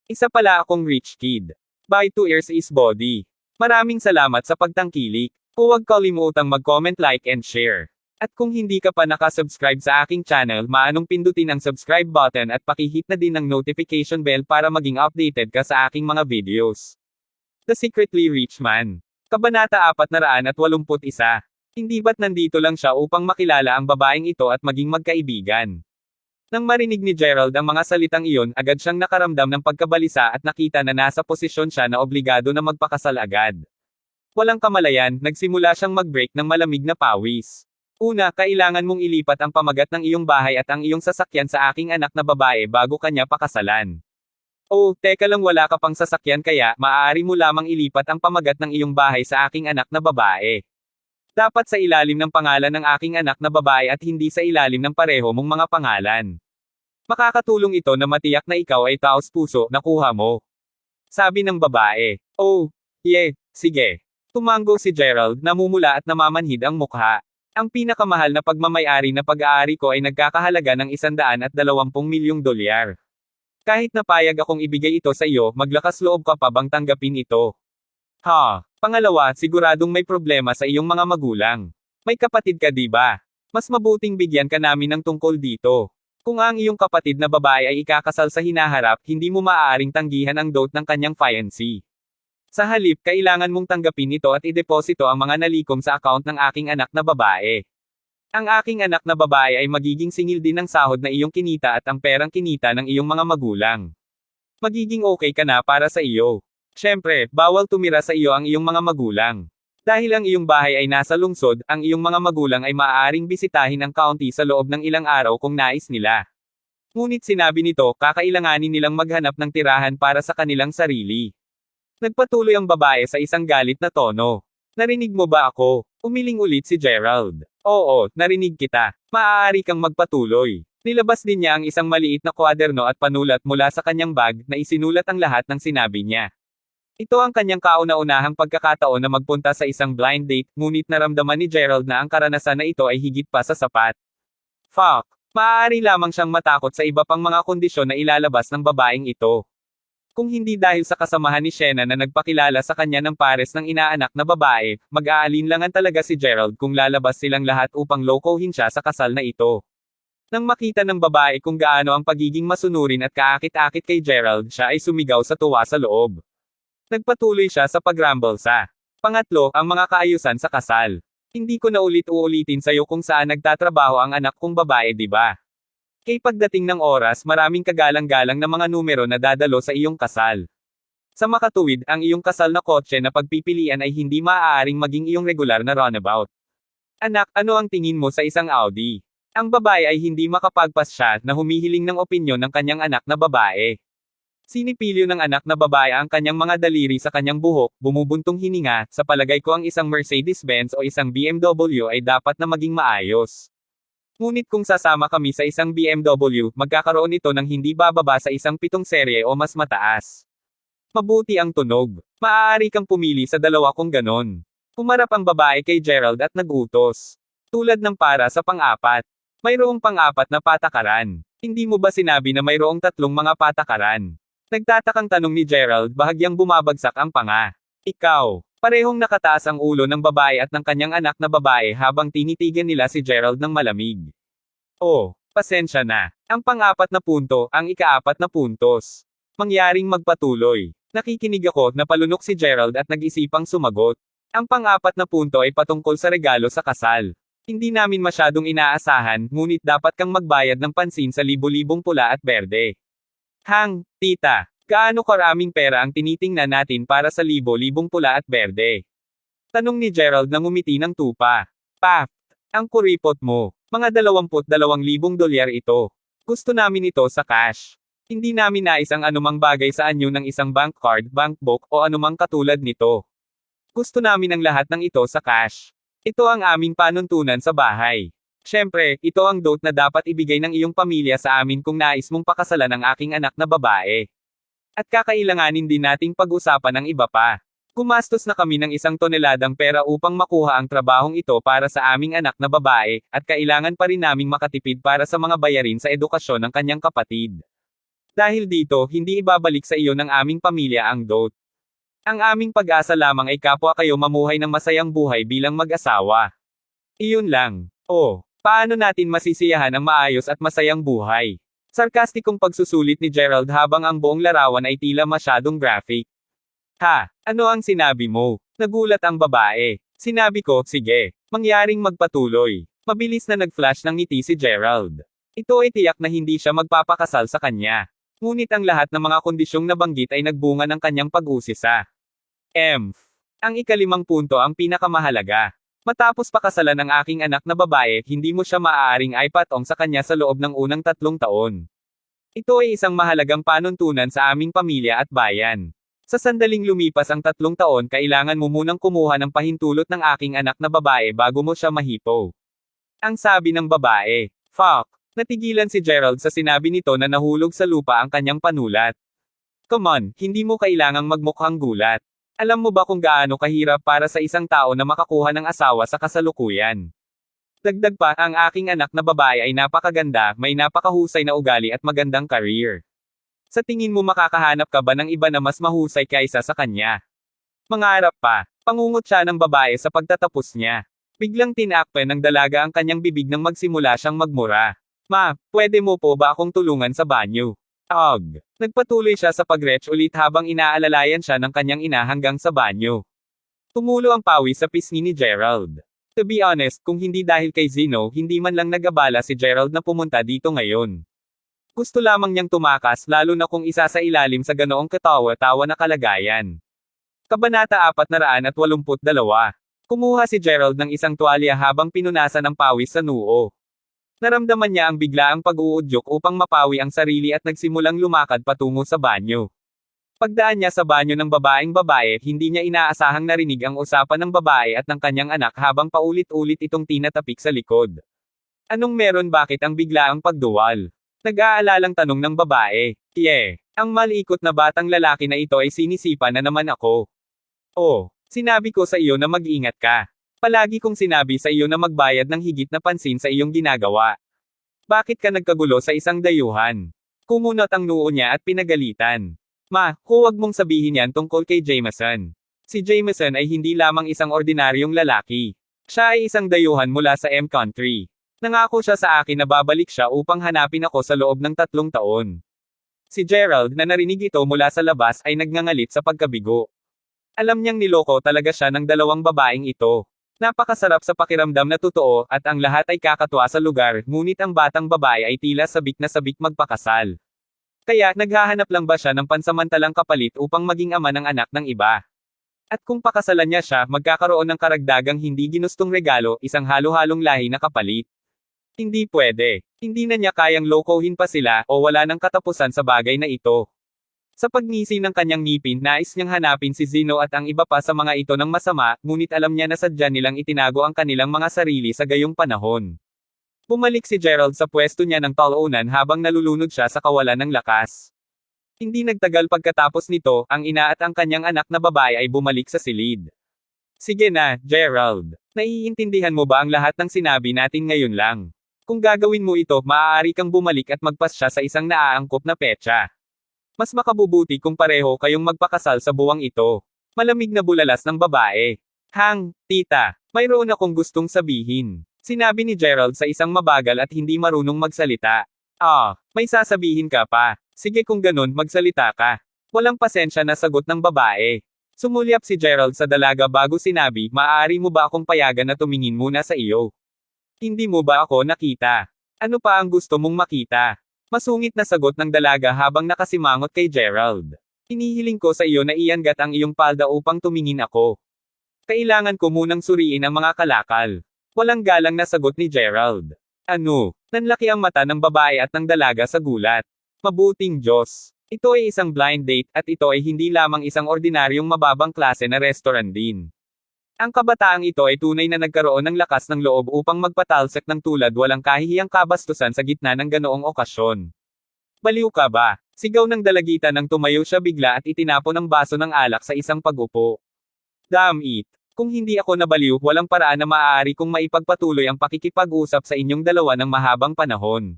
Isa pala akong rich kid. By 2 ears is body. Maraming salamat sa pagtangkilik. Huwag kalimutang mag-comment, like and share. At kung hindi ka pa nakasubscribe sa aking channel, maanong pindutin ang subscribe button at pakihit na din ang notification bell para maging updated ka sa aking mga videos. The Secretly Rich Man. Kabanata 481. Hindi ba't nandito lang siya upang makilala ang babaeng ito at maging magkaibigan? Nang marinig ni Gerald ang mga salitang iyon, agad siyang nakaramdam ng pagkabalisa at nakita na nasa posisyon siya na obligado na magpakasal agad. Walang kamalayan, nagsimula siyang mag-break ng malamig na pawis. Una, kailangan mong ilipat ang pamagat ng iyong bahay at ang iyong sasakyan sa aking anak na babae bago kanya pakasalan. Oh, teka lang, wala ka pang sasakyan kaya, maaari mo lamang ilipat ang pamagat ng iyong bahay sa aking anak na babae. Dapat sa ilalim ng pangalan ng aking anak na babae at hindi sa ilalim ng pareho mong mga pangalan. Makakatulong ito na matiyak na ikaw ay taos-puso na kuha mo. Sabi ng babae. Oh, sige. Tumango si Gerald, namumula at namamanhid ang mukha. Ang pinakamahal na pagmamayari na pag-aari ko ay nagkakahalaga ng $120 milyong. Kahit napayag akong ibigay ito sa iyo, maglakas loob ka pa bang tanggapin ito? Pangalawa, siguradong may problema sa iyong mga magulang. May kapatid ka, di ba? Mas mabuting bigyan ka namin ng tungkol dito. Kung ang iyong kapatid na babae ay ikakasal sa hinaharap, hindi mo maaaring tanggihan ang dote ng kanyang fiancé. Sa halip, kailangan mong tanggapin ito at ideposito ang mga nalikom sa account ng aking anak na babae. Ang aking anak na babae ay magiging singil din ng sahod na iyong kinita at ang perang kinita ng iyong mga magulang. Magiging okay ka na para sa iyo. Siyempre, bawal tumira sa iyo ang iyong mga magulang. Dahil ang iyong bahay ay nasa lungsod, ang iyong mga magulang ay maaaring bisitahin ang county sa loob ng ilang araw kung nais nila. Ngunit sinabi nito, kakailanganin nilang maghanap ng tirahan para sa kanilang sarili. Nagpatuloy ang babae sa isang galit na tono. Narinig mo ba ako? Umiling ulit si Gerald. Oo, narinig kita. Maaari kang magpatuloy. Nilabas din niya ang isang maliit na kwaderno at panulat mula sa kanyang bag na isinulat ang lahat ng sinabi niya. Ito ang kanyang kauna-unahang pagkakataon na magpunta sa isang blind date, ngunit naramdaman ni Gerald na ang karanasan na ito ay higit pa sa sapat. Maaari lamang siyang matakot sa iba pang mga kondisyon na ilalabas ng babaeng ito. Kung hindi dahil sa kasamahan ni Shena na nagpakilala sa kanya ng pares ng inaanak na babae, mag-aalinlangan talaga si Gerald kung lalabas silang lahat upang lokohin siya sa kasal na ito. Nang makita ng babae kung gaano ang pagiging masunurin at kaakit-akit kay Gerald, siya ay sumigaw sa tuwa sa loob. Nagpatuloy siya sa pag-rumble sa pangatlo, ang mga kaayusan sa kasal. Hindi ko na uulitin sa'yo kung saan nagtatrabaho ang anak kong babae, di ba? Kay pagdating ng oras, maraming kagalang-galang na mga numero na dadalo sa iyong kasal. Sa makatuwid, ang iyong kasal na kotse na pagpipilian ay hindi maaaring maging iyong regular na runabout. Anak, ano ang tingin mo sa isang Audi? Ang babae ay hindi makapagpasya na humihiling ng opinyon ng kanyang anak na babae. Sinipilyo ng anak na babae ang kanyang mga daliri sa kanyang buhok, bumubuntong hininga, sa palagay ko ang isang Mercedes-Benz o isang BMW ay dapat na maging maayos. Ngunit kung sasama kami sa isang BMW, magkakaroon ito ng hindi bababa sa isang 7 serye o mas mataas. Mabuti ang tunog. Maaari kang pumili sa dalawa kung ganon. Humarap ang babae kay Gerald at nagutos. Tulad ng para sa pang-apat. Mayroong pang-apat na patakaran. Hindi mo ba sinabi na mayroong 3 mga patakaran? Nagtatakang tanong ni Gerald, bahagyang bumabagsak ang panga. Ikaw. Parehong nakataas ang ulo ng babae at ng kanyang anak na babae habang tinitigan nila si Gerald ng malamig. Oh, pasensya na. Ang pang-apat na punto, ang ika-4 na puntos. Mangyaring magpatuloy. Nakikinig ako, napalunok si Gerald at nag-isipang sumagot. Ang pang-4 na punto ay patungkol sa regalo sa kasal. Hindi namin masyadong inaasahan, ngunit dapat kang magbayad ng pansin sa libo-libong pula at berde. Tita, gaano karaming pera ang tinitingnan natin para sa libo-libong pula at berde? Tanong ni Gerald na ngumiti ng tupa. Ang kuripot mo. Mga $22,000 ito. Gusto namin ito sa cash. Hindi namin nais ang anumang bagay sa anyo ng isang bank card, bank book, o anumang katulad nito. Gusto namin ang lahat ng ito sa cash. Ito ang aming panuntunan sa bahay. Siyempre, ito ang dote na dapat ibigay ng iyong pamilya sa amin kung nais mong pakasalan ang aking anak na babae. At kakailanganin din nating pag-usapan ng iba pa. Gumastos na kami ng 1 toneladang pera upang makuha ang trabahong ito para sa aming anak na babae, at kailangan pa rin naming makatipid para sa mga bayarin sa edukasyon ng kanyang kapatid. Dahil dito, hindi ibabalik sa iyo ng aming pamilya ang dot. Ang aming pag-asa lamang ay kapwa kayo mamuhay ng masayang buhay bilang mag-asawa. Iyon lang. Oh, paano natin masisiyahan ang maayos at masayang buhay? Sarkastikong pagsusulit ni Gerald habang ang buong larawan ay tila masyadong graphic. Ha, ano ang sinabi mo? Nagulat ang babae. Sinabi ko, sige, mangyaring magpatuloy. Mabilis na nag-flash ng ngiti si Gerald. Ito ay tiyak na hindi siya magpapakasal sa kanya. Ngunit ang lahat ng mga kondisyong nabanggit ay nagbunga ng kanyang pag-usisa. Ang ikalimang punto ang pinakamahalaga. Matapos pakasalan ng aking anak na babae, hindi mo siya maaaring ipatong sa kanya sa loob ng unang 3 taon. Ito ay isang mahalagang panuntunan sa aming pamilya at bayan. Sa sandaling lumipas ang 3 taon, kailangan mo munang kumuha ng pahintulot ng aking anak na babae bago mo siya mahipo. Ang sabi ng babae. Fuck. Natigilan si Gerald sa sinabi nito na nahulog sa lupa ang kanyang panulat. Come on, hindi mo kailangang magmukhang gulat. Alam mo ba kung gaano kahirap para sa isang tao na makakuha ng asawa sa kasalukuyan? Dagdag pa, ang aking anak na babae ay napakaganda, may napakahusay na ugali at magandang career. Sa tingin mo makakahanap ka ba ng iba na mas mahusay kaysa sa kanya? Mangarap pa. Pangungot siya ng babae sa pagtatapos niya. Biglang tinakpan ng dalaga ang kanyang bibig nang magsimula siyang magmura. Ma, pwede mo po ba akong tulungan sa banyo? Nagpatuloy siya sa pag-retch ulit habang inaalalayan siya ng kanyang ina hanggang sa banyo. Tumulo ang pawis sa pisngi ni Gerald. To be honest, kung hindi dahil kay Zeno, hindi man lang nagabala si Gerald na pumunta dito ngayon. Gusto lamang niyang tumakas lalo na kung isa sa ilalim sa ganoong katawa-tawa na kalagayan. Kabanata 482. Kumuha si Gerald ng isang tuwalya habang pinunasan ng pawis sa noo. Naramdaman niya ang biglaang pag-uudyok upang mapawi ang sarili at nagsimulang lumakad patungo sa banyo. Pagdaan niya sa banyo ng babae, hindi niya inaasahang narinig ang usapan ng babae at ng kanyang anak habang paulit-ulit itong tinatapik sa likod. Anong meron, bakit ang biglaang pagduwal? Nag-aalalang tanong ng babae. Ang malikot na batang lalaki na ito ay sinisipa na naman ako. Oh, sinabi ko sa iyo na mag-ingat ka. Palagi kong sinabi sa iyo na magbayad ng higit na pansin sa iyong ginagawa. Bakit ka nagkagulo sa isang dayuhan? Kumunot ang noo niya at pinagalitan. Ma, huwag mong sabihin yan tungkol kay Jameson. Si Jameson ay hindi lamang isang ordinaryong lalaki. Siya ay isang dayuhan mula sa M-Country. Nangako siya sa akin na babalik siya upang hanapin ako sa loob ng 3 taon. Si Gerald, na narinig ito mula sa labas, ay nagngangalit sa pagkabigo. Alam niyang niloko talaga siya ng 2 babaeng ito. Napakasarap sa pakiramdam na totoo, at ang lahat ay kakatuwa sa lugar, ngunit ang batang babae ay tila sabik na sabik magpakasal. Kaya, naghahanap lang ba siya ng pansamantalang kapalit upang maging ama ng anak ng iba? At kung pakasalan niya siya, magkakaroon ng karagdagang hindi ginustong regalo, isang halo-halong lahi na kapalit. Hindi pwede. Hindi na niya kayang lokohin pa sila, o wala nang katapusan sa bagay na ito. Sa pagngisi ng kanyang ngipin, nais niyang hanapin si Zeno at ang iba pa sa mga ito ng masama, ngunit alam niya na sadya nilang itinago ang kanilang mga sarili sa gayong panahon. Bumalik si Gerald sa pwesto niya ng talunan habang nalulunod siya sa kawalan ng lakas. Hindi nagtagal pagkatapos nito, ang ina at ang kanyang anak na babae ay bumalik sa silid. Sige na, Gerald. Naiintindihan mo ba ang lahat ng sinabi natin ngayon lang? Kung gagawin mo ito, maaari kang bumalik at magpasya sa isang naaangkop na petsa. Mas makabubuti kung pareho kayong magpakasal sa buwang ito. Malamig na bulalas ng babae. Tita, mayroon akong gustong sabihin. Sinabi ni Gerald sa isang mabagal at hindi marunong magsalita. May sasabihin ka pa. Sige, kung ganun, magsalita ka. Walang pasensya na sagot ng babae. Sumulyap si Gerald sa dalaga bago sinabi, maaari mo ba akong payagan na tumingin muna sa iyo? Hindi mo ba ako nakita? Ano pa ang gusto mong makita? Masungit na sagot ng dalaga habang nakasimangot kay Gerald. Inihiling ko sa iyo na iangat ang iyong palda upang tumingin ako. Kailangan ko munang suriin ang mga kalakal. Walang galang na sagot ni Gerald. Ano? Nanlaki ang mata ng babae at ng dalaga sa gulat. Mabuting Diyos. Ito ay isang blind date, at ito ay hindi lamang isang ordinaryong mababang klase na restaurant din. Ang kabataang ito ay tunay na nagkaroon ng lakas ng loob upang magpatalsik ng tulad walang kahihiyang kabastusan sa gitna ng ganoong okasyon. Baliw ka ba? Sigaw ng dalagita nang tumayo siya bigla at itinapon ang baso ng alak sa isang pag-upo. Damn it! Kung hindi ako nabaliw, walang paraan na maaari kong maipagpatuloy ang pakikipag-usap sa inyong dalawa ng mahabang panahon.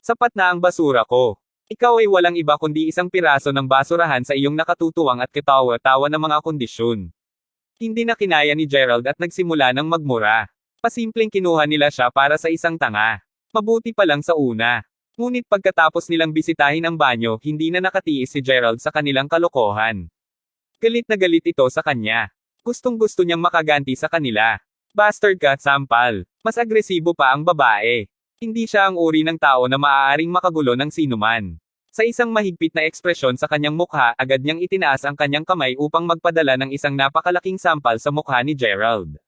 Sapat na ang basura ko. Ikaw ay walang iba kundi isang piraso ng basurahan sa iyong nakatutuwang at katawa-tawa na mga kondisyon. Hindi na kinaya ni Gerald at nagsimula ng magmura. Pasimpleng kinuha nila siya para sa isang tanga. Mabuti pa lang sa una. Ngunit pagkatapos nilang bisitahin ang banyo, hindi na nakatiis si Gerald sa kanilang kalokohan. Galit na galit ito sa kanya. Gustong-gusto niyang makaganti sa kanila. Bastard ka, sampal. Mas agresibo pa ang babae. Hindi siya ang uri ng tao na maaaring makagulo ng sinuman. Sa isang mahigpit na ekspresyon sa kanyang mukha, agad niyang itinaas ang kanyang kamay upang magpadala ng isang napakalaking sampal sa mukha ni Gerald.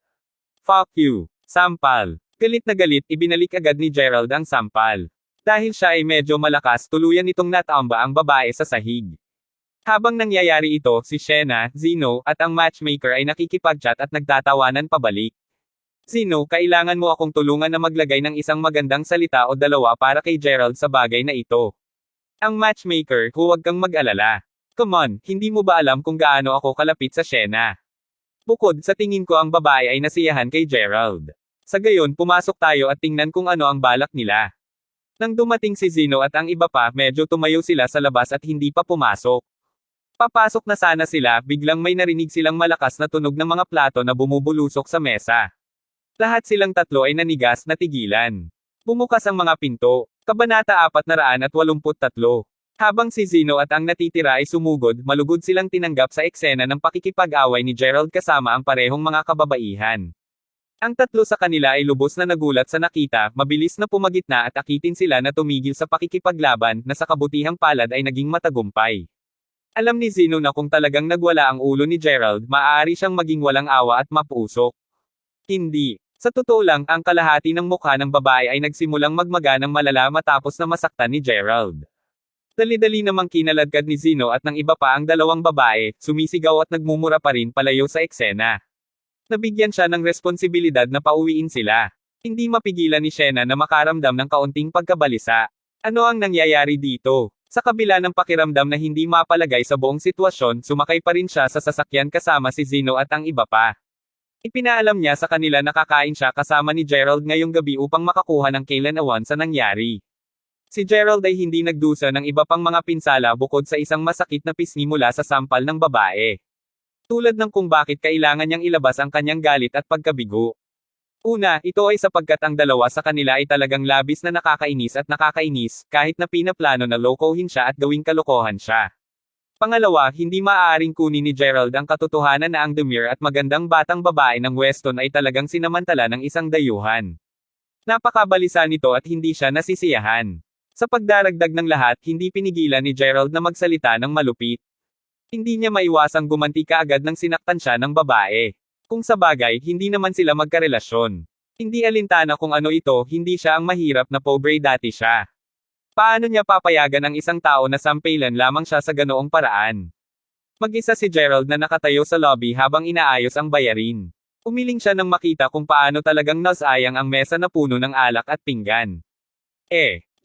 Fuck you, sampal. Galit na galit, ibinalik agad ni Gerald ang sampal. Dahil siya ay medyo malakas, tuluyan itong natamba ang babae sa sahig. Habang nangyayari ito, si Shena, Zeno, at ang matchmaker ay nakikipag-chat at nagtatawanan pabalik. Zeno, kailangan mo akong tulungan na maglagay ng isang magandang salita o dalawa para kay Gerald sa bagay na ito. Ang matchmaker, huwag kang mag-alala. Come on, hindi mo ba alam kung gaano ako kalapit sa Shena? Bukod sa tingin ko ang babae ay nasiyahan kay Gerald. Sa gayon, pumasok tayo at tingnan kung ano ang balak nila. Nang dumating si Zeno at ang iba pa, medyo tumayo sila sa labas at hindi pa pumasok. Papasok na sana sila, biglang may narinig silang malakas na tunog ng mga plato na bumubulusok sa mesa. Lahat silang tatlo ay nanigas na tigilan. Bumukas ang mga pinto. Kabanata 483. Habang si Zeno at ang natitira ay sumugod, malugod silang tinanggap sa eksena ng pakikipag-away ni Gerald kasama ang parehong mga kababaihan. Ang tatlo sa kanila ay lubos na nagulat sa nakita, mabilis na pumagitna at akitin sila na tumigil sa pakikipaglaban, na sa kabutihang palad ay naging matagumpay. Alam ni Zeno na kung talagang nagwala ang ulo ni Gerald, maaari siyang maging walang awa at mapusok. Hindi. Sa totoo lang, ang kalahati ng mukha ng babae ay nagsimulang magmaga ng malala matapos na masaktan ni Gerald. Dali-dali namang kinaladkad ni Zeno at ng iba pa ang dalawang babae, sumisigaw at nagmumura pa rin palayo sa eksena. Nabigyan siya ng responsibilidad na pauwiin sila. Hindi mapigilan ni Shena na makaramdam ng kaunting pagkabalisa. Ano ang nangyayari dito? Sa kabila ng pakiramdam na hindi mapalagay sa buong sitwasyon, sumakay pa rin siya sa sasakyan kasama si Zeno at ang iba pa. Ipinaalam niya sa kanila na kakain siya kasama ni Gerald ngayong gabi upang makakuha ng kailanawan sa nangyari. Si Gerald ay hindi nagdusa ng iba pang mga pinsala bukod sa isang masakit na pisngi mula sa sampal ng babae. Tulad ng kung bakit kailangan niyang ilabas ang kanyang galit at pagkabigo. Una, ito ay sapagkat ang dalawa sa kanila ay talagang labis na nakakainis, kahit na pinaplano na lokohin siya at gawing kalokohan siya. Pangalawa, hindi maaaring kunin ni Gerald ang katotohanan na ang demure at magandang batang babae ng Weston ay talagang sinamantala ng isang dayuhan. Napakabalisa nito at hindi siya nasisiyahan. Sa pagdaragdag ng lahat, hindi pinigilan ni Gerald na magsalita ng malupit. Hindi niya maiwasang gumanti kaagad nang sinaktan siya ng babae. Kung sa bagay, hindi naman sila magkarelasyon. Hindi alintana kung ano ito, hindi siya ang mahirap na pobre dati siya. Paano niya papayagan ang isang tao na sampelan lamang siya sa ganoong paraan? Mag-isa si Gerald na nakatayo sa lobby habang inaayos ang bayarin. Umiling siya nang makita kung paano talagang nasayang ang mesa na puno ng alak at pinggan.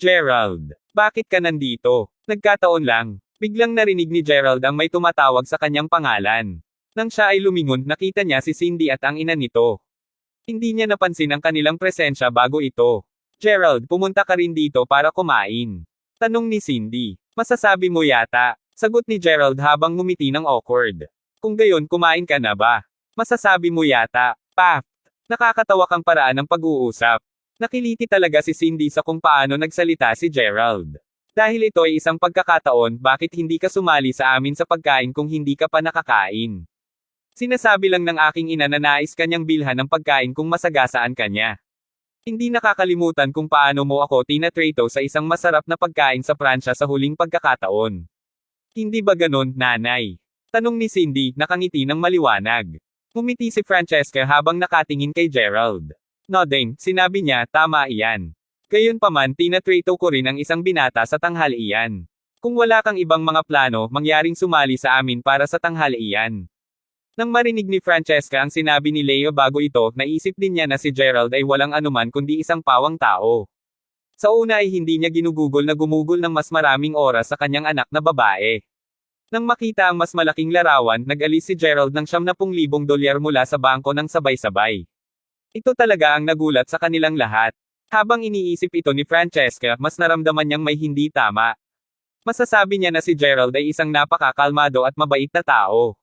Gerald, bakit ka nandito? Nagkataon lang. Biglang narinig ni Gerald ang may tumatawag sa kanyang pangalan. Nang siya ay lumingon, nakita niya si Cindy at ang ina nito. Hindi niya napansin ang kanilang presensya bago ito. Gerald, pumunta ka rin dito para kumain. Tanong ni Cindy. Masasabi mo yata. Sagot ni Gerald habang ngumiti ng awkward. Kung gayon, kumain ka na ba? Masasabi mo yata. Nakakatawa kang paraan ng pag-uusap. Nakiliti talaga si Cindy sa kung paano nagsalita si Gerald. Dahil ito ay isang pagkakataon, bakit hindi ka sumali sa amin sa pagkain kung hindi ka pa nakakain? Sinasabi lang ng aking ina na nais kanyang bilhan ng pagkain kung masagasaan kanya. Hindi nakakalimutan kung paano mo ako tinatrato sa isang masarap na pagkain sa Pransya sa huling pagkakataon. Hindi ba ganon, nanay? Tanong ni Cindy, nakangiti ng maliwanag. Ngumiti si Francesca habang nakatingin kay Gerald. Nodding, sinabi niya, tama iyan. Gayunpaman, tinatrato ko rin ang isang binata sa tanghalian. Kung wala kang ibang mga plano, mangyaring sumali sa amin para sa tanghalian. Nang marinig ni Francesca ang sinabi ni Leo bago ito, naisip din niya na si Gerald ay walang anuman kundi isang pawang tao. Sa una ay hindi niya ginugugol na gumugol ng mas maraming oras sa kanyang anak na babae. Nang makita ang mas malaking larawan, nag-alis si Gerald ng $70,000 mula sa bangko ng sabay-sabay. Ito talaga ang nagulat sa kanilang lahat. Habang iniisip ito ni Francesca, mas naramdaman niyang may hindi tama. Masasabi niya na si Gerald ay isang napakakalmado at mabait na tao.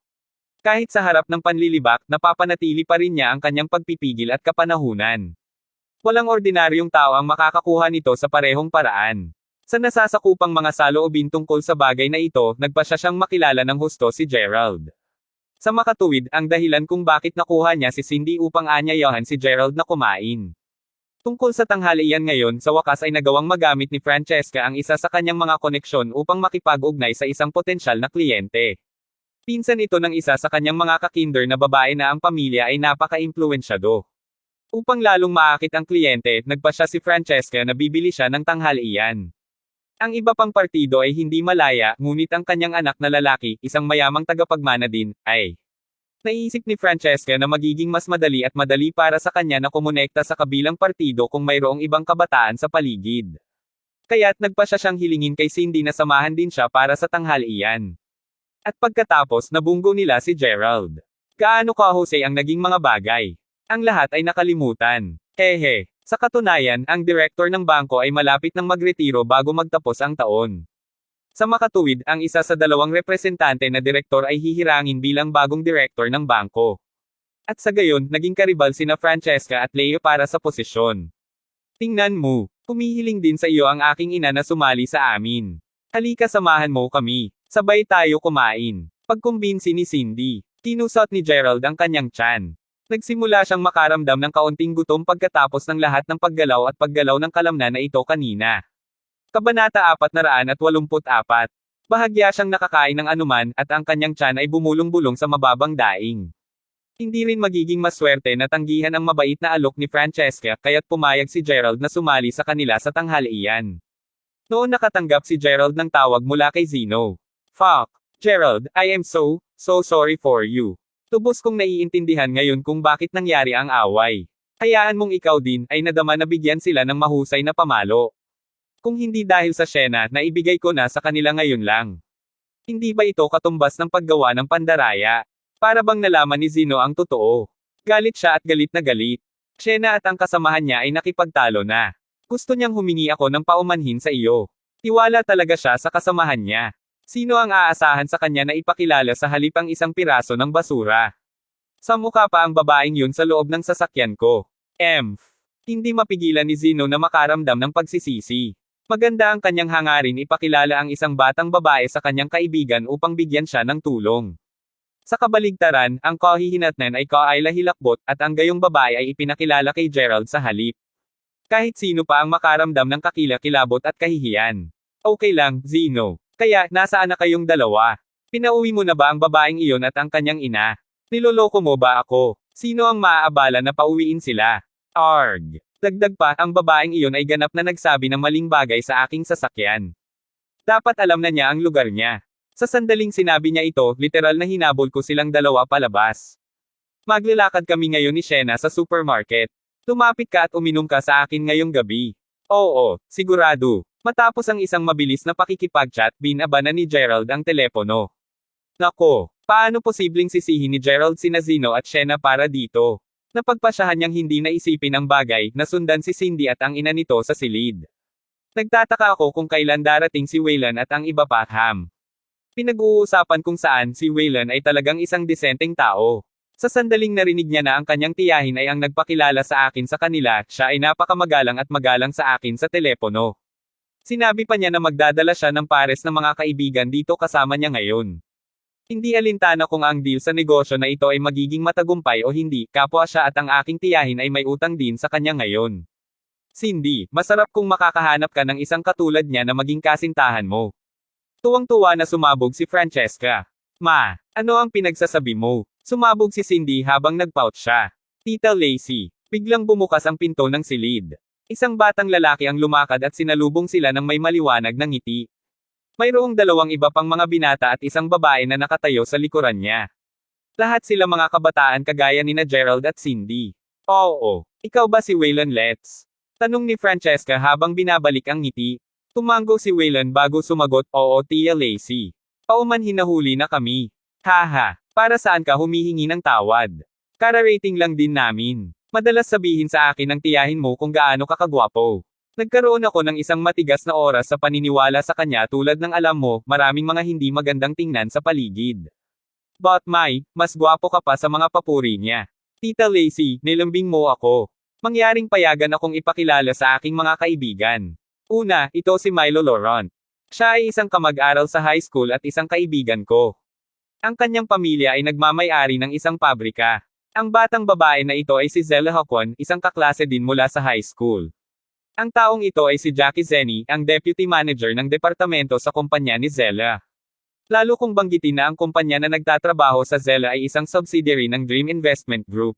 Kahit sa harap ng panlilibak, napapanatili pa rin niya ang kanyang pagpipigil at kapanahunan. Walang ordinaryong tao ang makakakuha nito sa parehong paraan. Sa nasasakupang mga saloobin tungkol sa bagay na ito, nagpasya siyang makilala ng husto si Gerald. Sa makatuwid, ang dahilan kung bakit nakuha niya si Cindy upang anyayahan si Gerald na kumain. Tungkol sa tanghalian ngayon, sa wakas ay nagawang magamit ni Francesca ang isa sa kanyang mga koneksyon upang makipag-ugnay sa isang potensyal na kliyente. Pinsan ito ng isa sa kanyang mga kakinder na babae na ang pamilya ay napaka-impluwensyado. Upang lalong maakit ang kliyente, nagpasya si Francesca na bibili siya ng tanghalian. Ang iba pang partido ay hindi malaya, ngunit ang kanyang anak na lalaki, isang mayamang tagapagmana din, ay naisip ni Francesca na magiging mas madali at madali para sa kanya na kumonekta sa kabilang partido kung mayroong ibang kabataan sa paligid. Kaya't nagpasya siyang hilingin kay Cindy na samahan din siya para sa tanghalian. At pagkatapos, nabunggo nila si Gerald. Gaano kahusay ang naging mga bagay. Ang lahat ay nakalimutan. Hehe. Sa katunayan, ang direktor ng bangko ay malapit nang magretiro bago magtapos ang taon. Sa makatuwid, ang isa sa dalawang representante na direktor ay hihirangin bilang bagong direktor ng bangko. At sa gayon, naging karibal sina Francesca at Leo para sa posisyon. Tingnan mo, humihiling din sa iyo ang aking ina na sumali sa amin. Halika samahan mo kami. Sabay tayo kumain. Pagkumbinsi ni Cindy, kinusot ni Gerald ang kanyang tiyan. Nagsimula siyang makaramdam ng kaunting gutom pagkatapos ng lahat ng paggalaw at paggalaw ng kalamnan na ito kanina. Kabanata 484. Bahagya siyang nakakain ng anuman, at ang kanyang tiyan ay bumulong-bulong sa mababang daing. Hindi rin magiging maswerte na tanggihan ang mabait na alok ni Francesca, kaya't pumayag si Gerald na sumali sa kanila sa tanghalian. Noon nakatanggap si Gerald ng tawag mula kay Zeno. Fuck, Gerald, I am so sorry for you. Tubos kong naiintindihan ngayon kung bakit nangyari ang away. Hayaan mong ikaw din ay nadama na bigyan sila ng mahusay na pamalo. Kung hindi dahil sa Shena, naibigay ko na sa kanila ngayon lang. Hindi ba ito katumbas ng paggawa ng pandaraya? Para bang nalaman ni Zeno ang totoo. Galit siya at galit na galit. Shena at ang kasamahan niya ay nakipagtalo na. Gusto niyang humingi ako ng paumanhin sa iyo. Tiwala talaga siya sa kasamahan niya. Sino ang aasahan sa kanya na ipakilala sa halip ang isang piraso ng basura? Sa mukha pa ang babaeng yun sa loob ng sasakyan ko. Hindi mapigilan ni Zeno na makaramdam ng pagsisisi. Maganda ang kanyang hangarin ipakilala ang isang batang babae sa kanyang kaibigan upang bigyan siya ng tulong. Sa kabaligtaran, ang kahihinatnan ay kaila-hilakbot, at ang gayong babae ay ipinakilala kay Gerald sa halip. Kahit sino pa ang makaramdam ng kakilakilabot at kahihiyan. Okay lang, Zeno. Kaya, nasaan na kayong dalawa? Pinauwi mo na ba ang babaeng iyon at ang kanyang ina? Niloloko mo ba ako? Sino ang maaabala na pauwiin sila? Arg. Dagdag pa, ang babaeng iyon ay ganap na nagsabi ng maling bagay sa aking sasakyan. Dapat alam na niya ang lugar niya. Sa sandaling sinabi niya ito, literal na hinabol ko silang dalawa palabas. Maglalakad kami ngayon ni Shena sa supermarket. Tumapit ka at uminom ka sa akin ngayong gabi. Oo, sigurado. Matapos ang isang mabilis na pakikipag-chat, binaba na ni Gerald ang telepono. Nako, paano posibleng sisihin ni Gerald sina Zeno at Shena para dito? Napagpasyahan niyang hindi naisipin ang bagay, nasundan si Cindy at ang ina nito sa silid. Nagtataka ako kung kailan darating si Waylon at ang iba pa, Pinag-uusapan kung saan si Waylon ay talagang isang disenteng tao. Sa sandaling narinig niya na ang kanyang tiyahin ay ang nagpakilala sa akin sa kanila, siya ay napakamagalang at magalang sa akin sa telepono. Sinabi pa niya na magdadala siya ng pares ng mga kaibigan dito kasama niya ngayon. Hindi alintana kung ang deal sa negosyo na ito ay magiging matagumpay o hindi, kapwa siya at ang aking tiyahin ay may utang din sa kanya ngayon. Cindy, masarap kung makakahanap ka ng isang katulad niya na maging kasintahan mo. Tuwang-tuwa na sumabog si Francesca. Ma, ano ang pinagsasabi mo? Sumabog si Cindy habang nagpout siya. Tita Lacey, biglang bumukas ang pinto ng silid. Isang batang lalaki ang lumakad at sinalubong sila ng may maliwanag na ngiti. Mayroong dalawang iba pang mga binata at isang babae na nakatayo sa likuran niya. Lahat sila mga kabataan kagaya nina Gerald at Cindy. Oo, ikaw ba si Waylon Letts? Tanong ni Francesca habang binabalik ang ngiti. Tumango si Waylon bago sumagot, oo Tia Lacey. Pauman hinahuli na kami. Haha, para saan ka humihingi ng tawad? Kara-rating lang din namin. Madalas sabihin sa akin ng tiyahin mo kung gaano kakagwapo. Nagkaroon ako ng isang matigas na oras sa paniniwala sa kanya tulad ng alam mo, maraming mga hindi magandang tingnan sa paligid. But mas gwapo ka pa sa mga papuri niya. Tita Lacey, nilambing mo ako. Mangyaring payagan akong ipakilala sa aking mga kaibigan. Una, ito si Milo Laurent. Siya ay isang kamag-aral sa high school at isang kaibigan ko. Ang kanyang pamilya ay nagmamay-ari ng isang pabrika. Ang batang babae na ito ay si Zella Hacon, isang kaklase din mula sa high school. Ang taong ito ay si Jackie Zenny, ang deputy manager ng departamento sa kumpanya ni Zella. Lalo kong banggitin na ang kumpanya na nagtatrabaho sa Zella ay isang subsidiary ng Dream Investment Group.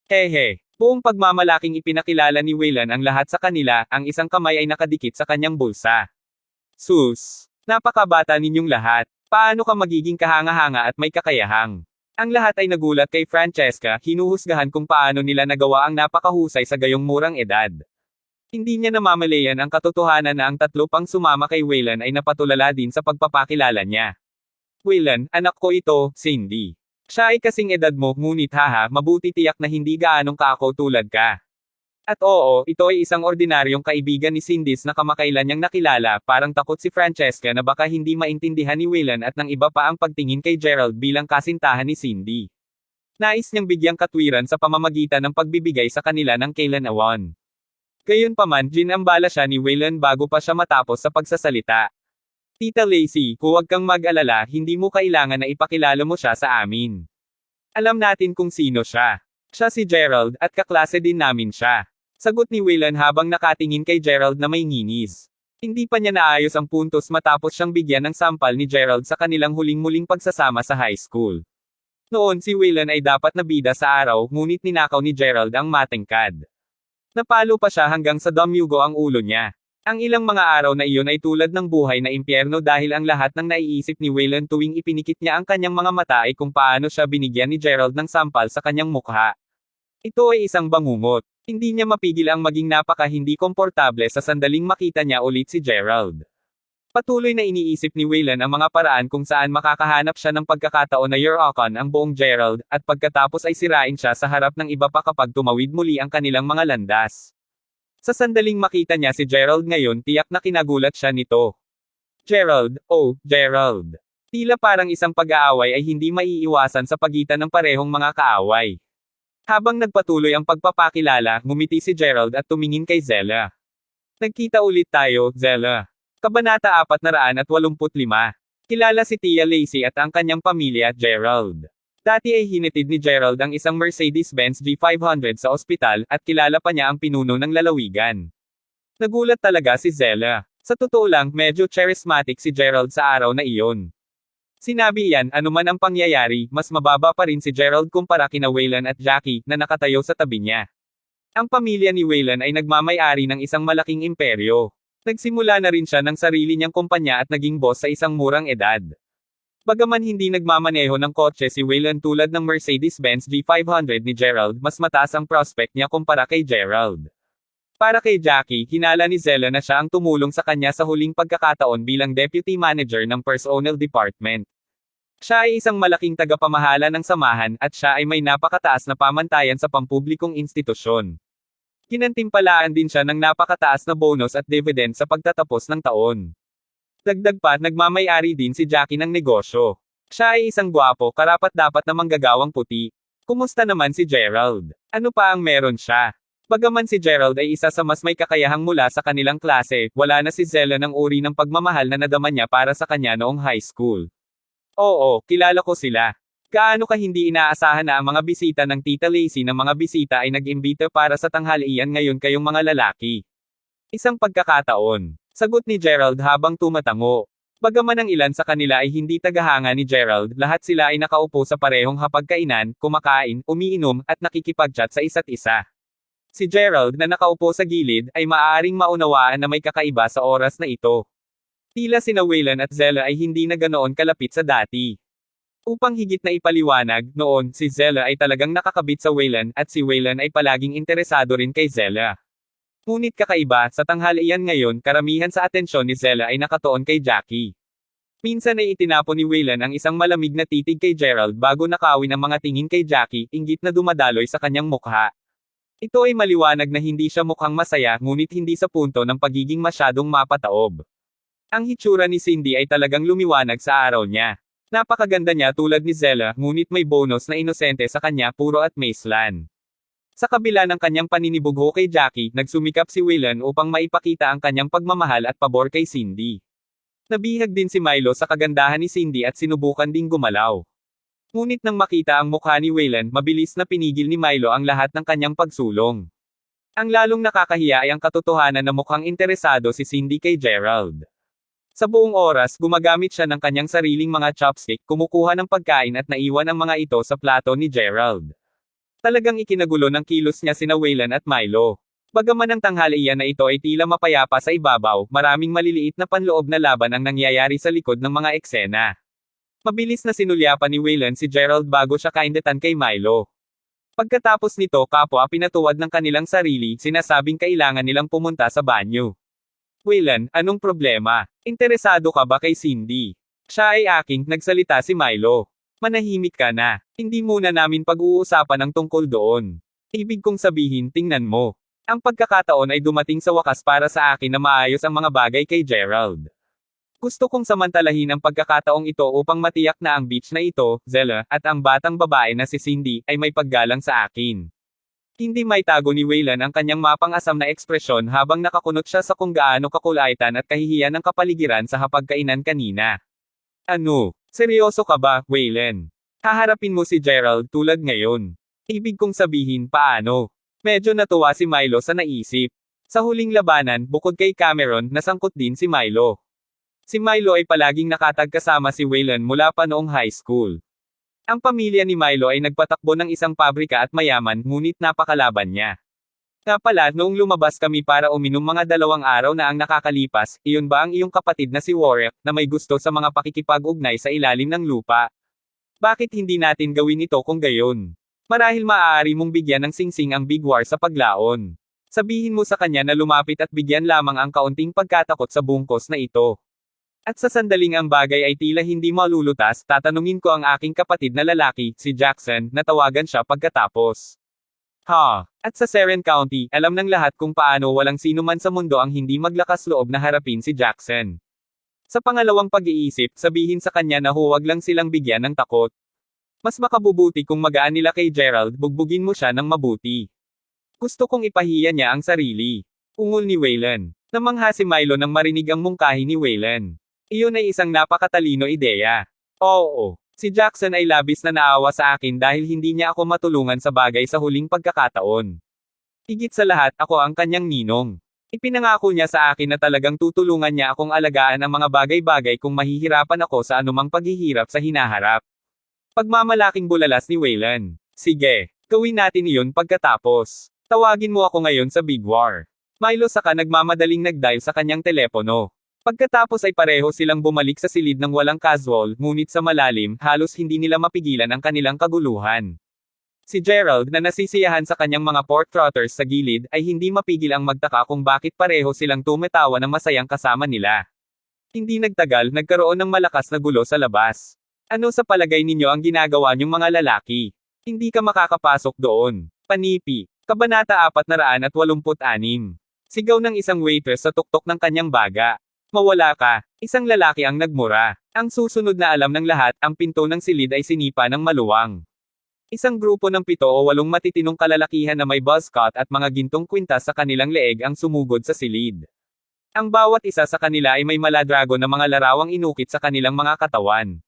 Hehe, buong pagmamalaking ipinakilala ni Waylon ang lahat sa kanila, ang isang kamay ay nakadikit sa kanyang bulsa. Sus, napakabata ninyong lahat. Paano ka magiging kahanga-hanga at may kakayahang? Ang lahat ay nagulat kay Francesca, hinuhusgahan kung paano nila nagawa ang napakahusay sa gayong murang edad. Hindi niya namamalayan ang katotohanan na ang tatlo pang sumama kay Waylon ay napatulala din sa pagpapakilala niya. Waylon, anak ko ito, Cindy. Siya ay kasing edad mo, ngunit haha, mabuti tiyak na hindi gaanong kaako tulad ka. At oo, ito ay isang ordinaryong kaibigan ni Cindy's na kamakailan niyang nakilala, parang takot si Francesca na baka hindi maintindihan ni Waylon at ng iba pa ang pagtingin kay Gerald bilang kasintahan ni Cindy. Nais niyang bigyang katwiran sa pamamagitan ng pagbibigay sa kanila ng kailan-awan. Gayunpaman, ginambala siya ni Waylon bago pa siya matapos sa pagsasalita. Tita Lacey, huwag kang mag-alala, hindi mo kailangan na ipakilala mo siya sa amin. Alam natin kung sino siya. Siya si Gerald, at kaklase din namin siya. Sagot ni Waylon habang nakatingin kay Gerald na may nginis. Hindi pa niya naayos ang puntos matapos siyang bigyan ng sampal ni Gerald sa kanilang huling-muling pagsasama sa high school. Noon si Waylon ay dapat na bida sa araw, ngunit ninakaw ni Gerald ang matengkad. Napalo pa siya hanggang sa dumyugo ang ulo niya. Ang ilang mga araw na iyon ay tulad ng buhay na impyerno dahil ang lahat ng naiisip ni Waylon tuwing ipinikit niya ang kanyang mga mata ay kung paano siya binigyan ni Gerald ng sampal sa kanyang mukha. Ito ay isang bangungot. Hindi niya mapigil ang maging napaka hindi komportable sa sandaling makita niya ulit si Gerald. Patuloy na iniisip ni Waylon ang mga paraan kung saan makakahanap siya ng pagkakataon na yurakan ang buong Gerald, at pagkatapos ay sirain siya sa harap ng iba pa kapag tumawid muli ang kanilang mga landas. Sa sandaling makita niya si Gerald ngayon, tiyak na kinagulat siya nito. Gerald, oh, Gerald. Tila parang isang pag-aaway ay hindi maiiwasan sa pagitan ng parehong mga kaaway. Habang nagpatuloy ang pagpapakilala, ngumiti si Gerald at tumingin kay Zella. Nagkita ulit tayo, Zella. Kabanata 485. Kilala si Tia Lacey at ang kanyang pamilya, Gerald. Dati ay hinitid ni Gerald ang isang Mercedes-Benz G500 sa ospital, at kilala pa niya ang pinuno ng lalawigan. Nagulat talaga si Zella. Sa totoo lang, medyo charismatic si Gerald sa araw na iyon. Sinabi iyan, anuman ang pangyayari, mas mababa pa rin si Gerald kumpara kina Waylon at Jackie, na nakatayo sa tabi niya. Ang pamilya ni Waylon ay nagmamay-ari ng isang malaking imperyo. Nagsimula na rin siya ng sarili niyang kumpanya at naging boss sa isang murang edad. Bagaman hindi nagmamaneho ng kotse si Waylon tulad ng Mercedes-Benz G500 ni Gerald, mas mataas ang prospect niya kumpara kay Gerald. Para kay Jackie, hinala ni Zella na siya ang tumulong sa kanya sa huling pagkakataon bilang deputy manager ng personnel department. Siya ay isang malaking tagapamahala ng samahan, at siya ay may napakataas na pamantayan sa pampublikong institusyon. Ginantimpalaan din siya ng napakataas na bonus at dividend sa pagtatapos ng taon. Dagdag pa, nagmamay-ari din si Jackie ng negosyo. Siya ay isang gwapo, karapat-dapat na manggagawang puti. Kumusta naman si Gerald? Ano pa ang meron siya? Bagaman si Gerald ay isa sa mas may kakayahang mula sa kanilang klase, wala na si Zella ng uri ng pagmamahal na nadama niya para sa kanya noong high school. Oo, kilala ko sila. Gaano ka hindi inaasahan na ang mga bisita ng Tita Lacey ng mga bisita ay nag-imbita para sa tanghalian ngayon kayong mga lalaki? Isang pagkakataon. Sagot ni Gerald habang tumatango. Bagaman ang ilan sa kanila ay hindi tagahanga ni Gerald, lahat sila ay nakaupo sa parehong hapagkainan, kumakain, umiinom, at nakikipag-chat sa isa't isa. Si Gerald na nakaupo sa gilid, ay maaaring maunawaan na may kakaiba sa oras na ito. Tila sina Waylon at Zella ay hindi na ganoon kalapit sa dati. Upang higit na ipaliwanag, noon, si Zella ay talagang nakakabit sa Waylon, at si Waylon ay palaging interesado rin kay Zella. Ngunit kakaiba, sa tanghalian ngayon, karamihan sa atensyon ni Zella ay nakatuon kay Jackie. Minsan ay itinapon ni Waylon ang isang malamig na titig kay Gerald bago nakawin ang mga tingin kay Jackie, inggit na dumadaloy sa kanyang mukha. Ito ay maliwanag na hindi siya mukhang masaya ngunit hindi sa punto ng pagiging masyadong mapataob. Ang hitsura ni Cindy ay talagang lumiwanag sa araw niya. Napakaganda niya tulad ni Zella ngunit may bonus na inosente sa kanya puro at Maislan. Sa kabila ng kanyang paninibugho kay Jackie, nagsumikap si Waylon upang maipakita ang kanyang pagmamahal at pabor kay Cindy. Nabihag din si Milo sa kagandahan ni Cindy at sinubukan ding gumalaw. Ngunit nang makita ang mukha ni Waylon, mabilis na pinigil ni Milo ang lahat ng kanyang pagsulong. Ang lalong nakakahiya ay ang katotohanan na mukhang interesado si Cindy kay Gerald. Sa buong oras, gumagamit siya ng kanyang sariling mga chopstick, kumukuha ng pagkain at naiwan ang mga ito sa plato ni Gerald. Talagang ikinagulo ng kilos niya sina Waylon at Milo. Bagaman ang tanghalian na ito ay tila mapayapa sa ibabaw, maraming maliliit na panloob na laban ang nangyayari sa likod ng mga eksena. Mabilis na sinulyapan ni Waylon si Gerald bago siya kaindetan kay Milo. Pagkatapos nito, kapwa pinatuwad ng kanilang sarili, sinasabing kailangan nilang pumunta sa banyo. Waylon, anong problema? Interesado ka ba kay Cindy? Siya ay aking, nagsalita si Milo. Manahimik ka na. Hindi muna namin pag-uusapan ang tungkol doon. Ibig kong sabihin, tingnan mo. Ang pagkakataon ay dumating sa wakas para sa akin na maayos ang mga bagay kay Gerald. Gusto kong samantalahin ang pagkakataong ito upang matiyak na ang beach na ito, Zella, at ang batang babae na si Cindy, ay may paggalang sa akin. Hindi may tago ni Waylon ang kanyang mapang-asam na ekspresyon habang nakakunot siya sa kung gaano kakulaitan at kahihiyan ng kapaligiran sa hapagkainan kanina. Ano? Seryoso ka ba, Waylon? Haharapin mo si Gerald tulad ngayon. Ibig kong sabihin, paano? Medyo natuwa si Milo sa naisip. Sa huling labanan, bukod kay Cameron, nasangkot din si Milo. Si Milo ay palaging nakatag kasama si Waylon mula pa noong high school. Ang pamilya ni Milo ay nagpatakbo ng isang pabrika at mayaman, ngunit napakalaban niya. Nga pala, noong lumabas kami para uminom mga 2 araw na ang nakakalipas, iyon ba ang iyong kapatid na si Warwick, na may gusto sa mga pakikipag-ugnay sa ilalim ng lupa? Bakit hindi natin gawin ito kung gayon? Marahil maaari mong bigyan ng singsing ang Big War sa paglaon. Sabihin mo sa kanya na lumapit at bigyan lamang ang kaunting pagkatakot sa bungkos na ito. At sa sandaling ang bagay ay tila hindi malulutas, tatanungin ko ang aking kapatid na lalaki, si Jackson, na tawagan siya pagkatapos. At sa Seren County, alam ng lahat kung paano walang sino man sa mundo ang hindi maglakas loob na harapin si Jackson. Sa pangalawang pag-iisip, sabihin sa kanya na huwag lang silang bigyan ng takot. Mas makabubuti kung magaan nila kay Gerald, bugbugin mo siya ng mabuti. Gusto kong ipahiya niya ang sarili. Ungol ni Waylon. Namangha si Milo nang marinig ang mungkahi ni Waylon. Iyon ay isang napakatalino ideya. Oo. Si Jackson ay labis na naawa sa akin dahil hindi niya ako matulungan sa bagay sa huling pagkakataon. Higit sa lahat, ako ang kanyang ninong. Ipinangako niya sa akin na talagang tutulungan niya akong alagaan ang mga bagay-bagay kung mahihirapan ako sa anumang paghihirap sa hinaharap. Pagmamalaking bulalas ni Waylon. Sige, gawin natin iyon pagkatapos. Tawagin mo ako ngayon sa Big War. Milo saka nagmamadaling nag-dial sa kanyang telepono. Pagkatapos ay pareho silang bumalik sa silid ng walang casual, ngunit sa malalim, halos hindi nila mapigilan ang kanilang kaguluhan. Si Gerald, na nasisiyahan sa kanyang mga pork trotters sa gilid, ay hindi mapigil ang magtaka kung bakit pareho silang tumatawa ng masayang kasama nila. Hindi nagtagal, nagkaroon ng malakas na gulo sa labas. Ano sa palagay ninyo ang ginagawa niyong mga lalaki? Hindi ka makakapasok doon. Panipi. Kabanata 486. Sigaw ng isang waitress sa tuktok ng kanyang baga. Mawala ka. Isang lalaki ang nagmura. Ang susunod na alam ng lahat, ang pinto ng silid ay sinipa ng maluwang. Isang grupo ng 7 o 8 matitinong kalalakihan na may buzz cut at mga gintong kwintas sa kanilang leeg ang sumugod sa silid. Ang bawat isa sa kanila ay may maladrago na mga larawang inukit sa kanilang mga katawan.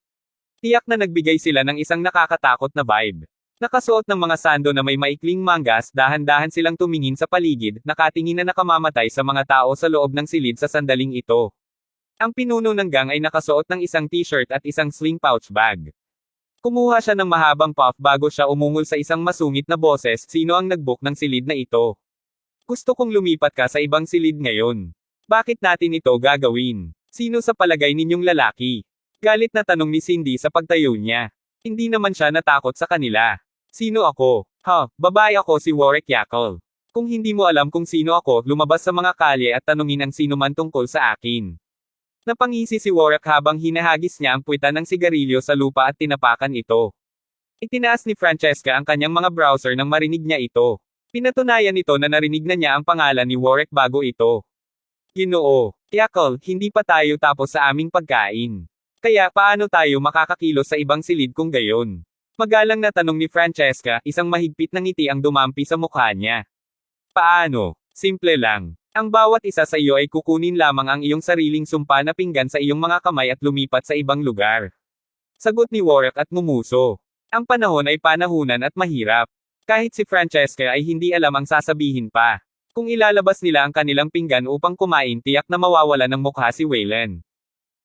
Tiyak na nagbigay sila ng isang nakakatakot na vibe. Nakasuot ng mga sando na may maikling manggas, dahan-dahan silang tumingin sa paligid, nakatingin na nakamamatay sa mga tao sa loob ng silid sa sandaling ito. Ang pinuno ng gang ay nakasuot ng isang t-shirt at isang sling pouch bag. Kumuha siya ng mahabang puff bago siya umungol sa isang masungit na boses, sino ang nag-book ng silid na ito? Gusto kong lumipat ka sa ibang silid ngayon. Bakit natin ito gagawin? Sino sa palagay ninyong lalaki? Galit na tanong ni Cindy sa pagtayo niya. Hindi naman siya natakot sa kanila. Sino ako? Babae ako, si Warwick Yackle. Kung hindi mo alam kung sino ako, lumabas sa mga kalye at tanungin ang sino man tungkol sa akin. Napangisi si Warwick habang hinahagis niya ang puwitan ng sigarilyo sa lupa at tinapakan ito. Itinaas ni Francesca ang kanyang mga browser nang marinig niya ito. Pinatunayan nito na narinig na niya ang pangalan ni Warwick bago ito. Ginoo, Yakol, hindi pa tayo tapos sa aming pagkain. Kaya paano tayo makakakilos sa ibang silid kung gayon? Magalang na tanong ni Francesca, isang mahigpit na ngiti ang dumampi sa mukha niya. Paano? Simple lang. Ang bawat isa sa iyo ay kukunin lamang ang iyong sariling sumpa na pinggan sa iyong mga kamay at lumipat sa ibang lugar. Sagot ni Warwick at ngumuso. Ang panahon ay panahunan at mahirap. Kahit si Francesca ay hindi alam ang sasabihin pa. Kung ilalabas nila ang kanilang pinggan upang kumain, tiyak na mawawala ng mukha si Waylon.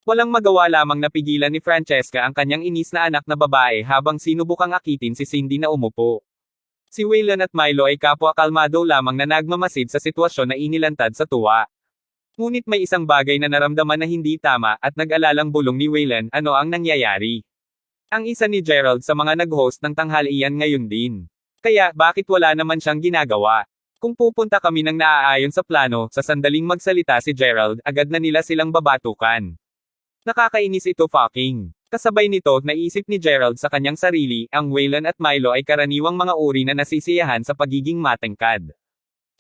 Walang magawa lamang na pigilan ni Francesca ang kanyang inis na anak na babae habang sinubukang akitin si Cindy na umupo. Si Waylon at Milo ay kapwa kalmado lamang na nagmamasid sa sitwasyon na inilantad sa tuwa. Ngunit may isang bagay na naramdaman na hindi tama at nag-alalang bulong ni Waylon, ano ang nangyayari? Ang isa ni Gerald sa mga nag-host ng tanghalian ngayon din. Kaya, bakit wala naman siyang ginagawa? Kung pupunta kami ng naaayon sa plano, sa sandaling magsalita si Gerald, agad na nila silang babatukan. Nakakainis ito fucking. Kasabay nito, naisip ni Gerald sa kanyang sarili, ang Waylon at Milo ay karaniwang mga uri na nasisiyahan sa pagiging matengkad.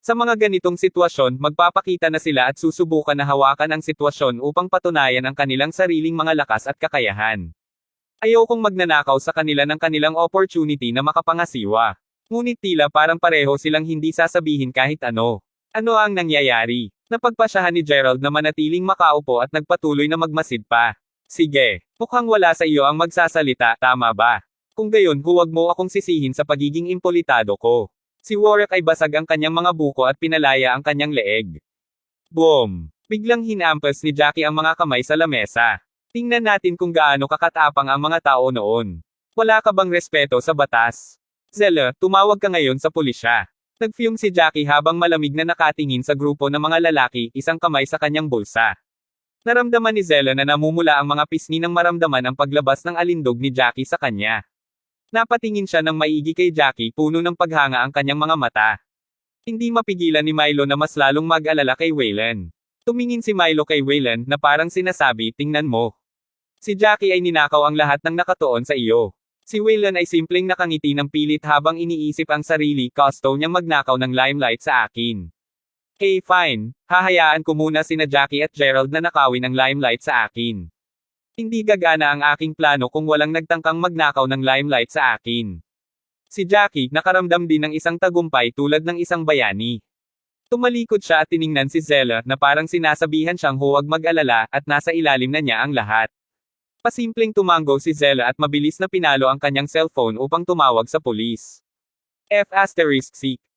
Sa mga ganitong sitwasyon, magpapakita na sila at susubukan na hawakan ang sitwasyon upang patunayan ang kanilang sariling mga lakas at kakayahan. Ayokong magnanakaw sa kanila ng kanilang opportunity na makapangasiwa. Ngunit tila parang pareho silang hindi sasabihin kahit ano. Ano ang nangyayari? Napagpasyahan ni Gerald na manatiling makaupo at nagpatuloy na magmasid pa. Sige, mukhang wala sa iyo ang magsasalita, tama ba? Kung gayon, huwag mo akong sisihin sa pagiging impolitado ko. Si Warwick ay basag ang kanyang mga buko at pinalaya ang kanyang leeg. Boom! Biglang hinampas ni Jackie ang mga kamay sa lamesa. Tingnan natin kung gaano kakatapang ang mga tao noon. Wala ka bang respeto sa batas? Zella, tumawag ka ngayon sa pulisya. Nagfume si Jackie habang malamig na nakatingin sa grupo ng mga lalaki, isang kamay sa kanyang bulsa. Naramdaman ni Zella na namumula ang mga pisngi nang maramdaman ang paglabas ng alindog ni Jackie sa kanya. Napatingin siya ng maigi kay Jackie, puno ng paghanga ang kanyang mga mata. Hindi mapigilan ni Milo na mas lalong mag-alala kay Waylon. Tumingin si Milo kay Waylon na parang sinasabi, tingnan mo. Si Jackie ay ninakaw ang lahat ng nakatuon sa iyo. Si Waylon ay simpleng nakangiti ng pilit habang iniisip ang sarili, gusto niyang magnakaw ng limelight sa akin. Hey fine, hahayaan ko muna sina Jackie at Gerald na nakawin ang limelight sa akin. Hindi gagana ang aking plano kung walang nagtangkang magnakaw ng limelight sa akin. Si Jackie, nakaramdam din ng isang tagumpay tulad ng isang bayani. Tumalikod siya at tiningnan si Zella na parang sinasabihan siyang huwag mag-alala at nasa ilalim na niya ang lahat. Pasimpleng tumango si Zella at mabilis na pinalo ang kanyang cellphone upang tumawag sa pulis. F***,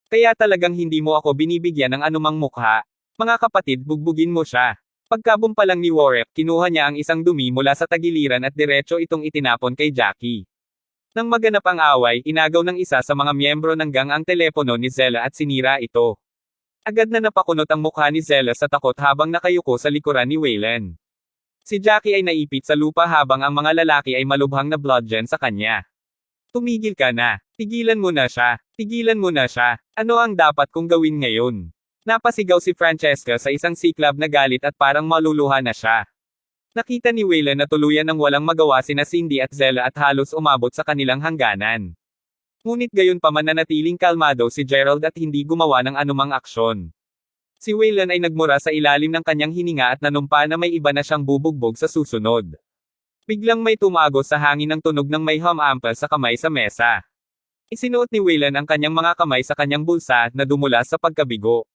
kaya talagang hindi mo ako binibigyan ng anumang mukha. Mga kapatid, bugbugin mo siya. Pagkabumpa lang ni Warwick, kinuha niya ang isang dumi mula sa tagiliran at diretso itong itinapon kay Jackie. Nang maganap ang away, inagaw ng isa sa mga miyembro ng gang ang telepono ni Zella at sinira ito. Agad na napakunot ang mukha ni Zella sa takot habang nakayuko sa likuran ni Waylon. Si Jackie ay naipit sa lupa habang ang mga lalaki ay malubhang na bludgeon sa kanya. Tumigil ka na. Tigilan mo na siya. Tigilan mo na siya. Ano ang dapat kong gawin ngayon? Napasigaw si Francesca sa isang siklab na galit at parang maluluha na siya. Nakita ni Waylon na tuluyan ng walang magawa sina Cindy at Zella at halos umabot sa kanilang hangganan. Ngunit gayon pa man nanatiling kalmado si Gerald at hindi gumawa ng anumang aksyon. Si Waylon ay nagmura sa ilalim ng kanyang hininga at nanumpa na may iba na siyang bubugbog sa susunod. Biglang may tumagos sa hangin ng tunog ng may humampal sa kamay sa mesa. Isinuot ni Waylon ang kanyang mga kamay sa kanyang bulsa na dumulas sa pagkabigo.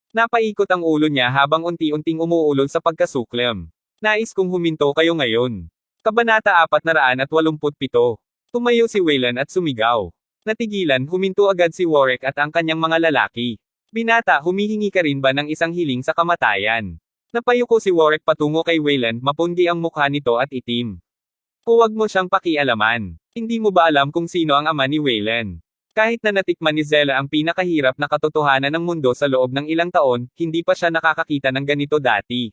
Napaikot ang ulo niya habang unti-unting umuulol sa pagkasuklam. Nais kong huminto kayo ngayon. Kabanata 487. Tumayo si Waylon at sumigaw. Natigilan, huminto agad si Warwick at ang kanyang mga lalaki. Binata, humihingi ka rin ba ng isang hiling sa kamatayan? Napayuko si Warwick patungo kay Waylon, mapundi ang mukha nito at itim. Huwag mo siyang pakialaman. Hindi mo ba alam kung sino ang ama ni Waylon? Kahit na natikman ni Zella ang pinakahirap na katotohanan ng mundo sa loob ng ilang taon, hindi pa siya nakakakita ng ganito dati.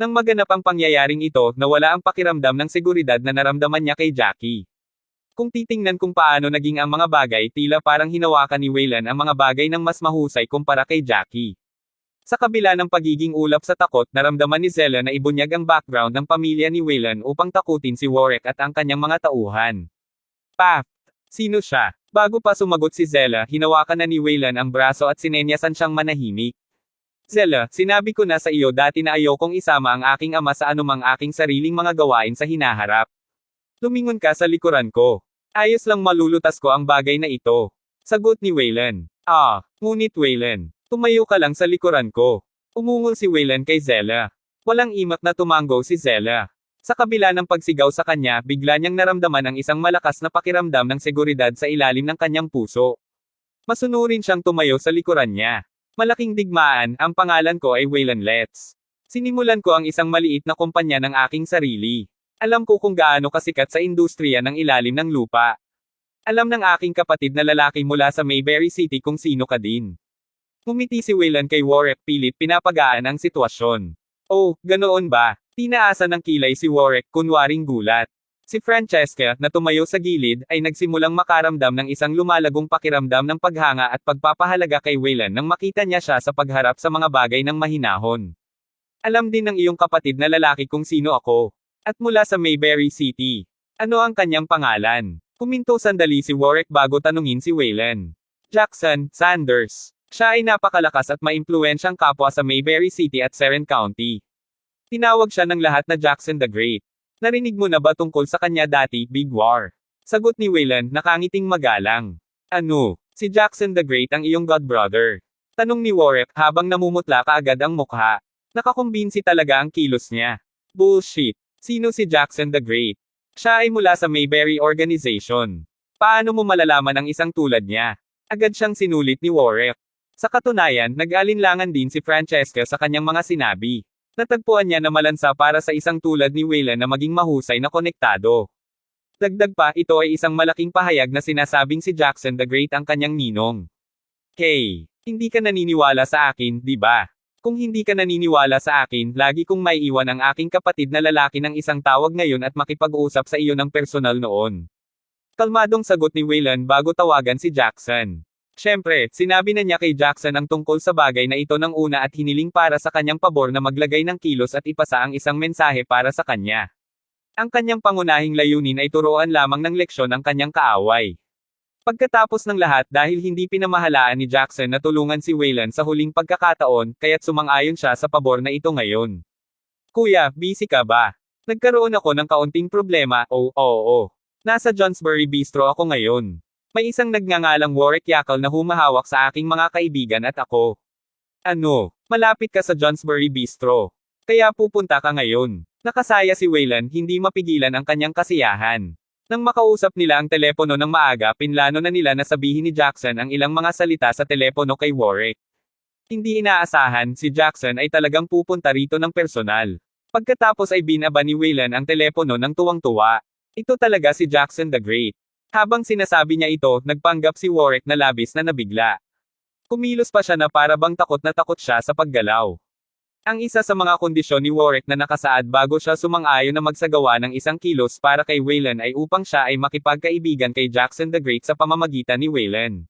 Nang maganap ang pangyayaring ito, nawala ang pakiramdam ng seguridad na naramdaman niya kay Jackie. Kung titingnan kung paano naging ang mga bagay, tila parang hinawakan ni Waylon ang mga bagay ng mas mahusay kumpara kay Jackie. Sa kabila ng pagiging ulap sa takot, naramdaman ni Zella na ibunyag ang background ng pamilya ni Waylon upang takutin si Warwick at ang kanyang mga tauhan. Sino siya? Bago pa sumagot si Zella, hinawakan na ni Wayland ang braso at sinenyasan siyang manahimik. Zella, sinabi ko na sa iyo dati na ayokong isama ang aking ama sa anumang aking sariling mga gawain sa hinaharap. Lumingon ka sa likuran ko. Ayos lang malulutas ko ang bagay na ito. Sagot ni Wayland. Ngunit Wayland, tumayo ka lang sa likuran ko. Umungol si Wayland kay Zella. Walang imak na tumango si Zella. Sa kabila ng pagsigaw sa kanya, bigla niyang naramdaman ang isang malakas na pakiramdam ng seguridad sa ilalim ng kanyang puso. Masunurin siyang tumayo sa likuran niya. Malaking digmaan, ang pangalan ko ay Wayland Letts. Sinimulan ko ang isang maliit na kumpanya ng aking sarili. Alam ko kung gaano kasikat sa industriya ng ilalim ng lupa. Alam ng aking kapatid na lalaki mula sa Mayberry City kung sino ka din. Ngumiti si Wayland kay Warwick pilit pinapagaan ang sitwasyon. Oh, ganoon ba? Tinaasa ng kilay si Warwick kunwaring gulat. Si Francesca, na tumayo sa gilid, ay nagsimulang makaramdam ng isang lumalagong pakiramdam ng paghanga at pagpapahalaga kay Wayland nang makita niya siya sa pagharap sa mga bagay ng mahinahon. Alam din ng iyong kapatid na lalaki kung sino ako. At mula sa Mayberry City. Ano ang kanyang pangalan? Kuminto sandali si Warwick bago tanungin si Wayland. Jackson Sanders. Siya ay napakalakas at maimpluwensyang kapwa sa Mayberry City at Seren County. Tinawag siya ng lahat na Jackson the Great. Narinig mo na ba tungkol sa kanya dati, Big War? Sagot ni Wayland, nakangiting magalang. Ano? Si Jackson the Great ang iyong godbrother? Tanong ni Warwick habang namumutla kaagad ang mukha. Nakakumbinsi talaga ang kilos niya. Bullshit. Sino si Jackson the Great? Siya ay mula sa Mayberry Organization. Paano mo malalaman ang isang tulad niya? Agad siyang sinulit ni Warwick. Sa katunayan, nag-alinlangan din si Francesca sa kanyang mga sinabi. Natagpuan niya na malansa para sa isang tulad ni Wayland na maging mahusay na konektado. Dagdag pa, ito ay isang malaking pahayag na sinasabing si Jackson the Great ang kanyang ninong. Hey, hindi ka naniniwala sa akin, di ba? Kung hindi ka naniniwala sa akin, lagi kong maiiwan ang aking kapatid na lalaki ng isang tawag ngayon at makipag-usap sa iyo ng personal noon. Kalmadong sagot ni Wayland bago tawagan si Jackson. Siyempre, sinabi na niya kay Jackson ang tungkol sa bagay na ito ng una at hiniling para sa kanyang pabor na maglagay ng kilos at ipasa ang isang mensahe para sa kanya. Ang kanyang pangunahing layunin ay turuan lamang ng leksyon ang kanyang kaaway. Pagkatapos ng lahat dahil hindi pinamahalaan ni Jackson na tulungan si Wayland sa huling pagkakataon, kaya't sumang-ayon siya sa pabor na ito ngayon. Kuya, busy ka ba? Nagkaroon ako ng kaunting problema, oo. Nasa Johnsbury Bistro ako ngayon. May isang nagngangalang Warwick Yakal na humahawak sa aking mga kaibigan at ako. Ano? Malapit ka sa Johnsbury Bistro. Kaya pupunta ka ngayon. Nakasaya si Wayland, hindi mapigilan ang kanyang kasiyahan. Nang makausap nila ang telepono ng maaga, pinlano na nila na sabihin ni Jackson ang ilang mga salita sa telepono kay Warwick. Hindi inaasahan, si Jackson ay talagang pupunta rito ng personal. Pagkatapos ay binaba ni Wayland ang telepono ng tuwang-tuwa. Ito talaga si Jackson the Great. Habang sinasabi niya ito, nagpanggap si Warwick na labis na nabigla. Kumilos pa siya na para bang takot na takot siya sa paggalaw. Ang isa sa mga kondisyon ni Warwick na nakasaad bago siya sumang-ayon na magsagawa ng isang kilos para kay Wayland ay upang siya ay makipagkaibigan kay Jackson the Great sa pamamagitan ni Wayland.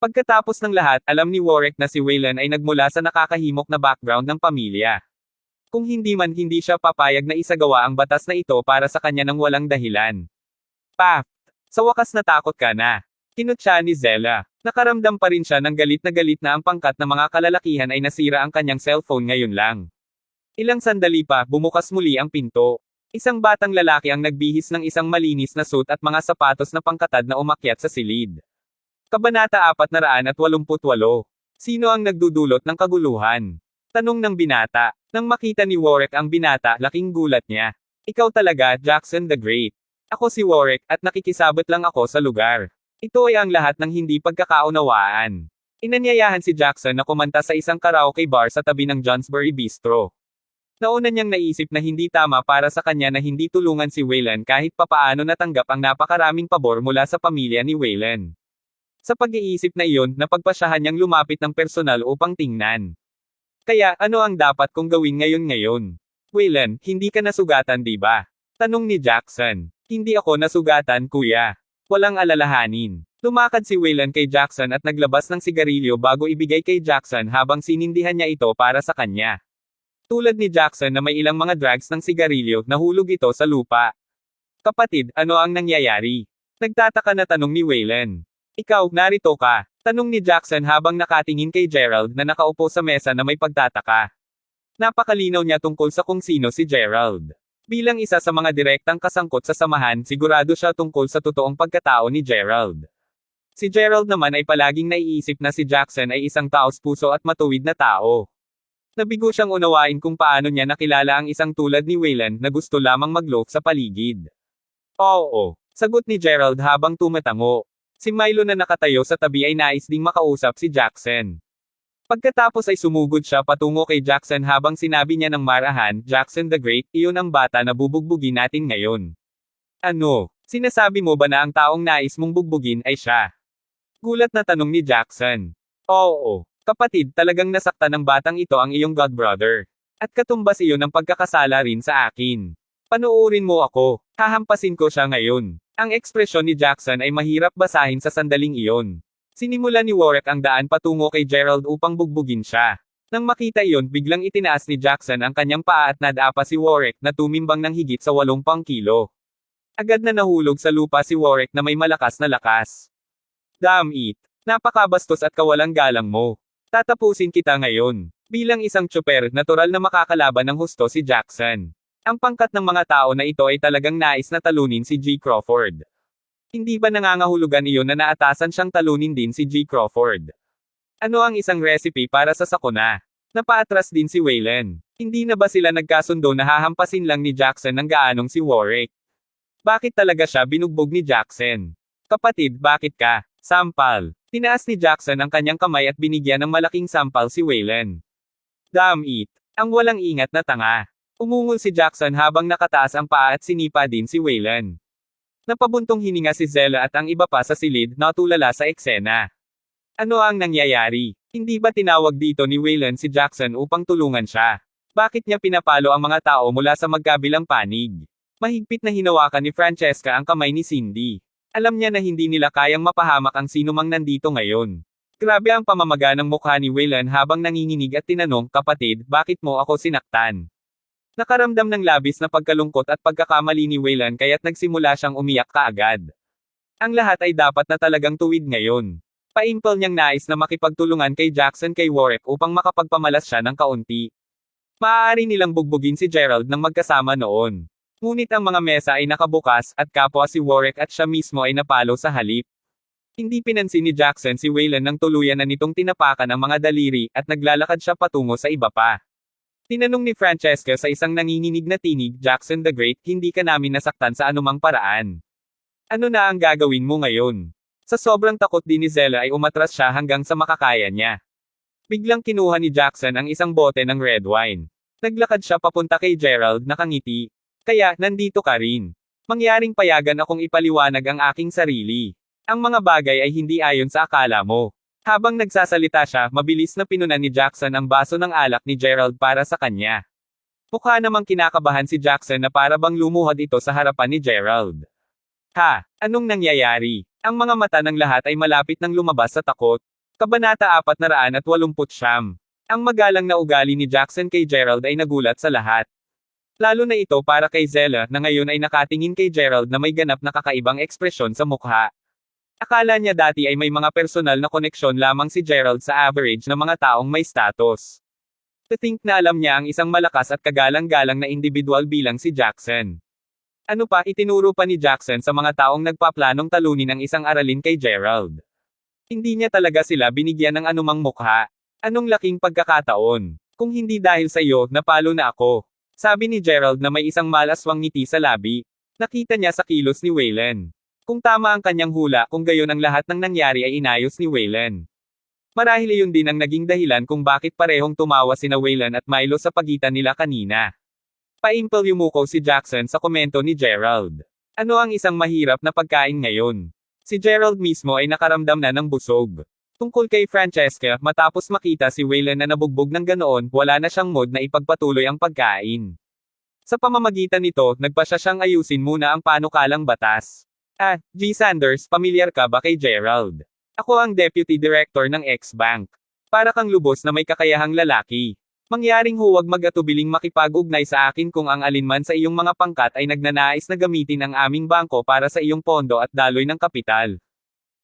Pagkatapos ng lahat, alam ni Warwick na si Wayland ay nagmula sa nakakahimok na background ng pamilya. Kung hindi man hindi siya papayag na isagawa ang batas na ito para sa kanya ng walang dahilan. Sa wakas natakot ka na. Kinutya ni Zella. Nakaramdam pa rin siya ng galit na ang pangkat na mga kalalakihan ay nasira ang kanyang cellphone ngayon lang. Ilang sandali pa, bumukas muli ang pinto. Isang batang lalaki ang nagbihis ng isang malinis na suit at mga sapatos na pangkatad na umakyat sa silid. Kabanata 488. Sino ang nagdudulot ng kaguluhan? Tanong ng binata. Nang makita ni Warwick ang binata, laking gulat niya. Ikaw talaga, Jackson the Great. Ako si Warwick, at nakikisabot lang ako sa lugar. Ito ay ang lahat ng hindi pagkakaunawaan. Inanyayahan si Jackson na kumanta sa isang karaoke bar sa tabi ng Johnsbury Bistro. Nauna niyang naisip na hindi tama para sa kanya na hindi tulungan si Wayland kahit papaano natanggap ang napakaraming pabor mula sa pamilya ni Wayland. Sa pag-iisip na iyon, napagpasyahan niyang lumapit ng personal upang tingnan. Kaya, ano ang dapat kong gawin ngayon? Wayland, hindi ka nasugatan di ba? Tanong ni Jackson. Hindi ako nasugatan, kuya. Walang alalahanin. Lumakad si Wayland kay Jackson at naglabas ng sigarilyo bago ibigay kay Jackson habang sinindihan niya ito para sa kanya. Tulad ni Jackson na may ilang mga drags ng sigarilyo, nahulog ito sa lupa. Kapatid, ano ang nangyayari? Nagtataka na tanong ni Wayland. Ikaw, narito ka. Tanong ni Jackson habang nakatingin kay Gerald na nakaupo sa mesa na may pagtataka. Napakalinaw niya tungkol sa kung sino si Gerald. Bilang isa sa mga direktang kasangkot sa samahan, sigurado siya tungkol sa totoong pagkatao ni Gerald. Si Gerald naman ay palaging naiisip na si Jackson ay isang taos-puso at matuwid na tao. Nabigo siyang unawain kung paano niya nakilala ang isang tulad ni Wayland na gusto lamang mag-loaf sa paligid. Oo, sagot ni Gerald habang tumatango. Si Milo na nakatayo sa tabi ay nais ding makausap si Jackson. Pagkatapos ay sumugod siya patungo kay Jackson habang sinabi niya ng marahan, Jackson the Great, iyon ang bata na bubugbugin natin ngayon. Ano? Sinasabi mo ba na ang taong nais mong bugbugin ay siya? Gulat na tanong ni Jackson. Oo, kapatid, talagang nasaktan ng batang ito ang iyong godbrother. At katumbas iyon ang pagkakasala rin sa akin. Panuurin mo ako, hahampasin ko siya ngayon. Ang ekspresyon ni Jackson ay mahirap basahin sa sandaling iyon. Sinimula ni Warwick ang daan patungo kay Gerald upang bugbugin siya. Nang makita iyon, biglang itinaas ni Jackson ang kanyang paa at nadapa si Warwick na tumimbang ng higit sa 80 kilo. Agad na nahulog sa lupa si Warwick na may malakas na lakas. Damn it! Napakabastos at kawalang galang mo. Tatapusin kita ngayon. Bilang isang tsuper, natural na makakalaban ng husto si Jackson. Ang pangkat ng mga tao na ito ay talagang nais na talunin si G. Crawford. Hindi ba nangangahulugan iyon na naatasan siyang talunin din si G. Crawford? Ano ang isang recipe para sa sakuna? Napaatras din si Wayland. Hindi na ba sila nagkasundo na hahampasin lang ni Jackson ng gaanong si Warwick? Bakit talaga siya binugbog ni Jackson? Kapatid, bakit ka? Sampal. Tinaas ni Jackson ang kanyang kamay at binigyan ng malaking sampal si Wayland. Damn it! Ang walang ingat na tanga. Umungol si Jackson habang nakataas ang paa at sinipa din si Wayland. Napabuntong hininga si Zella at ang iba pa sa silid, natulala sa eksena. Ano ang nangyayari? Hindi ba tinawag dito ni Wayland si Jackson upang tulungan siya? Bakit niya pinapalo ang mga tao mula sa magkabilang panig? Mahigpit na hinawakan ni Francesca ang kamay ni Cindy. Alam niya na hindi nila kayang mapahamak ang sinumang nandito ngayon. Grabe ang pamamaga ng mukha ni Wayland habang nanginginig at tinanong, kapatid, bakit mo ako sinaktan? Nakaramdam ng labis na pagkalungkot at pagkakamali ni Wayland kaya't nagsimula siyang umiyak kaagad. Ang lahat ay dapat na talagang tuwid ngayon. Paimpel niyang nais na makipagtulungan kay Jackson kay Warwick upang makapagpamalas siya ng kaunti. Maaari nilang bugbugin si Gerald ng magkasama noon. Ngunit ang mga mesa ay nakabukas at kapwa si Warwick at siya mismo ay napalo sa halip. Hindi pinansin ni Jackson si Wayland nang tuluyan na nitong tinapakan ang mga daliri at naglalakad siya patungo sa iba pa. Tinanong ni Francesca sa isang nanginginig na tinig, Jackson the Great, hindi ka namin nasaktan sa anumang paraan. Ano na ang gagawin mo ngayon? Sa sobrang takot din ni Zella ay umatras siya hanggang sa makakaya niya. Biglang kinuha ni Jackson ang isang bote ng red wine. Naglakad siya papunta kay Gerald, nakangiti. Kaya, nandito ka rin. Mangyaring payagan akong ipaliwanag ang aking sarili. Ang mga bagay ay hindi ayon sa akala mo. Habang nagsasalita siya, mabilis na pinunan ni Jackson ang baso ng alak ni Gerald para sa kanya. Mukha namang kinakabahan si Jackson na para bang lumuhod ito sa harapan ni Gerald. Ha? Anong nangyayari? Ang mga mata ng lahat ay malapit nang lumabas sa takot. Kabanata 489. Ang magalang na ugali ni Jackson kay Gerald ay nagulat sa lahat. Lalo na ito para kay Zella na ngayon ay nakatingin kay Gerald na may ganap na kakaibang ekspresyon sa mukha. Akala niya dati ay may mga personal na koneksyon lamang si Gerald sa average na mga taong may status. To think na alam niya ang isang malakas at kagalang-galang na individual bilang si Jackson. Ano pa, itinuro pa ni Jackson sa mga taong nagpaplanong talunin ang isang aralin kay Gerald. Hindi niya talaga sila binigyan ng anumang mukha. Anong laking pagkakataon. Kung hindi dahil sa iyo, napalo na ako. Sabi ni Gerald na may isang malaswang ngiti sa labi. Nakita niya sa kilos ni Wayland. Kung tama ang kanyang hula, kung gayon ang lahat ng nangyari ay inayos ni Wayland. Marahil iyon din ang naging dahilan kung bakit parehong tumawa sina Wayland at Milo sa pagitan nila kanina. Paimpel yumuko si Jackson sa komento ni Gerald. Ano ang isang mahirap na pagkain ngayon? Si Gerald mismo ay nakaramdam na ng busog. Tungkol kay Francesca, matapos makita si Wayland na nabugbog ng ganoon, wala na siyang mood na ipagpatuloy ang pagkain. Sa pamamagitan nito, nagpasya siyang ayusin muna ang panukalang batas. G. Sanders, pamilyar ka ba kay Gerald? Ako ang Deputy Director ng X-Bank. Para kang lubos na may kakayahang lalaki. Mangyaring huwag mag-atubiling makipag-ugnay sa akin kung ang alinman sa iyong mga pangkat ay nagnanais na gamitin ang aming bangko para sa iyong pondo at daloy ng kapital.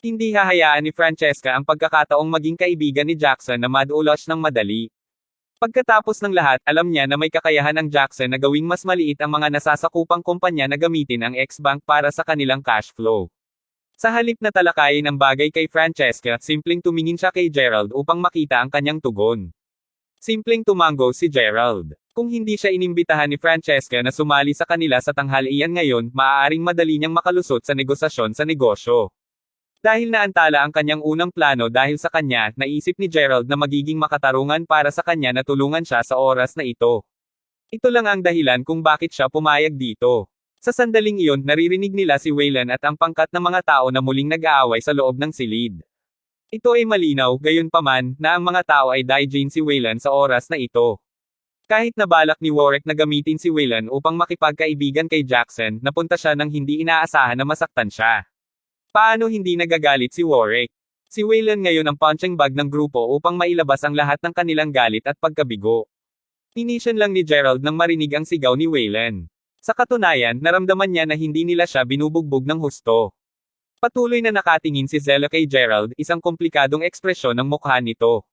Hindi hahayaan ni Francesca ang pagkakataong maging kaibigan ni Jackson na madulas ng madali. Pagkatapos ng lahat, alam niya na may kakayahan ang Jackson na gawing mas maliit ang mga nasasakupang kumpanya na gamitin ang X-Bank para sa kanilang cash flow. Sa halip na talakayin ang bagay kay Francesca, simpleng tumingin siya kay Gerald upang makita ang kanyang tugon. Simpleng tumango si Gerald. Kung hindi siya inimbitahan ni Francesca na sumali sa kanila sa tanghalian ngayon, maaaring madali niyang makalusot sa negosasyon sa negosyo. Dahil naantala ang kanyang unang plano dahil sa kanya, naisip ni Gerald na magiging makatarungan para sa kanya na tulungan siya sa oras na ito. Ito lang ang dahilan kung bakit siya pumayag dito. Sa sandaling iyon, naririnig nila si Waylon at ang pangkat ng mga tao na muling nag-aaway sa loob ng silid. Ito ay malinaw, gayunpaman, na ang mga tao ay daijin si Waylon sa oras na ito. Kahit nabalak ni Warwick na gamitin si Waylon upang makipagkaibigan kay Jackson, napunta siya nang hindi inaasahan na masaktan siya. Paano hindi nagagalit si Warwick? Si Waylon ngayon ang punching bag ng grupo upang mailabas ang lahat ng kanilang galit at pagkabigo. Inisyon lang ni Gerald nang marinig ang sigaw ni Waylon. Sa katunayan, naramdaman niya na hindi nila siya binubugbog ng husto. Patuloy na nakatingin si Zella kay Gerald, isang komplikadong ekspresyon ng mukha nito.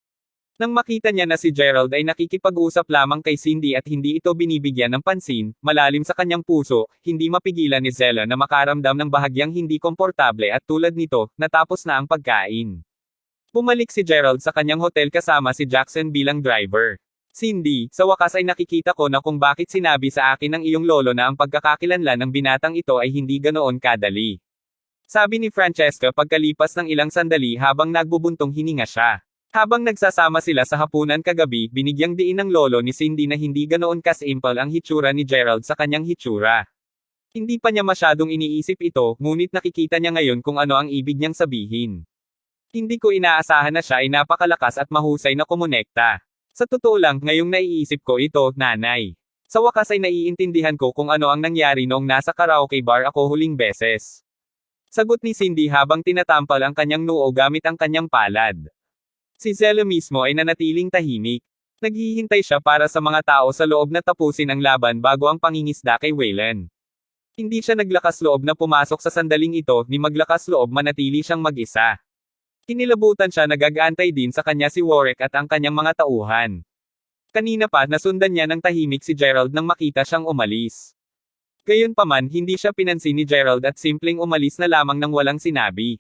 Nang makita niya na si Gerald ay nakikipag-usap lamang kay Cindy at hindi ito binibigyan ng pansin, malalim sa kanyang puso, hindi mapigilan ni Zella na makaramdam ng bahagyang hindi komportable at tulad nito, natapos na ang pagkain. Bumalik si Gerald sa kanyang hotel kasama si Jackson bilang driver. Cindy, sa wakas ay nakikita ko na kung bakit sinabi sa akin ng iyong lolo na ang pagkakakilanlan ng binatang ito ay hindi ganoon kadali. Sabi ni Francesca pagkalipas ng ilang sandali habang nagbubuntong hininga siya. Habang nagsasama sila sa hapunan kagabi, binigyang diin ng lolo ni Cindy na hindi ganoon kasimple ang hitsura ni Gerald sa kanyang hitsura. Hindi pa niya masyadong iniisip ito, ngunit nakikita niya ngayon kung ano ang ibig niyang sabihin. Hindi ko inaasahan na siya ay napakalakas at mahusay na kumonekta. Sa totoo lang, ngayong naiisip ko ito, nanay. Sa wakas ay naiintindihan ko kung ano ang nangyari noong nasa karaoke bar ako huling beses. Sagot ni Cindy habang tinatampal ang kanyang noo gamit ang kanyang palad. Si Zella mismo ay nanatiling tahimik. Naghihintay siya para sa mga tao sa loob na tapusin ang laban bago ang pangingisda kay Waylon. Hindi siya naglakas loob na pumasok sa sandaling ito, ni maglakas loob manatili siyang mag-isa. Kinilabutan siya nag-aantay din sa kanya si Warwick at ang kanyang mga tauhan. Kanina pa nasundan niya ng tahimik si Gerald nang makita siyang umalis. Gayunpaman, hindi siya pinansin ni Gerald at simpleng umalis na lamang nang walang sinabi.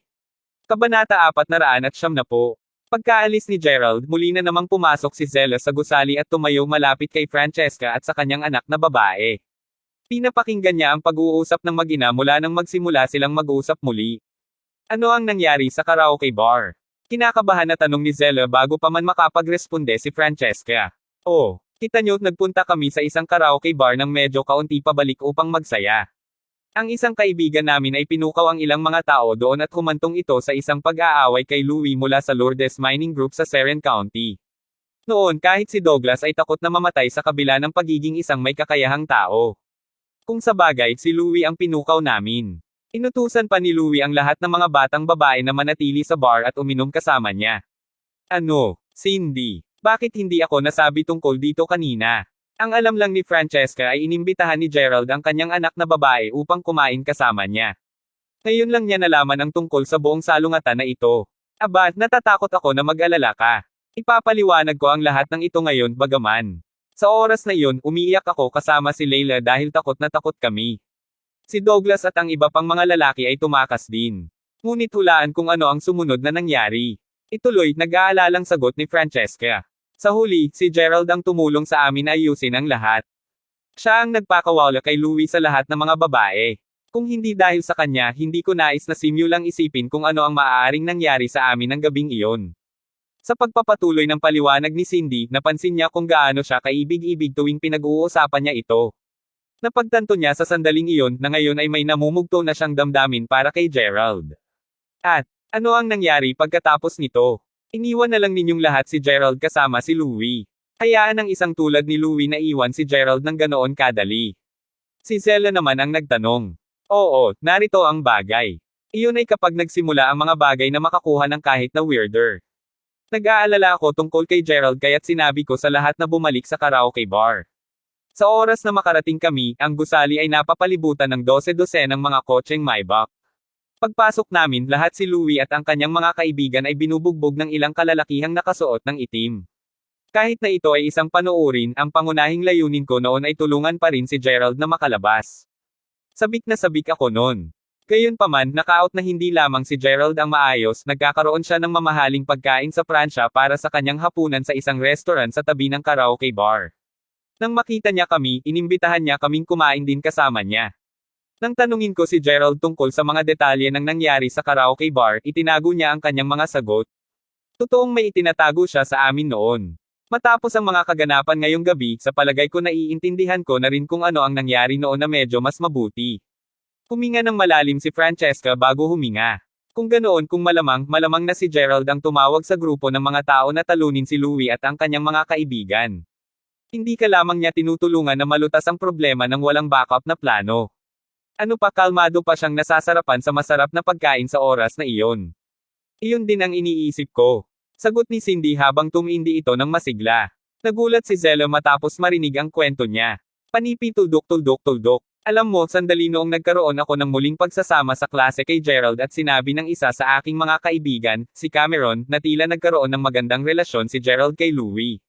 Kabanata 409. Pagkaalis ni Gerald, muli na namang pumasok si Zella sa gusali at tumayo malapit kay Francesca at sa kanyang anak na babae. Pinapakinggan niya ang pag-uusap ng mag-ina mula nang magsimula silang mag-usap muli. Ano ang nangyari sa karaoke bar? Kinakabahan na tanong ni Zella bago pa man makapagresponde si Francesca. Oh, kita nyo, nagpunta kami sa isang karaoke bar ng medyo kaunti pabalik upang magsaya. Ang isang kaibigan namin ay pinukaw ang ilang mga tao doon at humantong ito sa isang pag-aaway kay Louie mula sa Lourdes Mining Group sa Seren County. Noon kahit si Douglas ay takot na mamatay sa kabila ng pagiging isang may kakayahang tao. Kung sa bagay, si Louie ang pinukaw namin. Inutusan pa ni Louie ang lahat ng mga batang babae na manatili sa bar at uminom kasama niya. Ano, Cindy? Bakit hindi ako nasabi tungkol dito kanina? Ang alam lang ni Francesca ay inimbitahan ni Gerald ang kanyang anak na babae upang kumain kasama niya. Ngayon lang niya nalaman ang tungkol sa buong salungatan na ito. Aba, natatakot ako na mag-alala ka. Ipapaliwanag ko ang lahat ng ito ngayon bagaman. Sa oras na iyon, umiiyak ako kasama si Layla dahil takot na takot kami. Si Douglas at ang iba pang mga lalaki ay tumakas din. Ngunit hulaan kung ano ang sumunod na nangyari. Ituloy, nag-aalalang sagot ni Francesca. Sa huli, si Gerald ang tumulong sa amin na ayusin ang lahat. Siya ang nagpakawala kay Louie sa lahat ng mga babae. Kung hindi dahil sa kanya, hindi ko nais na simulang isipin kung ano ang maaaring nangyari sa amin ng gabing iyon. Sa pagpapatuloy ng paliwanag ni Cindy, napansin niya kung gaano siya kaibig-ibig tuwing pinag-uusapan niya ito. Napagtanto niya sa sandaling iyon na ngayon ay may namumugto na siyang damdamin para kay Gerald. At, ano ang nangyari pagkatapos nito? Iniwan na lang ninyong lahat si Gerald kasama si Louie. Hayaan ang isang tulad ni Louie na iwan si Gerald ng ganoon kadali. Si Zella naman ang nagtanong. Oo, narito ang bagay. Iyon ay kapag nagsimula ang mga bagay na makakuha ng kahit na weirder. Nag-aalala ako tungkol kay Gerald kaya't sinabi ko sa lahat na bumalik sa karaoke bar. Sa oras na makarating kami, ang gusali ay napapalibutan ng 12-12 ng mga kotseng Maybach. Pagpasok namin, lahat si Louie at ang kanyang mga kaibigan ay binubugbog ng ilang kalalakihang nakasuot ng itim. Kahit na ito ay isang panoorin, ang pangunahing layunin ko noon ay tulungan pa rin si Gerald na makalabas. Sabik na sabik ako noon. Gayunpaman, naka-out na hindi lamang si Gerald ang maayos, nagkakaroon siya ng mamahaling pagkain sa Pransya para sa kanyang hapunan sa isang restaurant sa tabi ng karaoke bar. Nang makita niya kami, inimbitahan niya kaming kumain din kasama niya. Nang tanungin ko si Gerald tungkol sa mga detalye ng nangyari sa karaoke bar, itinago niya ang kanyang mga sagot. Totoong may itinatago siya sa amin noon. Matapos ang mga kaganapan ngayong gabi, sa palagay ko naiintindihan ko na rin kung ano ang nangyari noon na medyo mas mabuti. Huminga ng malalim si Francesca bago huminga. Kung ganoon, kung malamang na si Gerald ang tumawag sa grupo ng mga tao na talunin si Louie at ang kanyang mga kaibigan. Hindi ka lamang niya tinutulungan na malutas ang problema ng walang backup na plano. Ano pa, kalmado pa siyang nasasarapan sa masarap na pagkain sa oras na iyon. Iyon din ang iniisip ko. Sagot ni Cindy habang tumindi ito ng masigla. Nagulat si Zelo matapos marinig ang kwento niya. Panipi tuldok. Alam mo, sandali noong nagkaroon ako ng muling pagsasama sa klase kay Gerald at sinabi ng isa sa aking mga kaibigan, si Cameron, na tila nagkaroon ng magandang relasyon si Gerald kay Louie.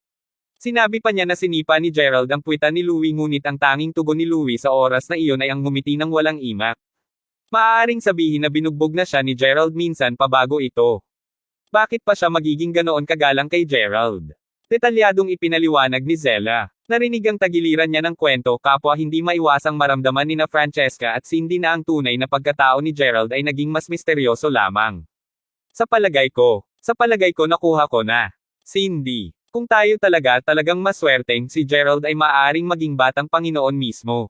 Sinabi pa niya na sinipa ni Gerald ang puwitan ni Louie ngunit ang tanging tugon ni Louie sa oras na iyon ay ang ngumiti ng walang imak. Maaaring sabihin na binugbog na siya ni Gerald minsan pa bago ito. Bakit pa siya magiging ganoon kagalang kay Gerald? Detalyadong ipinaliwanag ni Zella. Narinig ang tagiliran niya ng kwento, kapwa hindi maiwasang maramdaman ni na Francesca at Cindy na ang tunay na pagkatao ni Gerald ay naging mas misteryoso lamang. Sa palagay ko nakuha ko na. Cindy. Kung tayo talagang maswerteng, si Gerald ay maaaring maging batang Panginoon mismo.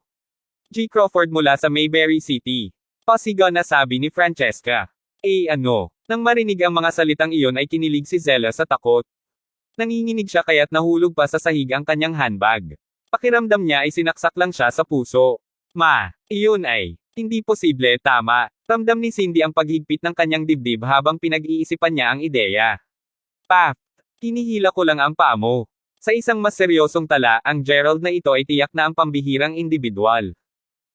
G. Crawford mula sa Mayberry City. Pasigaw na sabi ni Francesca. Ano? Nang marinig ang mga salitang iyon ay kinilig si Zella sa takot. Nanginginig siya kaya't nahulog pa sa sahig ang kanyang handbag. Pakiramdam niya ay sinaksak lang siya sa puso. Iyon ay hindi posible, tama. Ramdam ni Cindy ang paghigpit ng kanyang dibdib habang pinag-iisipan niya ang ideya. Hinihila ko lang ang paa mo. Sa isang mas seryosong tala, ang Gerald na ito ay tiyak na ang pambihirang individual.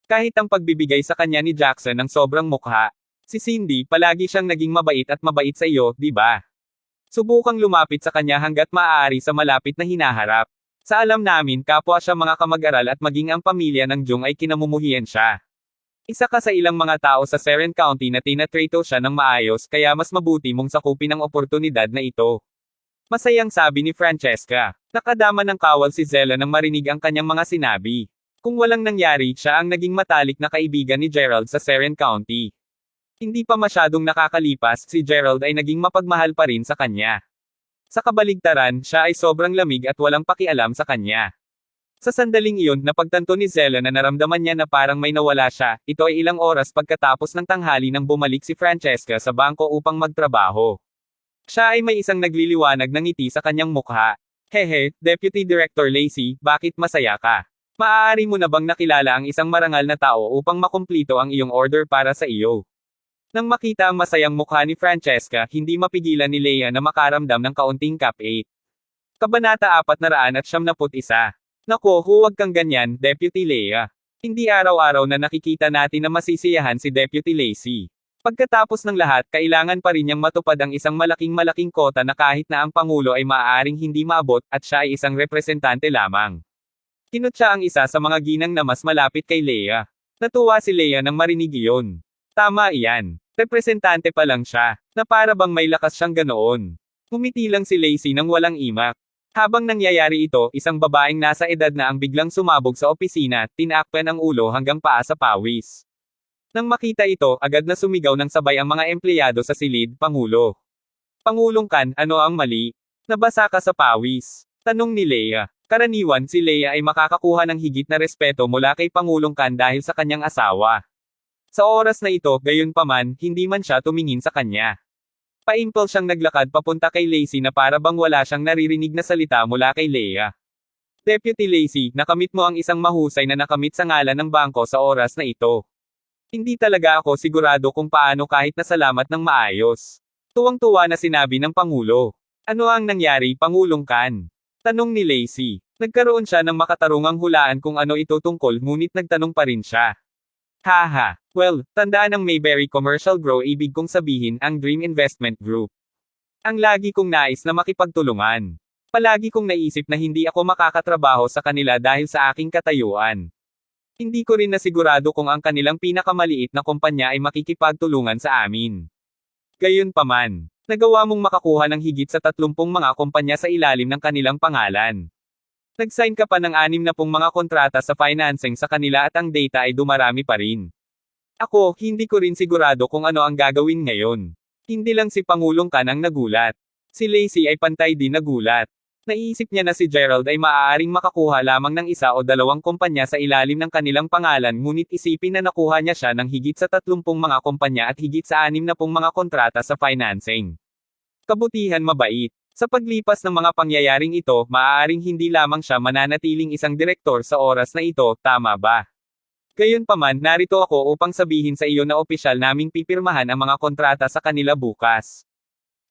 Kahit ang pagbibigay sa kanya ni Jackson ng sobrang mukha, si Cindy palagi siyang naging mabait at mabait sa iyo, di ba? Subukang lumapit sa kanya hanggat maaari sa malapit na hinaharap. Sa alam namin, kapwa siya mga kamag-aral at maging ang pamilya ng Jung ay kinamumuhian siya. Isa ka sa ilang mga tao sa Seren County na tinatrato siya ng maayos, kaya mas mabuti mong sakupin ang oportunidad na ito. Masayang sabi ni Francesca. Nakadama ng kawal si Zella nang marinig ang kanyang mga sinabi. Kung walang nangyari, siya ang naging matalik na kaibigan ni Gerald sa Seren County. Hindi pa masyadong nakakalipas, si Gerald ay naging mapagmahal pa rin sa kanya. Sa kabaligtaran, siya ay sobrang lamig at walang pakialam sa kanya. Sa sandaling iyon, napagtanto ni Zella na naramdaman niya na parang may nawala siya. Ito ay ilang oras pagkatapos ng tanghali nang bumalik si Francesca sa bangko upang magtrabaho. Siya ay may isang nagliliwanag ng ngiti sa kanyang mukha. Hehe, Deputy Director Lacey, bakit masaya ka? Maaari mo na bang nakilala ang isang marangal na tao upang makumplito ang iyong order para sa iyo? Nang makita ang masayang mukha ni Francesca, hindi mapigilan ni Leia na makaramdam ng kaunting Cap 8. Kabanata 471. Nako, huwag kang ganyan, Deputy Leia. Hindi araw-araw na nakikita natin na masisiyahan si Deputy Lacey. Pagkatapos ng lahat, kailangan pa rin niyang matupad ang isang malaking kota na kahit na ang Pangulo ay maaaring hindi maabot, at siya ay isang representante lamang. Kinutya ang isa sa mga ginang na mas malapit kay Leia. Natuwa si Leia nang marinig iyon. Tama iyan. Representante pa lang siya, na para bang may lakas siyang ganoon. Ngumiti lang si Lacey nang walang imak. Habang nangyayari ito, isang babaeng nasa edad na ang biglang sumabog sa opisina, tinakpan ang ulo hanggang paa sa pawis. Nang makita ito, agad na sumigaw ng sabay ang mga empleyado sa silid, Pangulo. Pangulong Kan, ano ang mali? Nabasa ka sa pawis? Tanong ni Leia. Karaniwan, si Leia ay makakakuha ng higit na respeto mula kay Pangulong Kan dahil sa kanyang asawa. Sa oras na ito, gayunpaman, hindi man siya tumingin sa kanya. Paimpel siyang naglakad papunta kay Lacey na para bang wala siyang naririnig na salita mula kay Leia. Deputy Lacey, nakamit mo ang isang mahusay na nakamit sa ngalan ng bangko sa oras na ito. Hindi talaga ako sigurado kung paano kahit nasalamat ng maayos. Tuwang-tuwa na sinabi ng Pangulo. Ano ang nangyari, Pangulong Kan? Tanong ni Lacey. Nagkaroon siya ng makatarungang hulaan kung ano ito tungkol ngunit nagtanong pa rin siya. Haha, Well, tandaan ang Mayberry Commercial Grow, ibig kong sabihin ang Dream Investment Group. Ang lagi kong nais na makipagtulungan. Palagi kong naisip na hindi ako makakatrabaho sa kanila dahil sa aking katayuan. Hindi ko rin nasigurado kung ang kanilang pinakamaliit na kumpanya ay makikipagtulungan sa amin. Gayunpaman, nagawa mong makakuha ng higit sa 30 mga kumpanya sa ilalim ng kanilang pangalan. Nag-sign ka pa ng 60 mga kontrata sa financing sa kanila at ang data ay dumarami pa rin. Ako, hindi ko rin sigurado kung ano ang gagawin ngayon. Hindi lang si Pangulong Kan ang nagulat. Si Lacey ay pantay din nagulat. Naisip niya na si Gerald ay maaaring makakuha lamang ng 1 o 2 kumpanya sa ilalim ng kanilang pangalan, ngunit isipin na nakuha niya siya ng higit sa 30 mga kumpanya at higit sa 60 mga kontrata sa financing. Kabutihan mabait. Sa paglipas ng mga pangyayaring ito, maaaring hindi lamang siya mananatiling isang direktor sa oras na ito, tama ba? Gayunpaman, narito ako upang sabihin sa iyo na opisyal naming pipirmahan ang mga kontrata sa kanila bukas.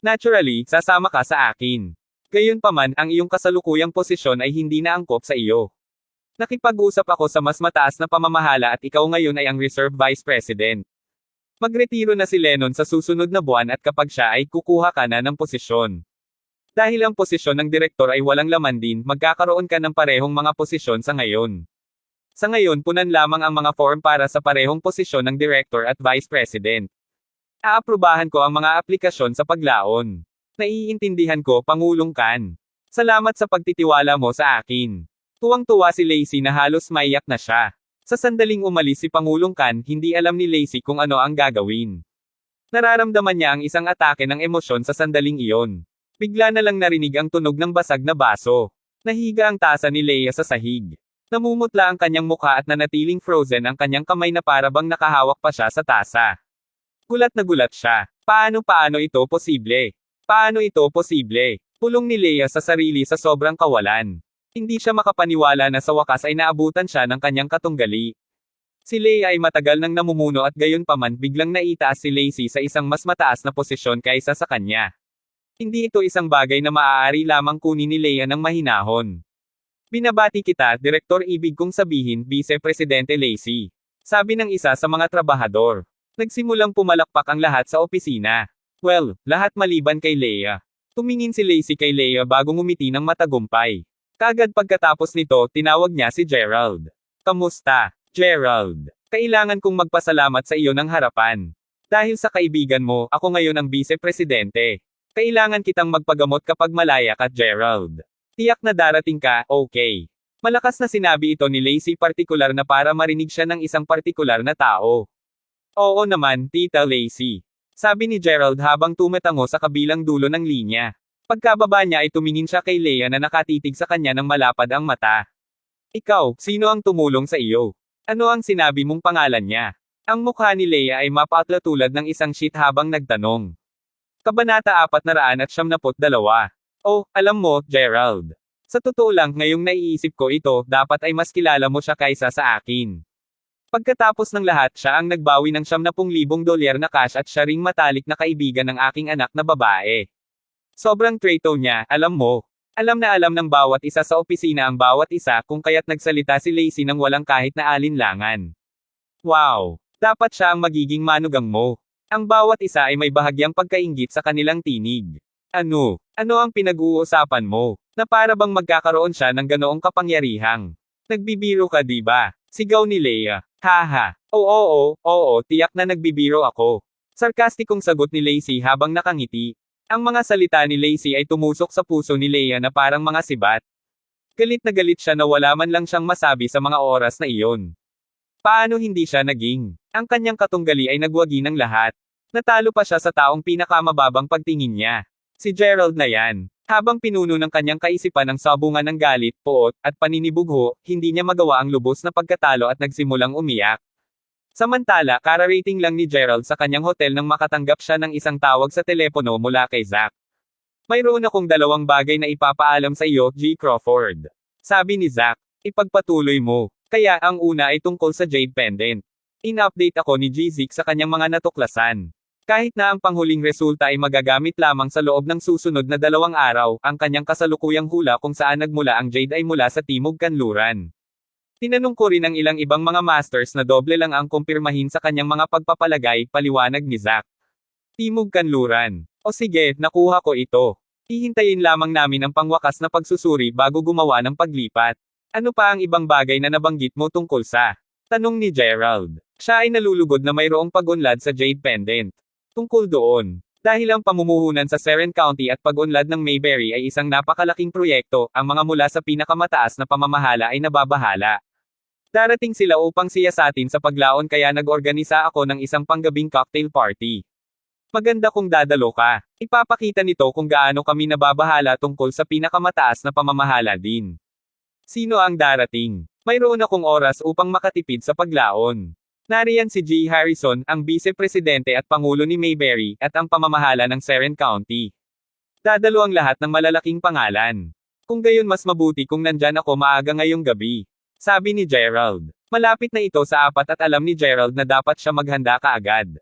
Naturally, sasama ka sa akin. Gayunpaman, ang iyong kasalukuyang posisyon ay hindi na angkop sa iyo. Nakipag-usap ako sa mas mataas na pamamahala at ikaw ngayon ay ang Reserve Vice President. Magretiro na si Lennon sa susunod na buwan at kapag siya ay kukuha ka na ng posisyon. Dahil ang posisyon ng direktor ay walang laman din, magkakaroon ka ng parehong mga posisyon sa ngayon. Sa ngayon, punan lamang ang mga form para sa parehong posisyon ng Director at Vice President. Aaprubahan ko ang mga aplikasyon sa paglaon. Naiintindihan ko, Pangulong Kan. Salamat sa pagtitiwala mo sa akin. Tuwang-tuwa si Lacey na halos maiyak na siya. Sa sandaling umalis si Pangulong Kan, hindi alam ni Lacey kung ano ang gagawin. Nararamdaman niya ang isang atake ng emosyon sa sandaling iyon. Bigla na lang narinig ang tunog ng basag na baso. Nahiga ang tasa ni Leia sa sahig. Namumutla ang kanyang mukha at nanatiling frozen ang kanyang kamay na para bang nakahawak pa siya sa tasa. Gulat na gulat siya. Paano ito posible? Paano ito posible? Pulong ni Leia sa sarili sa sobrang kawalan. Hindi siya makapaniwala na sa wakas ay naabutan siya ng kanyang katunggali. Si Leia ay matagal nang namumuno at gayunpaman biglang naitaas si Lacey sa isang mas mataas na posisyon kaysa sa kanya. Hindi ito isang bagay na maaari lamang kunin ni Leia ng mahinahon. Binabati kita, Direktor, ibig kong sabihin, Vice Presidente Lacey. Sabi ng isa sa mga trabahador. Nagsimulang pumalakpak ang lahat sa opisina. Well, lahat maliban kay Leia. Tumingin si Lacey kay Leia bago ngumiti ng matagumpay. Kagad pagkatapos nito, tinawag niya si Gerald. Kamusta, Gerald? Kailangan kong magpasalamat sa iyo ng harapan. Dahil sa kaibigan mo, ako ngayon ang Vice Presidente. Kailangan kitang magpagamot kapag malaya ka, Gerald. Tiyak na darating ka, okay. Malakas na sinabi ito ni Lacey, partikular na para marinig siya ng isang partikular na tao. Oo naman, Tita Lacey. Sabi ni Gerald habang tumatango sa kabilang dulo ng linya. Pagkababa niya ay tumingin siya kay Leia na nakatitig sa kanya ng malapad ang mata. Ikaw, sino ang tumulong sa iyo? Ano ang sinabi mong pangalan niya? Ang mukha ni Leia ay mapatla tulad ng isang sheet habang nagtanong. Kabanata 472. Oh, alam mo, Gerald. Sa totoo lang, ngayong naiisip ko ito, dapat ay mas kilala mo siya kaysa sa akin. Pagkatapos ng lahat, siya ang nagbawi ng $70,000 na cash at siya ring matalik na kaibigan ng aking anak na babae. Sobrang traitor niya, alam mo. Alam na alam ng bawat isa sa opisina ang bawat isa, kung kaya't nagsalita si Lacey nang walang kahit na alinlangan. Wow! Dapat siya ang magiging manugang mo. Ang bawat isa ay may bahagyang pagkainggit sa kanilang tinig. Ano ang pinag-uusapan mo? Na para bang magkakaroon siya ng ganoong kapangyarihang? Nagbibiro ka, di ba? Sigaw ni Leia. Haha. Oo, tiyak na nagbibiro ako. Sarkastikong sagot ni Lacey habang nakangiti. Ang mga salita ni Lacey ay tumusok sa puso ni Leia na parang mga sibat. Galit na galit siya na wala man lang siyang masabi sa mga oras na iyon. Paano hindi siya naging? Ang kanyang katunggali ay nagwagi ng lahat. Natalo pa siya sa taong pinakamababang pagtingin niya. Si Gerald na yan. Habang pinuno ng kanyang kaisipan ang sabungan ng galit, poot, at paninibugho, hindi niya magawa ang lubos na pagkatalo at nagsimulang umiyak. Samantala, kararating lang ni Gerald sa kanyang hotel nang makatanggap siya ng isang tawag sa telepono mula kay Zack. Mayroon akong 2 bagay na ipapaalam sa iyo, G. Crawford. Sabi ni Zack. Ipagpatuloy mo. Kaya, ang una ay tungkol sa Jade Pendant. In-update ako ni G. Zeke sa kanyang mga natuklasan. Kahit na ang panghuling resulta ay magagamit lamang sa loob ng susunod na 2 araw, ang kanyang kasalukuyang hula kung saan nagmula ang jade ay mula sa Timog Kanluran. Tinanong ko rin ang ilang ibang mga masters na doble lang ang kumpirmahin sa kanyang mga pagpapalagay, paliwanag ni Zack. Timog Kanluran. O sige, nakuha ko ito. Hihintayin lamang namin ang pangwakas na pagsusuri bago gumawa ng paglipat. Ano pa ang ibang bagay na nabanggit mo tungkol sa? Tanong ni Gerald. Siya ay nalulugod na mayroong pag-unlad sa Jade Pendant. Tungkol doon. Dahil ang pamumuhunan sa Seren County at pag-unlad ng Mayberry ay isang napakalaking proyekto, ang mga mula sa pinakamataas na pamamahala ay nababahala. Darating sila upang siyasatin sa paglaon kaya nag-organisa ako ng isang panggabing cocktail party. Maganda kung dadalo ka. Ipapakita nito kung gaano kami nababahala tungkol sa pinakamataas na pamamahala din. Sino ang darating? Mayroon akong oras upang makatipid sa paglaon. Nariyan si G. Harrison, ang Vice-Presidente at Pangulo ni Mayberry, at ang pamamahala ng Seren County. Dadalo ang lahat ng malalaking pangalan. Kung gayon mas mabuti kung nandyan ako maaga ngayong gabi. Sabi ni Gerald. Malapit na ito sa 4 at alam ni Gerald na dapat siya maghanda kaagad.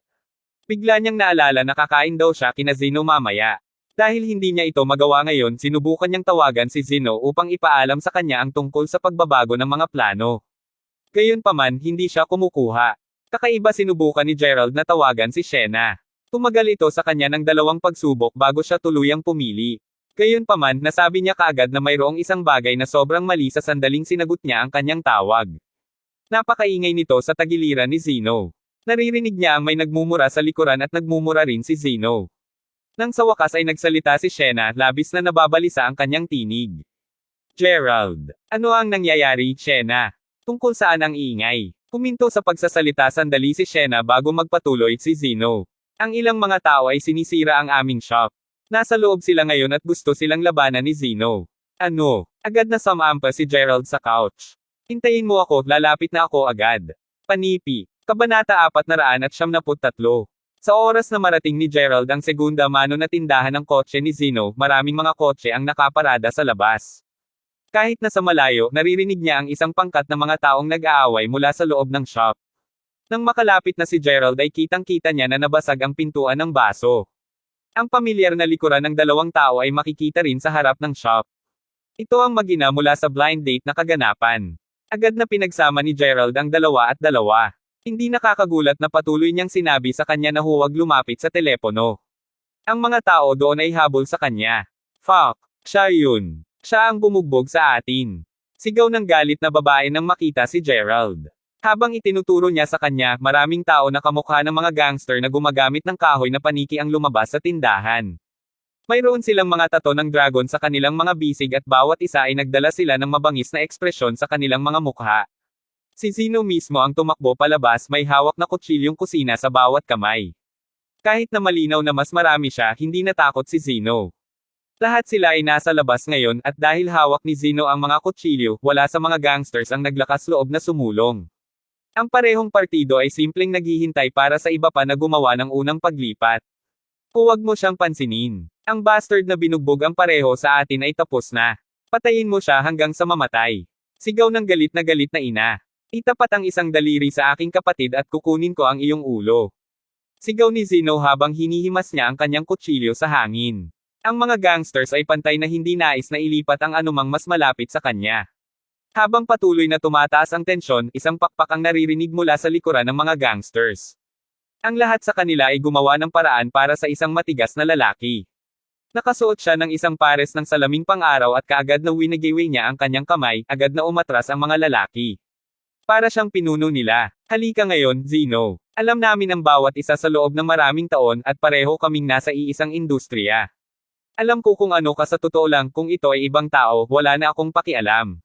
Bigla niyang naalala na kakain daw siya kina Zeno mamaya. Dahil hindi niya ito magawa ngayon, sinubukan niyang tawagan si Zeno upang ipaalam sa kanya ang tungkol sa pagbabago ng mga plano. Gayunpaman, hindi siya kumukuha. Kakaiba sinubukan ni Gerald na tawagan si Shena. Tumagal ito sa kanya ng 2 pagsubok bago siya tuluyang pumili. Gayunpaman, nasabi niya kaagad na mayroong isang bagay na sobrang mali sa sandaling sinagot niya ang kanyang tawag. Napakaingay nito sa tagiliran ni Zeno. Naririnig niya ang may nagmumura sa likuran at nagmumura rin si Zeno. Nang sa wakas ay nagsalita si Shena, labis na nababalisa ang kanyang tinig. Gerald. Ano ang nangyayari, Shena? Tungkol saan ang ingay? Kuminto sa pagsasalita sandali si Shena bago magpatuloy si Zeno. Ang ilang mga tao ay sinisira ang aming shop. Nasa loob sila ngayon at gusto silang labanan ni Zeno. Ano? Agad na sumampa si Gerald sa couch. Hintayin mo ako, lalapit na ako agad. Panipi. Kabanata 473. Sa oras na marating ni Gerald ang segunda mano na tindahan ng kotse ni Zeno, maraming mga kotse ang nakaparada sa labas. Kahit nasa malayo, naririnig niya ang isang pangkat na mga taong nag-aaway mula sa loob ng shop. Nang makalapit na si Gerald ay kitang-kita niya na nabasag ang pintuan ng baso. Ang pamilyar na likuran ng 2 tao ay makikita rin sa harap ng shop. Ito ang mag-ina mula sa blind date na kaganapan. Agad na pinagsama ni Gerald ang 2 at 2. Hindi nakakagulat na patuloy niyang sinabi sa kanya na huwag lumapit sa telepono. Ang mga tao doon ay habol sa kanya. Fuck, siya yun. Siya ang bumugbog sa atin. Sigaw ng galit na babae nang makita si Gerald. Habang itinuturo niya sa kanya, maraming tao na kamukha ng mga gangster na gumagamit ng kahoy na paniki ang lumabas sa tindahan. Mayroon silang mga tato ng dragon sa kanilang mga bisig at bawat isa ay nagdala sila ng mabangis na ekspresyon sa kanilang mga mukha. Si Zeno mismo ang tumakbo palabas, may hawak na kutsilyong kusina sa bawat kamay. Kahit na malinaw na mas marami siya, hindi natakot si Zeno. Lahat sila ay nasa labas ngayon, at dahil hawak ni Zeno ang mga kutsilyo, wala sa mga gangsters ang naglakas loob na sumulong. Ang parehong partido ay simpleng naghihintay para sa iba pa na gumawa ng unang paglipat. Huwag mo siyang pansinin. Ang bastard na binugbog ang pareho sa atin ay tapos na. Patayin mo siya hanggang sa mamatay. Sigaw ng galit na ina. Itapat ang isang daliri sa aking kapatid at kukunin ko ang iyong ulo. Sigaw ni Zeno habang hinihimas niya ang kanyang kutsilyo sa hangin. Ang mga gangsters ay pantay na hindi nais na ilipat ang anumang mas malapit sa kanya. Habang patuloy na tumataas ang tensyon, isang pakpak ang naririnig mula sa likuran ng mga gangsters. Ang lahat sa kanila ay gumawa ng paraan para sa isang matigas na lalaki. Nakasuot siya ng isang pares ng salaming pang-araw at kaagad na winigiwi niya ang kanyang kamay, agad na umatras ang mga lalaki. Para siyang pinuno nila. Halika ngayon, Zeno. Alam namin ang bawat isa sa loob ng maraming taon at pareho kaming nasa iisang industriya. Alam ko kung ano ka sa totoo lang, kung ito ay ibang tao, wala na akong pakialam.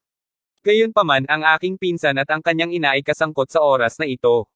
Gayunpaman, ang aking pinsan at ang kanyang ina ay kasangkot sa oras na ito.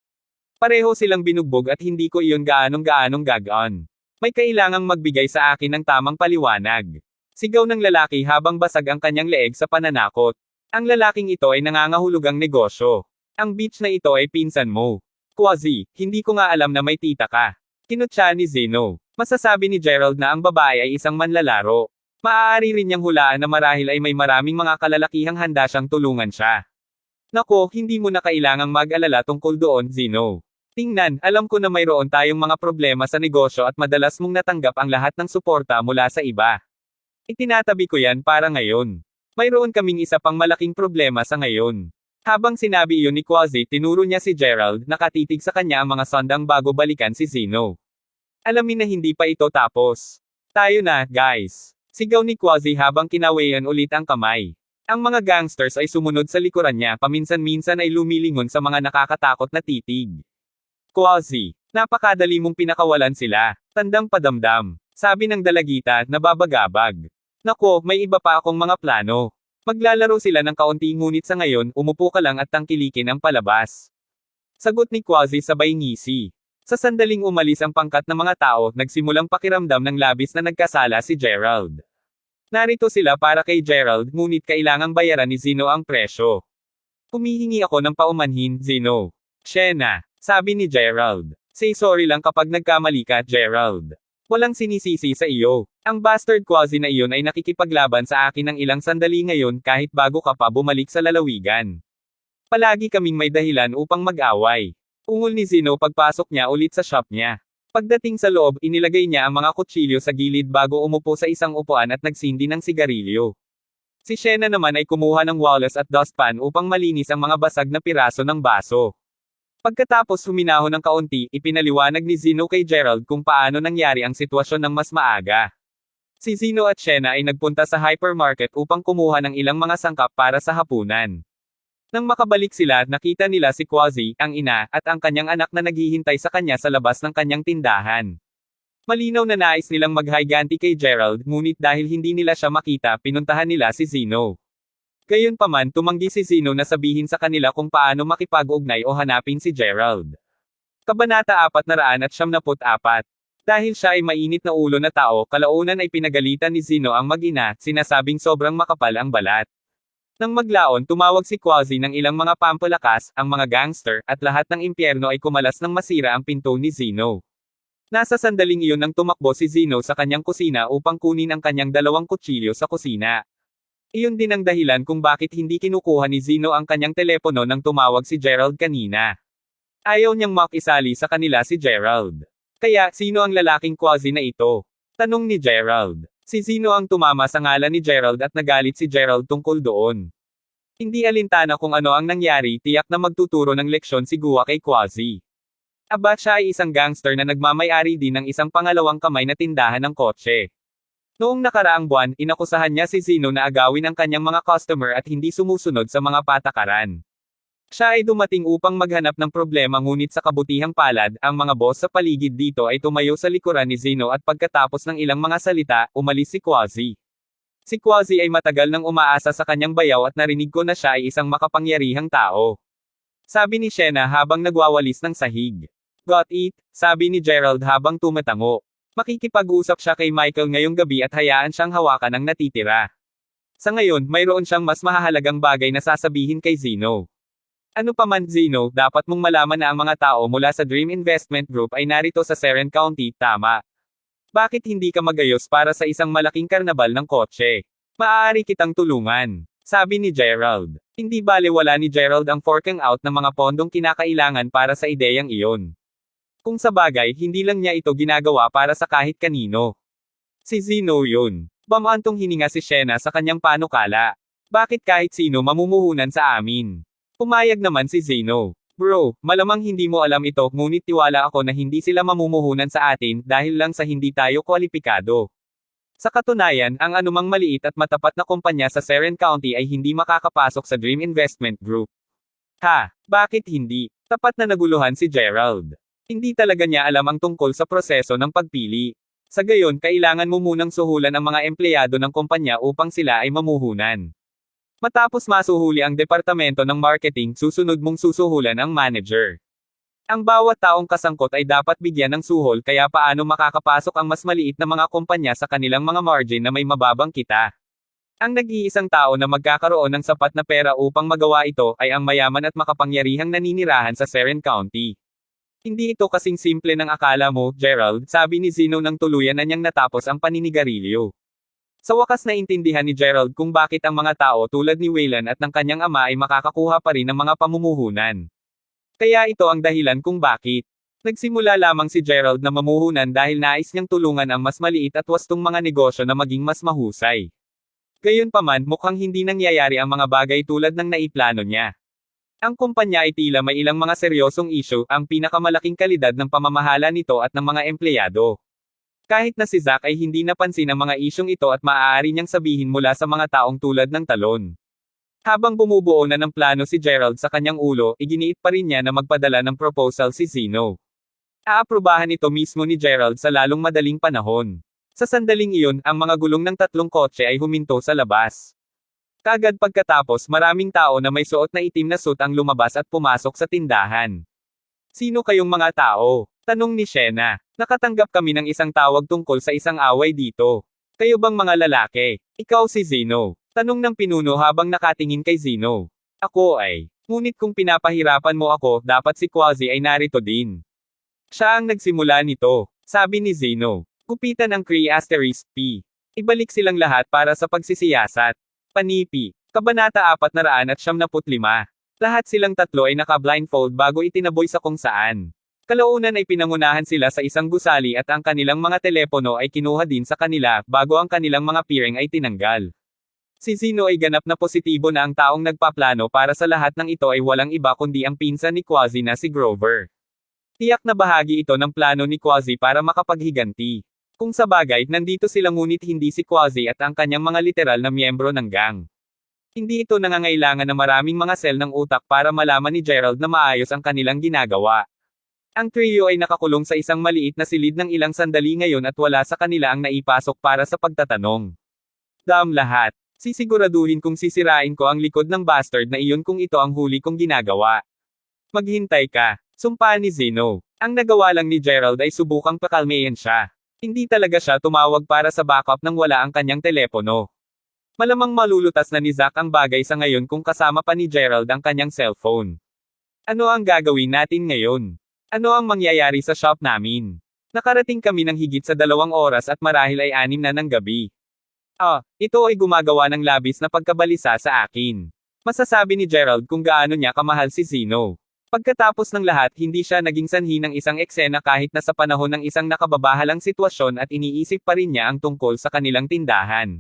Pareho silang binugbog at hindi ko iyon gaanong gagaan. May kailangang magbigay sa akin ng tamang paliwanag. Sigaw ng lalaki habang basag ang kanyang leeg sa pananakot. Ang lalaking ito ay nangangahulugang negosyo. Ang bitch na ito ay pinsan mo. Quasi, hindi ko nga alam na may tita ka. Kinutya ni Zeno. Masasabi ni Gerald na ang babae ay isang manlalaro. Maaari rin niyang hulaan na marahil ay may maraming mga kalalakihang handa siyang tulungan siya. Nako, hindi mo na kailangang mag-alala tungkol doon, Zeno. Tingnan, alam ko na mayroon tayong mga problema sa negosyo at madalas mong natanggap ang lahat ng suporta mula sa iba. Itinatabi ko yan para ngayon. Mayroon kaming isa pang malaking problema sa ngayon. Habang sinabi iyon ni Quasi, tinuro niya si Gerald, nakatitig sa kanya ang mga sondang bago balikan si Zeno. Alamin na hindi pa ito tapos. Tayo na, guys. Sigaw ni Quasi habang kinawayan ulit ang kamay. Ang mga gangsters ay sumunod sa likuran niya, paminsan-minsan ay lumilingon sa mga nakakatakot na titig. Quasi, napakadali mong pinakawalan sila. Tandang padamdam. Sabi ng dalagita, nababagabag. Nako, may iba pa akong mga plano. Maglalaro sila ng kaunti ngunit sa ngayon, umupo ka lang at tangkilikin ang palabas. Sagot ni Quasi sabay ngisi. Sa sandaling umalis ang pangkat ng mga tao, nagsimulang pakiramdam ng labis na nagkasala si Gerald. Narito sila para kay Gerald, ngunit kailangang bayaran ni Zeno ang presyo. Humihingi ako ng paumanhin, Zeno. Shena, sabi ni Gerald. Say sorry lang kapag nagkamali ka, Gerald. Walang sinisisi sa iyo. Ang bastard Quasi na iyon ay nakikipaglaban sa akin ng ilang sandali ngayon kahit bago ka pa bumalik sa lalawigan. Palagi kaming may dahilan upang mag-away. Ungol ni Zeno pagpasok niya ulit sa shop niya. Pagdating sa loob, inilagay niya ang mga kutsilyo sa gilid bago umupo sa isang upuan at nagsindi ng sigarilyo. Si Shena naman ay kumuha ng Wallace at dustpan upang malinis ang mga basag na piraso ng baso. Pagkatapos huminahon ng kaunti, ipinaliwanag ni Zeno kay Gerald kung paano nangyari ang sitwasyon ng mas maaga. Si Zeno at Shena ay nagpunta sa hypermarket upang kumuha ng ilang mga sangkap para sa hapunan. Nang makabalik sila, nakita nila si Quasi, ang ina, at ang kanyang anak na naghihintay sa kanya sa labas ng kanyang tindahan. Malinaw na nais nilang maghiganti kay Gerald, ngunit dahil hindi nila siya makita, pinuntahan nila si Zeno. Gayunpaman, tumanggi si Zeno na sabihin sa kanila kung paano makipag-ugnay o hanapin si Gerald. Kabanata 474. Dahil siya ay mainit na ulo na tao, kalaunan ay pinagalitan ni Zeno ang mag-ina, sinasabing sobrang makapal ang balat. Nang maglaon, tumawag si Quasi ng ilang mga pampalakas, ang mga gangster, at lahat ng impyerno ay kumalas nang masira ang pinto ni Zeno. Nasa sandaling iyon nang tumakbo si Zeno sa kanyang kusina upang kunin ang kanyang 2 kutsilyo sa kusina. Iyon din ang dahilan kung bakit hindi kinukuha ni Zeno ang kanyang telepono nang tumawag si Gerald kanina. Ayaw niyang makisali sa kanila si Gerald. Kaya, sino ang lalaking Quasi na ito? Tanong ni Gerald. Si Zeno ang tumama sa ngalan ni Gerald at nagalit si Gerald tungkol doon. Hindi alintana kung ano ang nangyari, tiyak na magtuturo ng leksyon si Gua kay Quasi. Aba, siya ay isang gangster na nagmamay-ari din ng isang pangalawang kamay na tindahan ng kotse. Noong nakaraang buwan, inakusahan niya si Zeno na agawin ang kanyang mga customer at hindi sumusunod sa mga patakaran. Siya ay dumating upang maghanap ng problema ngunit sa kabutihang palad, ang mga boss sa paligid dito ay tumayo sa likuran ni Zeno at pagkatapos ng ilang mga salita, umalis si Quasi. Si Quasi ay matagal nang umaasa sa kanyang bayaw at narinig ko na siya ay isang makapangyarihang tao. Sabi ni Shena habang nagwawalis ng sahig. Got it? Sabi ni Gerald habang tumatango. Makikipag-usap siya kay Michael ngayong gabi at hayaan siyang hawakan ang natitira. Sa ngayon, mayroon siyang mas mahahalagang bagay na sasabihin kay Zeno. Ano pa man Zeno, dapat mong malaman na ang mga tao mula sa Dream Investment Group ay narito sa Seren County, tama? Bakit hindi ka magayos para sa isang malaking karnabal ng kotse? Maaari kitang tulungan. Sabi ni Gerald. Hindi balewala ni Gerald ang forking out ng mga pondong kinakailangan para sa ideyang iyon. Kung sa bagay, hindi lang niya ito ginagawa para sa kahit kanino. Si Zeno yun. Bamantong hininga si Shena sa kanyang panukala. Bakit kahit sino mamumuhunan sa amin? Pumayag naman si Zeno. Bro, malamang hindi mo alam ito, ngunit tiwala ako na hindi sila mamumuhunan sa atin dahil lang sa hindi tayo kwalipikado. Sa katunayan, ang anumang maliit at matapat na kumpanya sa Seren County ay hindi makakapasok sa Dream Investment Group. Ha, bakit hindi? Tapat na naguluhan si Gerald. Hindi talaga niya alam ang tungkol sa proseso ng pagpili. Sa gayon, kailangan mo munang suhulan ang mga empleyado ng kumpanya upang sila ay mamuhunan. Matapos masuhuli ang departamento ng marketing, susunod mong susuhulan ang manager. Ang bawat taong kasangkot ay dapat bigyan ng suhol kaya paano makakapasok ang mas maliit na mga kumpanya sa kanilang mga margin na may mababang kita. Ang nag-iisang tao na magkakaroon ng sapat na pera upang magawa ito ay ang mayaman at makapangyarihang naninirahan sa Seren County. Hindi ito kasing simple ng akala mo, Gerald, sabi ni Zeno nang tuluyan na niyang natapos ang paninigarilyo. Sa wakas naintindihan ni Gerald kung bakit ang mga tao tulad ni Wayland at ng kanyang ama ay makakakuha pa rin ng mga pamumuhunan. Kaya ito ang dahilan kung bakit. Nagsimula lamang si Gerald na mamuhunan dahil nais niyang tulungan ang mas maliit at wastong mga negosyo na maging mas mahusay. Gayunpaman, mukhang hindi nangyayari ang mga bagay tulad ng naiplano niya. Ang kumpanya ay tila may ilang mga seryosong issue, ang pinakamalaking kalidad ng pamamahala nito at ng mga empleyado. Kahit na si Zack ay hindi napansin ang mga isyong ito at maaari niyang sabihin mula sa mga taong tulad ng talon. Habang bumubuo na ng plano si Gerald sa kanyang ulo, iginiit pa rin niya na magpadala ng proposal si Zeno. Aaprubahan ito mismo ni Gerald sa lalong madaling panahon. Sa sandaling iyon, ang mga gulong ng tatlong kotse ay huminto sa labas. Kagad pagkatapos, maraming tao na may suot na itim na suit ang lumabas at pumasok sa tindahan. Sino kayong mga tao? Tanong ni Shena. Nakatanggap kami ng isang tawag tungkol sa isang away dito. Kayo bang mga lalaki? Ikaw si Zeno. Tanong ng pinuno habang nakatingin kay Zeno. Ako ay. Ngunit kung pinapahirapan mo ako, dapat si Quasi ay narito din. Siya ang nagsimula nito. Sabi ni Zeno. Kupitan ang Cree *P. Ibalik silang lahat para sa pagsisiyasat. Panipi. Kabanata 475. Lahat silang tatlo ay naka-blindfold bago itinaboy sa kung saan. Kalaunan ay pinangunahan sila sa isang gusali at ang kanilang mga telepono ay kinuha din sa kanila, bago ang kanilang mga piring ay tinanggal. Si Zeno ay ganap na positibo na ang taong nagpaplano para sa lahat ng ito ay walang iba kundi ang pinsan ni Quasi na si Grover. Tiyak na bahagi ito ng plano ni Quasi para makapaghiganti. Kung sa bagay, nandito sila ngunit hindi si Quasi at ang kanyang mga literal na miyembro ng gang. Hindi ito nangangailangan na maraming mga sel ng utak para malaman ni Gerald na maayos ang kanilang ginagawa. Ang trio ay nakakulong sa isang maliit na silid ng ilang sandali ngayon at wala sa kanila ang naipasok para sa pagtatanong. Lahat. Sisiguraduhin kong sisirain ko ang likod ng bastard na iyon kung ito ang huli kong ginagawa. Maghintay ka. Sumpa ni Zeno. Ang nagawa lang ni Gerald ay subukang pakalmayan siya. Hindi talaga siya tumawag para sa backup nang wala ang kanyang telepono. Malamang malulutas na ni Zack ang bagay sa ngayon kung kasama pa ni Gerald ang kanyang cellphone. Ano ang gagawin natin ngayon? Ano ang mangyayari sa shop namin? Nakarating kami ng higit sa 2 oras at marahil ay 6 na ng gabi. Ito ay gumagawa ng labis na pagkabalisa sa akin. Masasabi ni Gerald kung gaano niya kamahal si Zeno. Pagkatapos ng lahat, hindi siya naging sanhi ng isang eksena kahit na sa panahon ng isang nakababahalang sitwasyon at iniisip pa rin niya ang tungkol sa kanilang tindahan.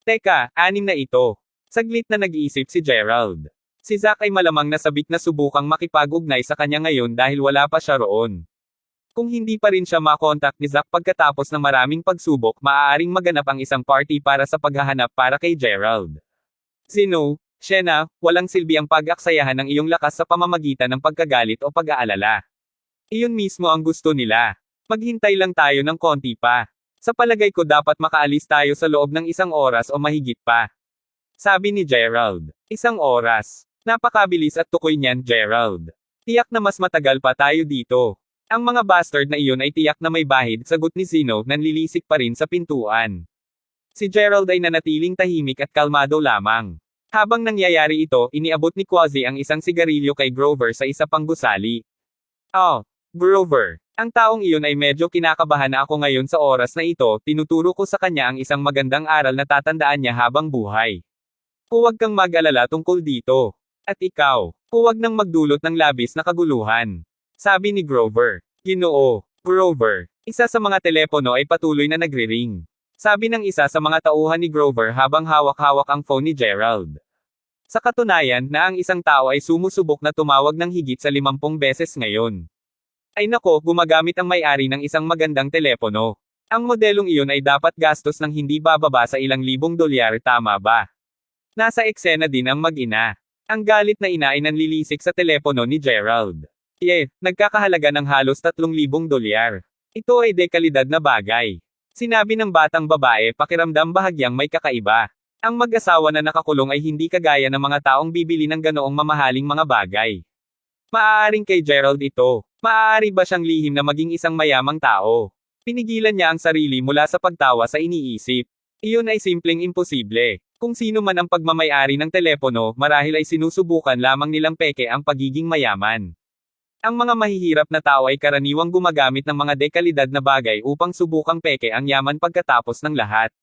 Teka, 6 na ito. Saglit na nag-iisip si Gerald. Si Zack ay malamang nasabik na subukang makipag-ugnay sa kanya ngayon dahil wala pa siya roon. Kung hindi pa rin siya makontak ni Zack pagkatapos ng maraming pagsubok, maaaring maganap ang isang party para sa paghahanap para kay Gerald. Zeno, Shena, walang silbi ang pag-aksayahan ng iyong lakas sa pamamagitan ng pagkagalit o pag-aalala. Iyon mismo ang gusto nila. Maghintay lang tayo ng konti pa. Sa palagay ko dapat makaalis tayo sa loob ng 1 oras o mahigit pa. Sabi ni Gerald. 1 oras. Napakabilis at tukoy niyan, Gerald. Tiyak na mas matagal pa tayo dito. Ang mga bastard na iyon ay tiyak na may bahid, sagot ni Zeno, nanlilisik pa rin sa pintuan. Si Gerald ay nanatiling tahimik at kalmado lamang. Habang nangyayari ito, iniabot ni Quasi ang isang sigarilyo kay Grover sa isa pang gusali. Grover. Ang taong iyon ay medyo kinakabahan na ako ngayon sa oras na ito, tinuturo ko sa kanya ang isang magandang aral na tatandaan niya habang buhay. Huwag kang mag-alala tungkol dito. At ikaw, huwag nang magdulot ng labis na kaguluhan. Sabi ni Grover. Ginoo, Grover. Isa sa mga telepono ay patuloy na nagri-ring. Sabi ng isa sa mga tauhan ni Grover habang hawak-hawak ang phone ni Gerald. Sa katunayan, na ang isang tao ay sumusubok na tumawag ng higit sa 50 beses ngayon. Ay nako, gumagamit ang may-ari ng isang magandang telepono. Ang modelong iyon ay dapat gastos ng hindi bababa sa ilang libong dolyar, tama ba? Nasa eksena din ang mag-ina. Ang galit na ina ay nanlilisik sa telepono ni Gerald. Nagkakahalaga ng halos 3,000 dolyar. Ito ay dekalidad na bagay. Sinabi ng batang babae, pakiramdam bahagyang may kakaiba. Ang mag-asawa na nakakulong ay hindi kagaya ng mga taong bibili ng ganoong mamahaling mga bagay. Maaaring kay Gerald ito. Maaari ba siyang lihim na maging isang mayamang tao? Pinigilan niya ang sarili mula sa pagtawa sa iniisip. Iyon ay simpleng imposible. Kung sino man ang pagmamay-ari ng telepono, marahil ay sinusubukan lamang nilang peke ang pagiging mayaman. Ang mga mahihirap na tao ay karaniwang gumagamit ng mga dekalidad na bagay upang subukang peke ang yaman pagkatapos ng lahat.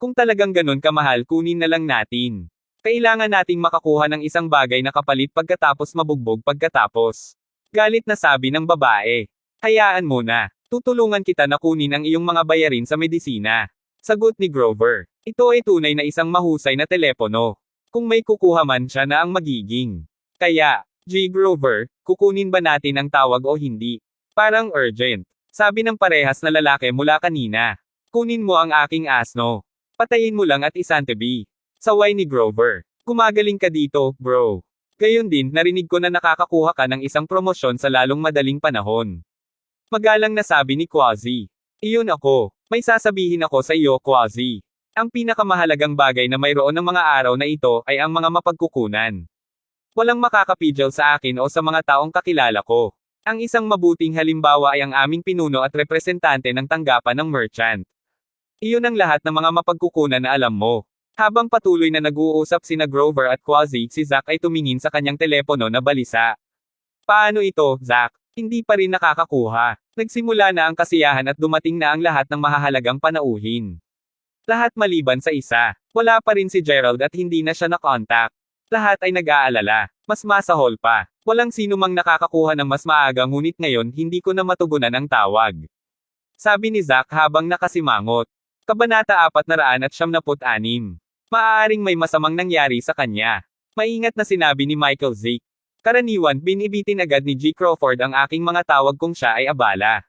Kung talagang ganun kamahal, kunin na lang natin. Kailangan nating makakuha ng isang bagay na kapalit pagkatapos mabugbog pagkatapos. Galit na sabi ng babae. Hayaan mo na. Tutulungan kita na kunin ang iyong mga bayarin sa medisina. Sagot ni Grover. Ito ay tunay na isang mahusay na telepono. Kung may kukuha man siya na ang magiging Kaya, G. Grover, kukunin ba natin ang tawag o hindi? Parang urgent. Sabi ng parehas na lalaki mula kanina. Kunin mo ang aking asno. Patayin mo lang at isantabi. Saway ni Grover. Gumagaling ka dito, bro. Gayon din, narinig ko na nakakakuha ka ng isang promosyon sa lalong madaling panahon. Magalang na sabi ni Quasi. Iyon ako. May sasabihin ako sa iyo, Quasi. Ang pinakamahalagang bagay na mayroon ng mga araw na ito ay ang mga mapagkukunan. Walang makakapigil sa akin o sa mga taong kakilala ko. Ang isang mabuting halimbawa ay ang aming pinuno at representante ng tanggapan ng merchant. Iyon ang lahat ng mga mapagkukunan na alam mo. Habang patuloy na nag-uusap sina Grover at Quasi, si Zack ay tumingin sa kanyang telepono na balisa. Paano ito, Zack? Hindi pa rin nakakakuha. Nagsimula na ang kasiyahan at dumating na ang lahat ng mahahalagang panauhin. Lahat maliban sa isa. Wala pa rin si Gerald at hindi na siya na-contact. Lahat ay nag-aalala. Mas masahol pa. Walang sino mang nakakakuha ng mas maaga ngunit ngayon hindi ko na matugunan ang tawag. Sabi ni Zack habang nakasimangot. Kabanata 476. Maaaring may masamang nangyari sa kanya. Maingat na sinabi ni Michael Zick. Karaniwan, binibitin agad ni G. Crawford ang aking mga tawag kung siya ay abala.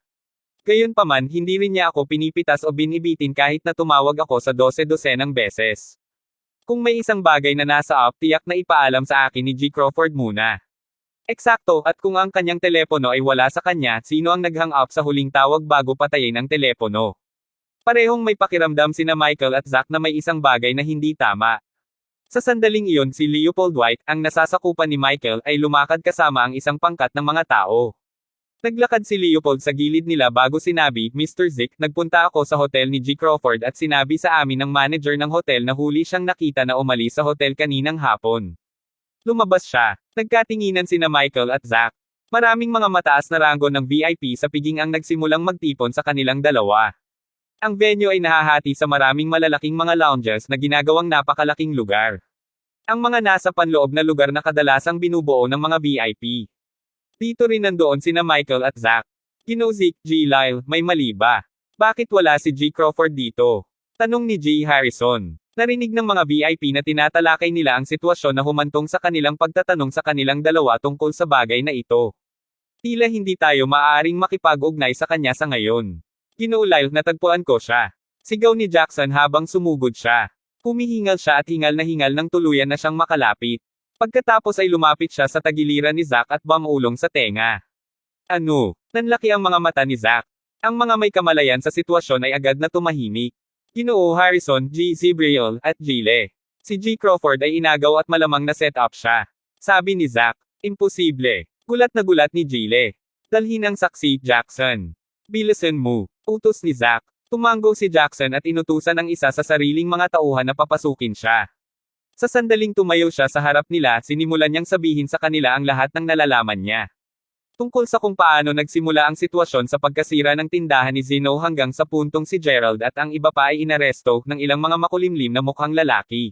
Gayunpaman, hindi rin niya ako pinipitas o binibitin kahit na tumawag ako sa 12-dosenang beses. Kung may isang bagay na nasa up, tiyak na ipaalam sa akin ni G. Crawford muna. Eksakto, at kung ang kanyang telepono ay wala sa kanya, sino ang nag-hang up sa huling tawag bago patayin ang telepono? Parehong may pakiramdam sina Michael at Zack na may isang bagay na hindi tama. Sa sandaling iyon si Leopold White, ang nasasakupan ni Michael, ay lumakad kasama ang isang pangkat ng mga tao. Naglakad si Leopold sa gilid nila bago sinabi, Mr. Zick, nagpunta ako sa hotel ni G. Crawford at sinabi sa amin ng manager ng hotel na huli siyang nakita na umalis sa hotel kaninang hapon. Lumabas siya. Nagkatinginan sina Michael at Zack. Maraming mga mataas na ranggo ng VIP sa piging ang nagsimulang magtipon sa kanilang dalawa. Ang venue ay nahahati sa maraming malalaking mga lounges na ginagawang napakalaking lugar. Ang mga nasa panloob na lugar na kadalasang binubuo ng mga VIP. Dito rin nandoon sina Michael at Zack. Ginozik, G. Lyle, may mali ba? Bakit wala si G. Crawford dito? Tanong ni G. Harrison. Narinig ng mga VIP na tinatalakay nila ang sitwasyon na humantong sa kanilang pagtatanong sa kanilang dalawa tungkol sa bagay na ito. Tila hindi tayo maaaring makipag-ugnay sa kanya sa ngayon. Ginoo Lyle, natagpuan ko siya. Sigaw ni Jackson habang sumugod siya. Humihingal siya at hingal na hingal nang tuluyan na siyang makalapit. Pagkatapos ay lumapit siya sa tagiliran ni Zack at bangulong sa tenga. Ano? Nanlaki ang mga mata ni Zack. Ang mga may kamalayan sa sitwasyon ay agad na tumahimik. Ginoo Harrison, G. Zibriel, at Gile. Si G. Crawford ay inagaw at malamang na set up siya. Sabi ni Zack. Imposible. Gulat na gulat ni Gile. Dalhin ang saksi, Jackson. Bilisan mo. Utos ni Zack. Tumanggo si Jackson at inutusan ang isa sa sariling mga tauhan na papasukin siya. Sa sandaling tumayo siya sa harap nila, sinimulan niyang sabihin sa kanila ang lahat ng nalalaman niya. Tungkol sa kung paano nagsimula ang sitwasyon sa pagkasira ng tindahan ni Zeno hanggang sa puntong si Gerald at ang iba pa ay inaresto ng ilang mga makulimlim na mukhang lalaki.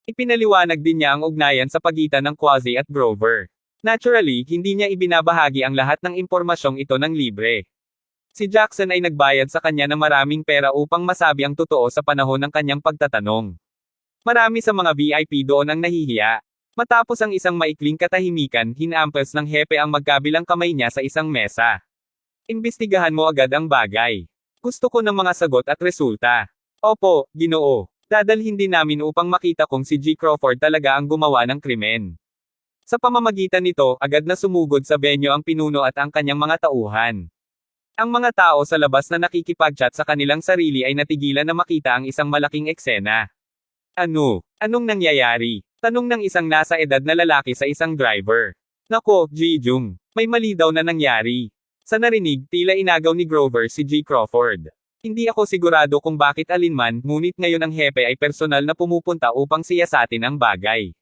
Ipinaliwanag din niya ang ugnayan sa pagitan ng Quasi at Grover. Naturally, hindi niya ibinabahagi ang lahat ng impormasyong ito ng libre. Si Jackson ay nagbayad sa kanya ng maraming pera upang masabi ang totoo sa panahon ng kanyang pagtatanong. Marami sa mga VIP doon ang nahihiya. Matapos ang isang maikling katahimikan, hinampas ng hepe ang magkabilang kamay niya sa isang mesa. Imbestigahan mo agad ang bagay. Gusto ko ng mga sagot at resulta. Opo, Ginoo. Dadalhin din namin upang makita kung si G. Crawford talaga ang gumawa ng krimen. Sa pamamagitan nito, agad na sumugod sa venue ang pinuno at ang kanyang mga tauhan. Ang mga tao sa labas na nakikipag-chat sa kanilang sarili ay natigilan na makita ang isang malaking eksena. Ano? Anong nangyayari? Tanong ng isang nasa edad na lalaki sa isang driver. Nako, Ji-jung. May mali daw na nangyari. Sa narinig, tila inagaw ni Grover si G. Crawford. Hindi ako sigurado kung bakit alinman, ngunit ngayon ang hepe ay personal na pumupunta upang siyasatin ang bagay.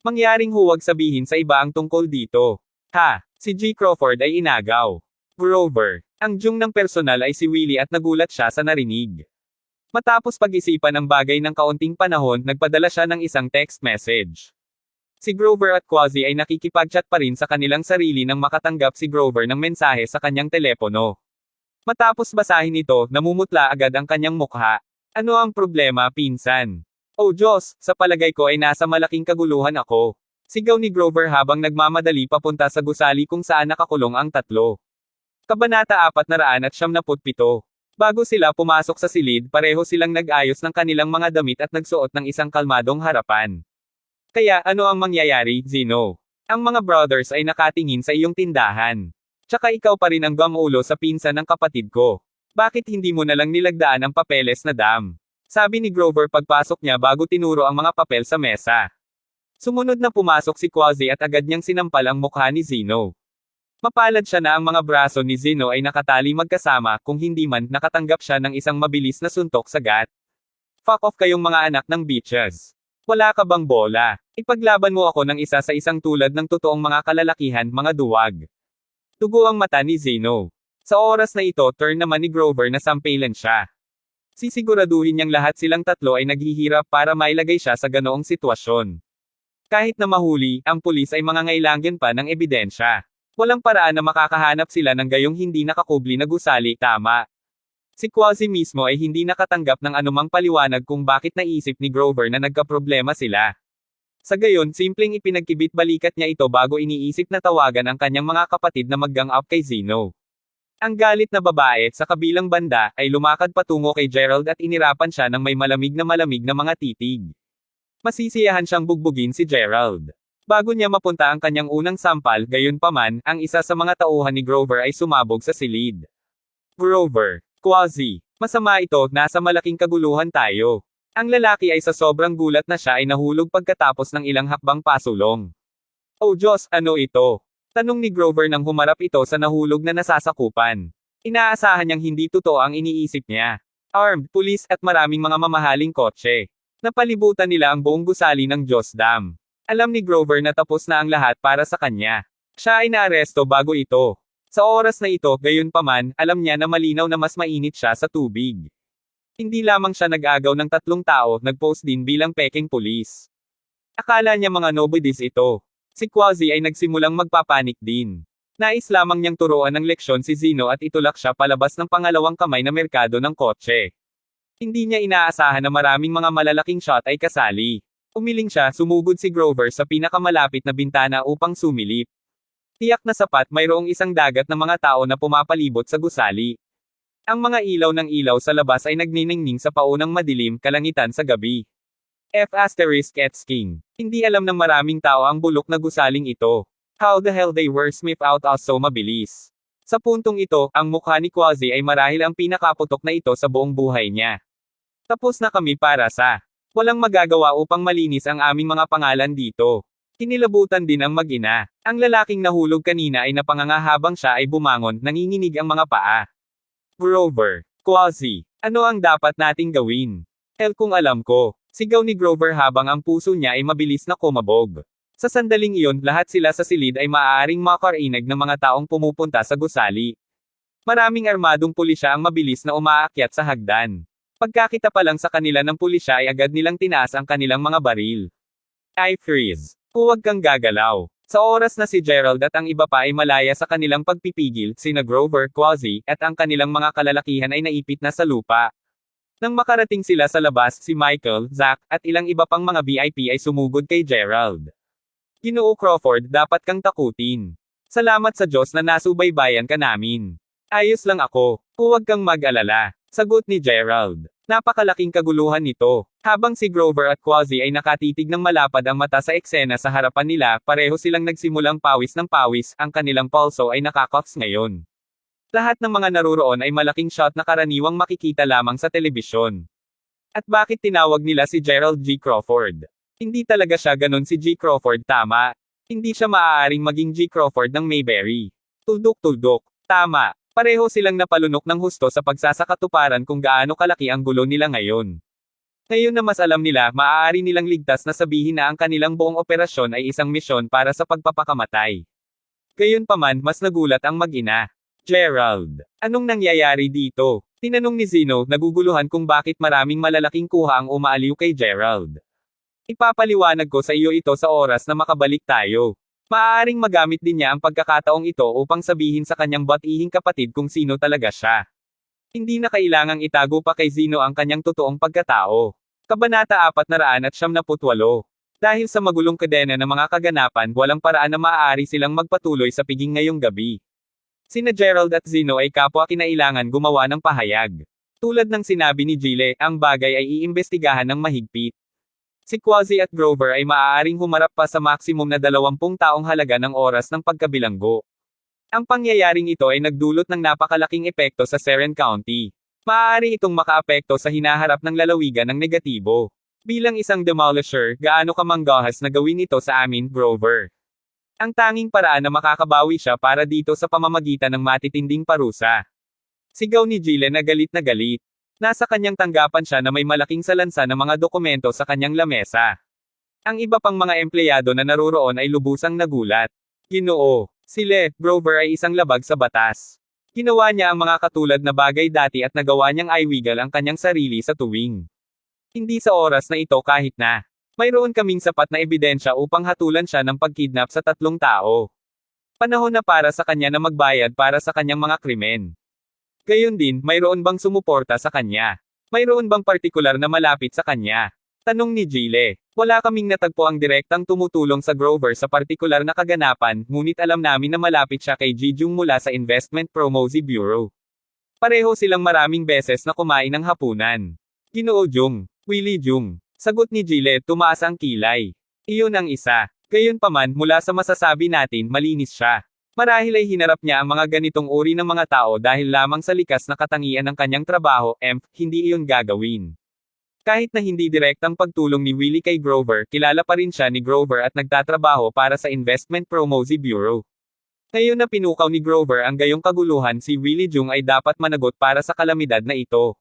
Mangyaring huwag sabihin sa iba ang tungkol dito. Ha? Si G. Crawford ay inagaw. Grover. Ang jung ng personal ay si Willie at nagulat siya sa narinig. Matapos pag-isipan ang bagay ng kaunting panahon, nagpadala siya ng isang text message. Si Grover at Quasi ay nakikipag-chat pa rin sa kanilang sarili nang makatanggap si Grover ng mensahe sa kanyang telepono. Matapos basahin ito, namumutla agad ang kanyang mukha. Ano ang problema, pinsan? Oh Diyos, sa palagay ko ay nasa malaking kaguluhan ako. Sigaw ni Grover habang nagmamadali papunta sa gusali kung saan nakakulong ang tatlo. Kabanata 497. Bago sila pumasok sa silid, pareho silang nag-ayos ng kanilang mga damit at nagsuot ng isang kalmadong harapan. Kaya, ano ang mangyayari, Zeno? Ang mga brothers ay nakatingin sa iyong tindahan. Tsaka ikaw pa rin ang gamulo sa pinsan ng kapatid ko. Bakit hindi mo na lang nilagdaan ang papeles na dam? Sabi ni Grover pagpasok niya bago tinuro ang mga papel sa mesa. Sumunod na pumasok si Quasi at agad niyang sinampal ang mukha ni Zeno. Mapalad siya na ang mga braso ni Zeno ay nakatali magkasama, kung hindi man nakatanggap siya ng isang mabilis na suntok sa gat. Fuck off kayong mga anak ng bitches. Wala ka bang bola? Ipaglaban mo ako ng isa sa isang tulad ng totoong mga kalalakihan, mga duwag. Tugo ang mata ni Zeno. Sa oras na ito, turn naman ni Grover na sampilan siya. Sisiguraduhin niyang lahat silang tatlo ay naghihirap para mailagay siya sa ganoong sitwasyon. Kahit na mahuli, ang pulis ay mangangailangan pa ng ebidensya. Walang paraan na makakahanap sila ng gayong hindi nakakubli na gusali, tama. Si Quasi mismo ay hindi nakatanggap ng anumang paliwanag kung bakit naisip ni Grover na nagkaproblema sila. Sa gayon, simpleng ipinagkibit balikat niya ito bago iniisip na tawagan ang kanyang mga kapatid na mag-gang up kay Zeno. Ang galit na babae, sa kabilang banda, ay lumakad patungo kay Gerald at inirapan siya ng may malamig na mga titig. Masisiyahan siyang bugbugin si Gerald. Bago niya mapunta ang kanyang unang sampal, gayunpaman, ang isa sa mga tauhan ni Grover ay sumabog sa silid. Grover, Quasi, masama ito, nasa malaking kaguluhan tayo. Ang lalaki ay sa sobrang gulat na siya ay nahulog pagkatapos ng ilang hakbang pasulong. Oh Diyos, ano ito? Tanong ni Grover nang humarap ito sa nahulog na nasasakupan. Inaasahan niyang hindi totoo ang iniisip niya. Armed, pulis, at maraming mga mamahaling kotse. Napalibutan nila ang buong gusali ng Diyos Dam. Alam ni Grover na tapos na ang lahat para sa kanya. Siya ay naaresto bago ito. Sa oras na ito, gayunpaman, alam niya na malinaw na mas mainit siya sa tubig. Hindi lamang siya nag-agaw ng 3 tao, nag-post din bilang peking pulis. Akala niya mga nobodies ito. Si Quasi ay nagsimulang magpapanik din. Nais lamang niyang turuan ng leksyon si Zeno at itulak siya palabas ng pangalawang kamay na merkado ng kotse. Hindi niya inaasahan na maraming mga malalaking shot ay kasali. Umiling siya, sumugod si Grover sa pinakamalapit na bintana upang sumilip. Tiyak na sapat, mayroong isang dagat ng mga tao na pumapalibot sa gusali. Ang mga ilaw ng ilaw sa labas ay nagniningning sa paunang madilim, kalangitan sa gabi. King. Hindi alam ng maraming tao ang bulok na gusaling ito. How the hell they were smith out us so mabilis. Sa puntong ito, ang mukha ni Quasi ay marahil ang pinakaputok na ito sa buong buhay niya. Tapos na kami para sa. Walang magagawa upang malinis ang aming mga pangalan dito. Kinilabutan din ang mag-ina. Ang lalaking nahulog kanina ay napanganga habang siya ay bumangon, nanginginig ang mga paa. Grover, Quasi, ano ang dapat nating gawin? Hell kung alam ko. Sigaw ni Grover habang ang puso niya ay mabilis na kumabog. Sa sandaling iyon, lahat sila sa silid ay maaaring makarinig ng mga taong pumupunta sa gusali. Maraming armadong pulisya ang mabilis na umaakyat sa hagdan. Pagkakita pa lang sa kanila ng pulisya ay agad nilang tinaas ang kanilang mga baril. I freeze. Huwag kang gagalaw. Sa oras na si Gerald at ang iba pa ay malaya sa kanilang pagpipigil, sina Grover, Quasi, at ang kanilang mga kalalakihan ay naipit na sa lupa. Nang makarating sila sa labas, si Michael, Zach, at ilang iba pang mga VIP ay sumugod kay Gerald. Ginoo Crawford, dapat kang takutin. Salamat sa Diyos na nasubaybayan ka namin. Ayos lang ako. Huwag kang mag-alala. Sagot ni Gerald. Napakalaking kaguluhan nito. Habang si Grover at Quasi ay nakatitig ng malapad ang mata sa eksena sa harapan nila, pareho silang nagsimulang pawis ng pawis, ang kanilang pulso ay nakakoks ngayon. Lahat ng mga naruroon ay malaking shot na karaniwang makikita lamang sa telebisyon. At bakit tinawag nila si Gerald G. Crawford? Hindi talaga siya ganon si G. Crawford, tama. Hindi siya maaaring maging G. Crawford ng Mayberry. Tuldok-tuldok. Tama. Pareho silang napalunok ng husto sa pagsasakatuparan kung gaano kalaki ang gulo nila ngayon. Ngayon na mas alam nila, maaari nilang ligtas na sabihin na ang kanilang buong operasyon ay isang misyon para sa pagpapakamatay. Gayunpaman, mas nagulat ang mag-ina. Gerald, anong nangyayari dito? Tinanong ni Zeno, naguguluhan kung bakit maraming malalaking kuha ang umaaliw kay Gerald. Ipapaliwanag ko sa iyo ito sa oras na makabalik tayo. Maaaring magamit din niya ang pagkakataong ito upang sabihin sa kanyang batihing kapatid kung sino talaga siya. Hindi na kailangang itago pa kay Zeno ang kanyang totoong pagkatao. Kabanata 478. Dahil sa magulong kadena ng mga kaganapan, walang paraan na maaari silang magpatuloy sa piging ngayong gabi. Sina Gerald at Zeno ay kapwa kinailangan gumawa ng pahayag. Tulad ng sinabi ni Gile, ang bagay ay iimbestigahan ng mahigpit. Si Quasi at Grover ay maaaring humarap pa sa maksimum na 20 taong halaga ng oras ng pagkabilanggo. Ang pangyayaring ito ay nagdulot ng napakalaking epekto sa Seren County. Maaari itong makaapekto sa hinaharap ng lalawigan ng negatibo. Bilang isang demolisher, gaano ka manggahas na gawin ito sa amin, Grover? Ang tanging paraan na makakabawi siya para dito sa pamamagitan ng matitinding parusa. Sigaw ni Gile na galit na galit. Nasa kanyang tanggapan siya na may malaking salansa ng mga dokumento sa kanyang lamesa. Ang iba pang mga empleyado na naruroon ay lubusang nagulat. Ginoo, si Grover ay isang labag sa batas. Ginawa niya ang mga katulad na bagay dati at nagawa niyang iwigal ang kanyang sarili sa tuwing. Hindi sa oras na ito kahit na. Mayroon kaming sapat na ebidensya upang hatulan siya ng pagkidnap sa 3 tao. Panahon na para sa kanya na magbayad para sa kanyang mga krimen. Gayon din, mayroon bang sumuporta sa kanya? Mayroon bang partikular na malapit sa kanya? Tanong ni Gile. Wala kaming natagpo ang direktang tumutulong sa Grover sa partikular na kaganapan, ngunit alam namin na malapit siya kay Ji Jung mula sa Investment Promotion Bureau. Pareho silang maraming beses na kumain ng hapunan. Ginoo Jung, Willie Jung. Sagot ni Gile, tumaas ang kilay. Iyon ang isa. Gayunpaman, mula sa masasabi natin, malinis siya. Marahil ay hinarap niya ang mga ganitong uri ng mga tao dahil lamang sa likas na katangian ng kanyang trabaho, hindi iyon gagawin. Kahit na hindi direktang pagtulong ni Willie kay Grover, kilala pa rin siya ni Grover at nagtatrabaho para sa Investment Promotion Bureau. Ngayon na pinukaw ni Grover ang gayong kaguluhan, si Willie Jung ay dapat managot para sa kalamidad na ito.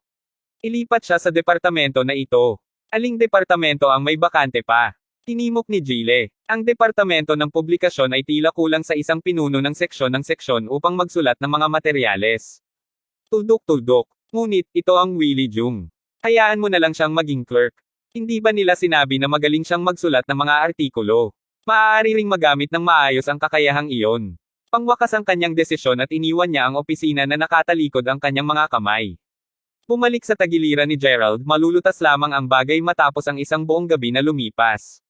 Ilipat siya sa departamento na ito. Aling departamento ang may bakante pa? Tinimok ni Gile. Ang departamento ng publikasyon ay tila kulang sa isang pinuno ng seksyon upang magsulat ng mga materyales. Tuldok-tuldok. Ngunit, ito ang Willie Jung. Hayaan mo na lang siyang maging clerk. Hindi ba nila sinabi na magaling siyang magsulat ng mga artikulo? Maaari ring magamit ng maayos ang kakayahang iyon. Pangwakas ang kanyang desisyon at iniwan niya ang opisina na nakatalikod ang kanyang mga kamay. Bumalik sa tagiliran ni Gerald, malulutas lamang ang bagay matapos ang isang buong gabi na lumipas.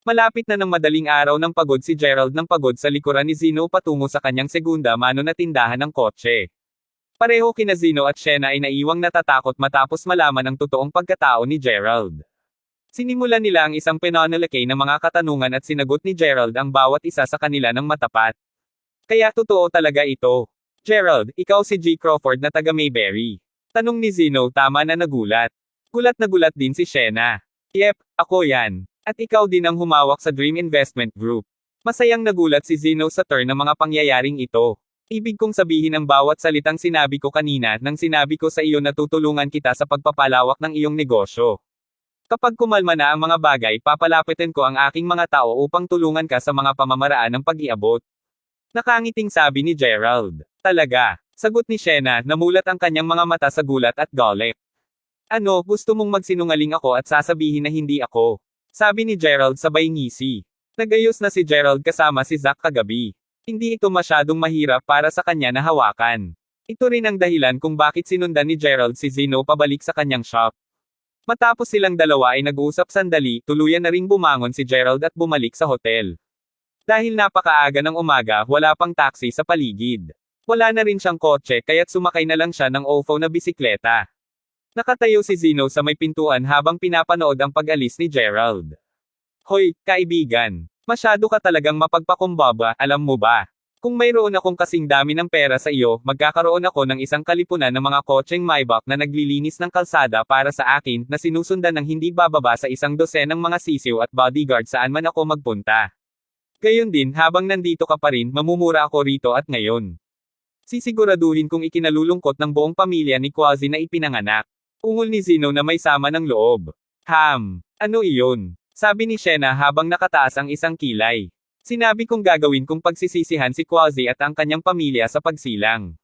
Malapit na ng madaling araw ng pagod si Gerald ng pagod sa likuran ni Zeno patungo sa kanyang segunda mano na tindahan ng kotse. Pareho kina Zeno at Shena ay naiwang natatakot matapos malaman ang totoong pagkatao ni Gerald. Sinimulan nila ang isang penonalakay ng mga katanungan at sinagot ni Gerald ang bawat isa sa kanila ng matapat. Kaya totoo talaga ito. Gerald, ikaw si G. Crawford na taga Mayberry. Tanong ni Zeno, tama na nagulat. Gulat na gulat din si Shena. Yep, ako yan. At ikaw din ang humawak sa Dream Investment Group. Masayang nagulat si Zeno sa turn ng mga pangyayaring ito. Ibig kong sabihin ang bawat salitang sinabi ko kanina nang sinabi ko sa iyo na tutulungan kita sa pagpapalawak ng iyong negosyo. Kapag kumalma na ang mga bagay, papalapitin ko ang aking mga tao upang tulungan ka sa mga pamamaraan ng pag-iabot. Nakangiting sabi ni Gerald. Talaga. Sagot ni Shena, namulat ang kanyang mga mata sa gulat at galit. Ano, gusto mong magsinungaling ako at sasabihin na hindi ako? Sabi ni Gerald sabay ngisi. Nagayos na si Gerald kasama si Zack kagabi. Hindi ito masyadong mahirap para sa kanya na hawakan. Ito rin ang dahilan kung bakit sinundan ni Gerald si Zeno pabalik sa kanyang shop. Matapos silang dalawa ay nag-uusap sandali, tuluyan na ring bumangon si Gerald at bumalik sa hotel. Dahil napakaaga ng umaga, wala pang taxi sa paligid. Wala na rin siyang kotse kaya't sumakay na lang siya ng ofo na bisikleta. Nakatayo si Zeno sa may pintuan habang pinapanood ang pag-alis ni Gerald. Hoy, kaibigan. Masyado ka talagang mapagpakumbaba, alam mo ba? Kung mayroon akong kasing dami ng pera sa iyo, magkakaroon ako ng isang kalipunan ng mga kotseng Maybach na naglilinis ng kalsada para sa akin, na sinusundan ng hindi bababa sa 100 ng mga sisiw at bodyguard saan man ako magpunta. Gayon din, habang nandito ka pa rin, mamumura ako rito at ngayon. Sisiguraduhin kong ikinalulungkot ng buong pamilya ni Quasi na ipinanganak. Ungol ni Zeno na may sama ng loob. Ano iyon? Sabi ni Shena habang nakataas ang isang kilay. Sinabi kong gagawin kong pagsisisihan si Quasi at ang kanyang pamilya sa pagsilang.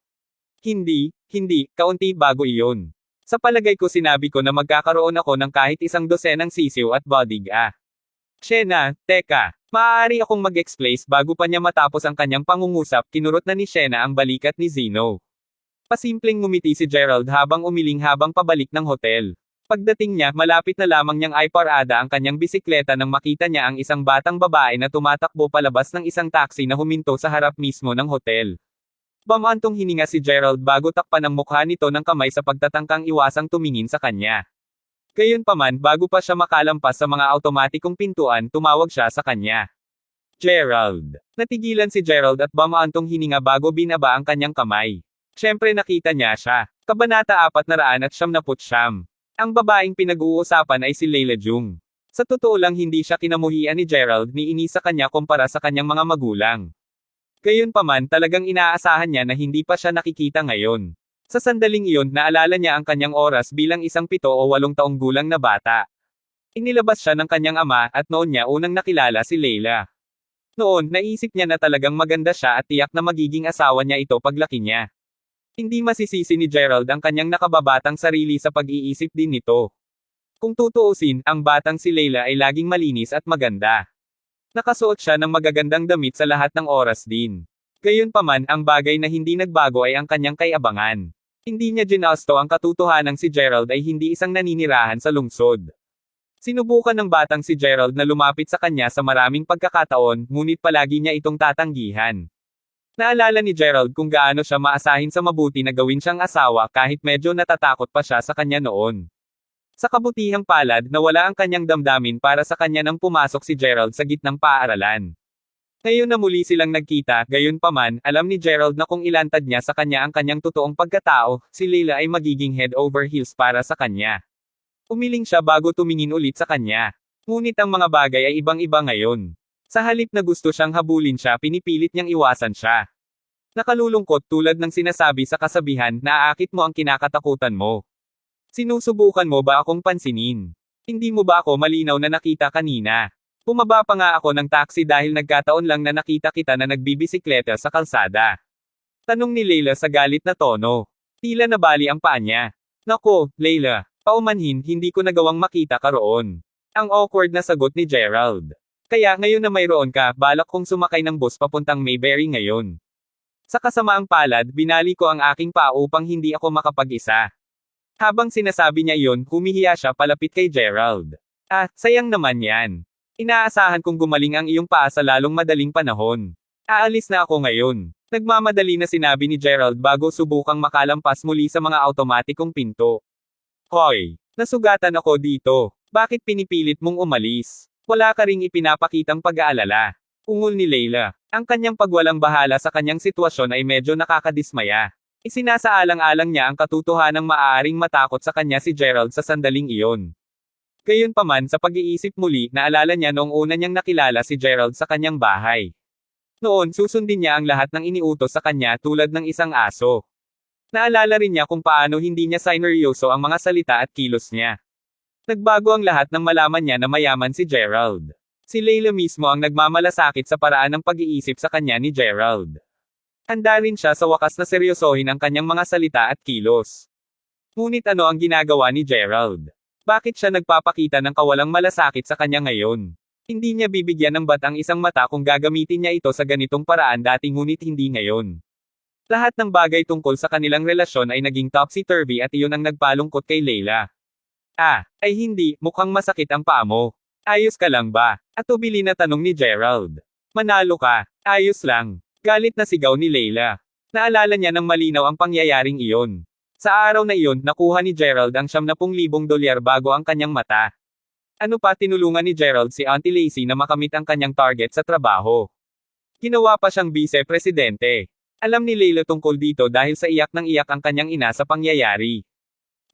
Hindi, kaunti bago iyon. Sa palagay ko sinabi ko na magkakaroon ako ng kahit 100 ng sisiw at bodyguard. Shena, teka, maaari akong mag-explain bago pa niya matapos ang kanyang pangungusap, kinurot na ni Shena ang balikat ni Zeno. Pasimpleng ngumiti si Gerald habang umiling habang pabalik ng hotel. Pagdating niya, malapit na lamang niyang ay parada ang kanyang bisikleta nang makita niya ang isang batang babae na tumatakbo palabas ng isang taxi na huminto sa harap mismo ng hotel. Bamantong hininga si Gerald bago takpan ang mukha nito ng kamay sa pagtatangkang iwasang tumingin sa kanya. Gayunpaman, bago pa siya makalampas sa mga automatikong pintuan, tumawag siya sa kanya. Gerald. Natigilan si Gerald at bamantong hininga bago binaba ang kanyang kamay. Siyempre nakita niya siya. Kabanata 479. Ang babaeng pinag-uusapan ay si Leila Jung. Sa totoo lang hindi siya kinamuhian ni Gerald ni ini sa kanya kumpara sa kanyang mga magulang. Gayunpaman talagang inaasahan niya na hindi pa siya nakikita ngayon. Sa sandaling iyon naalala niya ang kanyang oras bilang isang 7 o 8 taong gulang na bata. Inilabas siya ng kanyang ama at noon niya unang nakilala si Leila. Noon, naisip niya na talagang maganda siya at tiyak na magiging asawa niya ito paglaki niya. Hindi masisisi ni Gerald ang kanyang nakababatang sarili sa pag-iisip din nito. Kung tutuusin, ang batang si Leila ay laging malinis at maganda. Nakasuot siya ng magagandang damit sa lahat ng oras din. Gayunpaman, ang bagay na hindi nagbago ay ang kanyang kayabangan. Hindi niya ginasto ang katotohanang si Gerald ay hindi isang naninirahan sa lungsod. Sinubukan ng batang si Gerald na lumapit sa kanya sa maraming pagkakataon, ngunit palagi niya itong tatanggihan. Naalala ni Gerald kung gaano siya maasahin sa mabuti na gawin siyang asawa kahit medyo natatakot pa siya sa kanya noon. Sa kabutihang palad, nawala ang kanyang damdamin para sa kanya nang pumasok si Gerald sa gitnang paaralan. Ngayon na muli silang nagkita, gayunpaman, alam ni Gerald na kung ilantad niya sa kanya ang kanyang totoong pagkatao, si Leila ay magiging head over heels para sa kanya. Umiling siya bago tumingin ulit sa kanya. Ngunit ang mga bagay ay ibang-iba ngayon. Sa halip na gusto siyang habulin siya, pinipilit niyang iwasan siya. Nakalulungkot tulad ng sinasabi sa kasabihan, naaakit mo ang kinakatakutan mo. Sinusubukan mo ba akong pansinin? Hindi mo ba ako malinaw na nakita kanina? Bumaba pa nga ako ng taxi dahil nagkataon lang na nakita kita na nagbibisikleta sa kalsada. Tanong ni Leila sa galit na tono. Tila nabali ang paa niya. Nako, Leila. Paumanhin, hindi ko nagawang makita ka roon. Ang awkward na sagot ni Gerald. Kaya ngayon na mayroon ka, balak kong sumakay ng bus papuntang Mayberry ngayon. Sa kasamaang palad, binali ko ang aking paa upang hindi ako makapag-isa. Habang sinasabi niya iyon, humihiya siya palapit kay Gerald. Ah, sayang naman yan. Inaasahan kong gumaling ang iyong paa sa lalong madaling panahon. Aalis na ako ngayon. Nagmamadali na sinabi ni Gerald bago subukang makalampas muli sa mga automatikong pinto. Hoy, nasugatan ako dito. Bakit pinipilit mong umalis? Wala ka ring ipinapakitang pag-aalala. Ungol ni Leila. Ang kanyang pagwalang bahala sa kanyang sitwasyon ay medyo nakakadismaya. Isinasaalang-alang niya ang katotohanang maaaring matakot sa kanya si Gerald sa sandaling iyon. Gayunpaman sa pag-iisip muli, naalala niya noong una niyang nakilala si Gerald sa kanyang bahay. Noon susundin niya ang lahat ng iniutos sa kanya tulad ng isang aso. Naalala rin niya kung paano hindi niya sineryoso ang mga salita at kilos niya. Nagbago ang lahat nang malaman niya na mayaman si Gerald. Si Leila mismo ang nagmamalasakit sa paraan ng pag-iisip sa kanya ni Gerald. Handa rin siya sa wakas na seryosohin ang kanyang mga salita at kilos. Ngunit ano ang ginagawa ni Gerald? Bakit siya nagpapakita ng kawalang malasakit sa kanya ngayon? Hindi niya bibigyan ng bat ang isang mata kung gagamitin niya ito sa ganitong paraan dati ngunit hindi ngayon. Lahat ng bagay tungkol sa kanilang relasyon ay naging topsy-turvy at iyon ang nagpalungkot kay Leila. Ah, ay hindi, mukhang masakit ang paa mo. Ayos ka lang ba? Atubili na tanong ni Gerald. Manalo ka. Ayos lang. Galit na sigaw ni Leila. Naalala niya ng malinaw ang pangyayaring iyon. Sa araw na iyon, nakuha ni Gerald ang $70,000 bago ang kanyang mata. Ano pa tinulungan ni Gerald si Auntie Lacey na makamit ang kanyang target sa trabaho. Ginawa pa siyang vice-presidente. Alam ni Leila tungkol dito dahil sa iyak ng iyak ang kanyang ina sa pangyayari.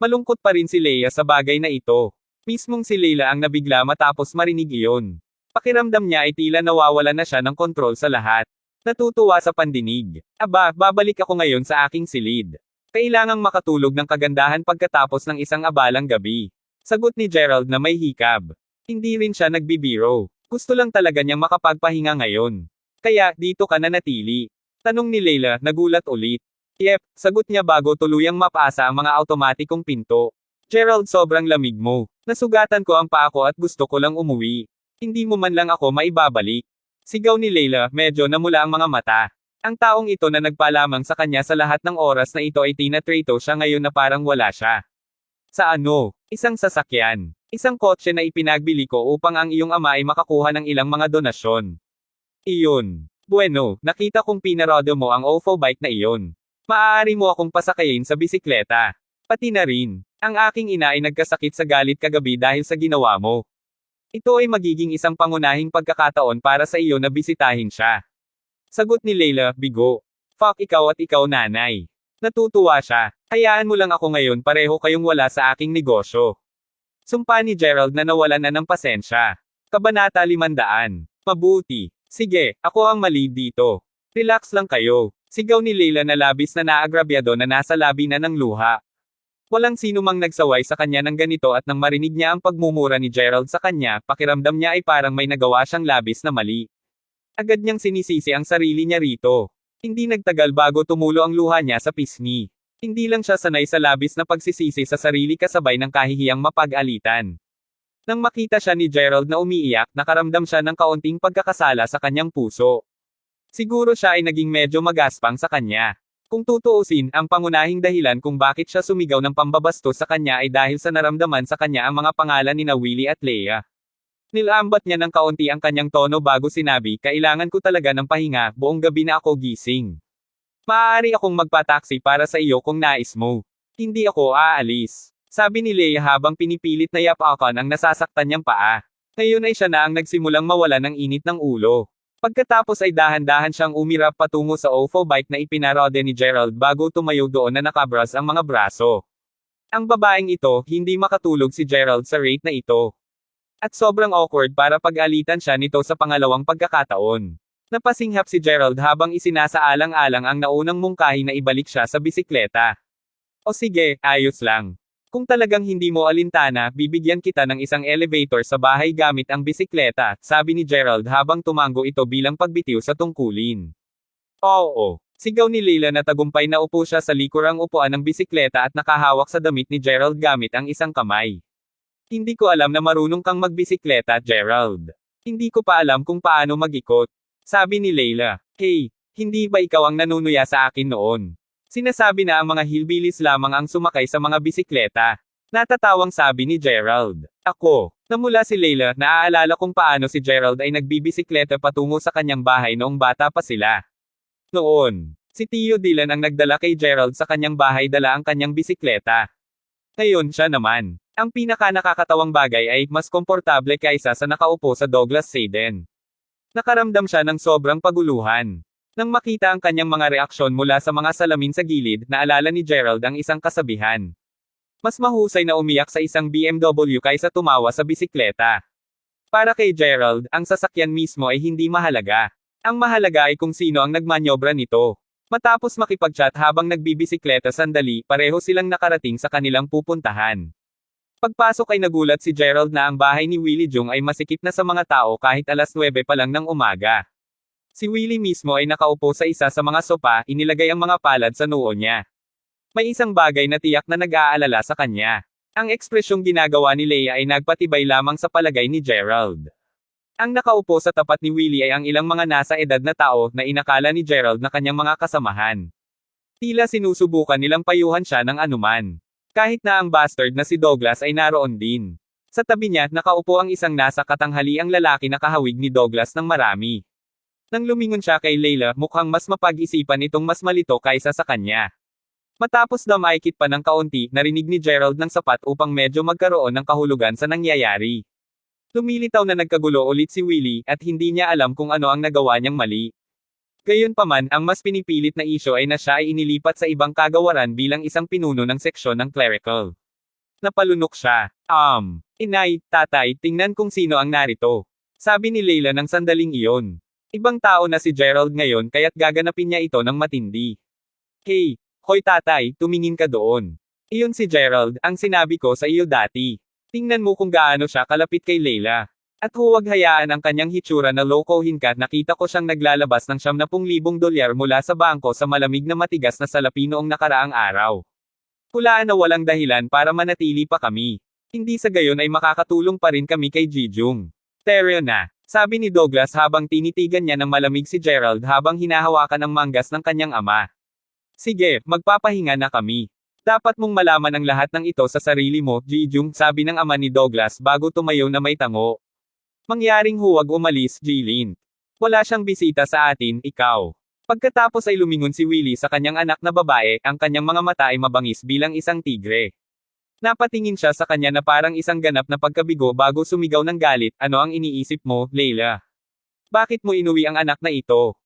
Malungkot pa rin si Leia sa bagay na ito. Mismong si Leila ang nabigla matapos marinig iyon. Pakiramdam niya ay tila nawawala na siya ng kontrol sa lahat. Natutuwa sa pandinig. Aba, babalik ako ngayon sa aking silid. Kailangang makatulog ng kagandahan pagkatapos ng isang abalang gabi. Sagot ni Gerald na may hikab. Hindi rin siya nagbibiro. Gusto lang talaga niyang makapagpahinga ngayon. Kaya, dito ka na natili. Tanong ni Leila, nagulat ulit. Yep, sagot niya bago tuluyang mapasa ang mga automatikong pinto. Gerald, sobrang lamig mo. Nasugatan ko ang paa ko at gusto ko lang umuwi. Hindi mo man lang ako maibabalik. Sigaw ni Leila, medyo namula ang mga mata. Ang taong ito na nagpalamang sa kanya sa lahat ng oras na ito ay tinatrito siya ngayon na parang wala siya. Sa ano? Isang sasakyan. Isang kotse na ipinagbili ko upang ang iyong ama ay makakuha ng ilang mga donasyon. Iyon. Bueno, nakita kong pinarado mo ang OFO bike na iyon. Maaari mo akong pasakayin sa bisikleta. Pati na rin. Ang aking ina ay nagkasakit sa galit kagabi dahil sa ginawa mo. Ito ay magiging isang pangunahing pagkakataon para sa iyo na bisitahin siya. Sagot ni Leila, bigo. Fuck ikaw at ikaw nanay. Natutuwa siya. Hayaan mo lang ako ngayon, pareho kayong wala sa aking negosyo. Sumpa ni Gerald na nawalan na ng pasensya. Kabanata 500. Mabuti. Sige, ako ang mali dito. Relax lang kayo. Sigaw ni Leila na labis na naagrabyado na nasa labi na ng luha. Walang sino mang nagsaway sa kanya ng ganito at nang marinig niya ang pagmumura ni Gerald sa kanya, pakiramdam niya ay parang may nagawa siyang labis na mali. Agad niyang sinisisi ang sarili niya rito. Hindi nagtagal bago tumulo ang luha niya sa pisngi. Hindi lang siya sanay sa labis na pagsisisi sa sarili kasabay ng kahihiyang mapag-alitan. Nang makita siya ni Gerald na umiiyak, nakaramdam siya ng kaunting pagkakasala sa kanyang puso. Siguro siya ay naging medyo magaspang sa kanya. Kung tutuusin, ang pangunahing dahilan kung bakit siya sumigaw ng pambabastos sa kanya ay dahil sa naramdaman sa kanya ang mga pangalan ni Willie at Leia. Nilambat niya ng kaunti ang kanyang tono bago sinabi, kailangan ko talaga ng pahinga, buong gabi na ako gising. Maaari akong magpataksi para sa iyo kung nais mo. Hindi ako aalis. Sabi ni Leia habang pinipilit na yapakan ang nasasaktan niyang paa. Ngayon ay siya na ang nagsimulang mawala ng init ng ulo. Pagkatapos ay dahan-dahan siyang umirap patungo sa OFO bike na ipinarode ni Gerald bago tumayo doon na nakabras ang mga braso. Ang babaeng ito, hindi makatulog si Gerald sa rate na ito. At sobrang awkward para pag-alitan siya nito sa pangalawang pagkakataon. Napasinghap si Gerald habang isinasaalang-alang ang naunang mungkahi na ibalik siya sa bisikleta. O sige, ayos lang. Kung talagang hindi mo alintana, bibigyan kita ng isang elevator sa bahay gamit ang bisikleta, sabi ni Gerald habang tumango ito bilang pagbitiw sa tungkulin. Oo. Sigaw ni Leila na tagumpay na upo siya sa likurang upuan ng bisikleta at nakahawak sa damit ni Gerald gamit ang isang kamay. Hindi ko alam na marunong kang magbisikleta, Gerald. Hindi ko pa alam kung paano mag-ikot. Sabi ni Leila. Hey, hindi ba ikaw ang nanunuya sa akin noon? Sinasabi na ang mga hillbillies lamang ang sumakay sa mga bisikleta. Natatawang sabi ni Gerald. Ako. Namula si Leila, naaalala kung paano si Gerald ay nagbibisikleta patungo sa kanyang bahay noong bata pa sila. Noon, si Tio Dylan ang nagdala kay Gerald sa kanyang bahay dala ang kanyang bisikleta. Ngayon siya naman. Ang pinaka-nakakatawang bagay ay mas komportable kaysa sa nakaupo sa Douglas Sedan. Nakaramdam siya ng sobrang paguluhan. Nang makita ang kanyang mga reaksyon mula sa mga salamin sa gilid, naalala ni Gerald ang isang kasabihan. Mas mahusay na umiyak sa isang BMW kaysa tumawa sa bisikleta. Para kay Gerald, ang sasakyan mismo ay hindi mahalaga. Ang mahalaga ay kung sino ang nagmanyobra nito. Matapos makipag-chat habang nagbibisikleta sandali, pareho silang nakarating sa kanilang pupuntahan. Pagpasok ay nagulat si Gerald na ang bahay ni Willie Jung ay masikip na sa mga tao kahit alas 9 pa lang ng umaga. Si Willie mismo ay nakaupo sa isa sa mga sopa, inilagay ang mga palad sa noo niya. May isang bagay na tiyak na nag-aalala sa kanya. Ang ekspresyong ginagawa ni Leia ay nagpatibay lamang sa palagay ni Gerald. Ang nakaupo sa tapat ni Willie ay ang ilang mga nasa edad na tao na inakala ni Gerald na kanyang mga kasamahan. Tila sinusubukan nilang payuhan siya ng anuman. Kahit na ang bastard na si Douglas ay naroon din. Sa tabi niya, nakaupo ang isang nasa katanghaliang lalaki na kahawig ni Douglas ng marami. Nang lumingon siya kay Leila, mukhang mas mapag-isipan itong mas malito kaysa sa kanya. Matapos damaykit pa ng kaunti, narinig ni Gerald ng sapat upang medyo magkaroon ng kahulugan sa nangyayari. Lumilitaw na nagkagulo ulit si Willie, at hindi niya alam kung ano ang nagawa niyang mali. Gayunpaman, ang mas pinipilit na isyo ay na siya ay inilipat sa ibang kagawaran bilang isang pinuno ng seksyon ng clerical. Napalunok siya. Inay, tatay, tingnan kung sino ang narito. Sabi ni Leila ng sandaling iyon. Ibang tao na si Gerald ngayon kaya't gaganapin niya ito ng matindi. Hey, hoy tatay, tumingin ka doon. Iyon si Gerald, ang sinabi ko sa iyo dati. Tingnan mo kung gaano siya kalapit kay Leila. At huwag hayaan ang kanyang hitsura na lokohin ka. Nakita ko siyang naglalabas ng $70,000 mula sa bangko sa malamig na matigas na salapi noong nakaraang araw. Hulaan na walang dahilan para manatili pa kami. Hindi sa gayon ay makakatulong pa rin kami kay Jijung. Teryo na, sabi ni Douglas habang tinitigan niya ng malamig si Gerald habang hinahawakan ang manggas ng kanyang ama. Sige, magpapahinga na kami. Dapat mong malaman ang lahat ng ito sa sarili mo, Jijung, sabi ng ama ni Douglas bago tumayo na may tango. Mangyaring huwag umalis, Jilin. Wala siyang bisita sa atin, ikaw. Pagkatapos ay lumingon si Willie sa kanyang anak na babae, ang kanyang mga mata ay mabangis bilang isang tigre. Napatingin siya sa kanya na parang isang ganap na pagkabigo bago sumigaw ng galit, ano ang iniisip mo, Leila? Bakit mo inuwi ang anak na ito?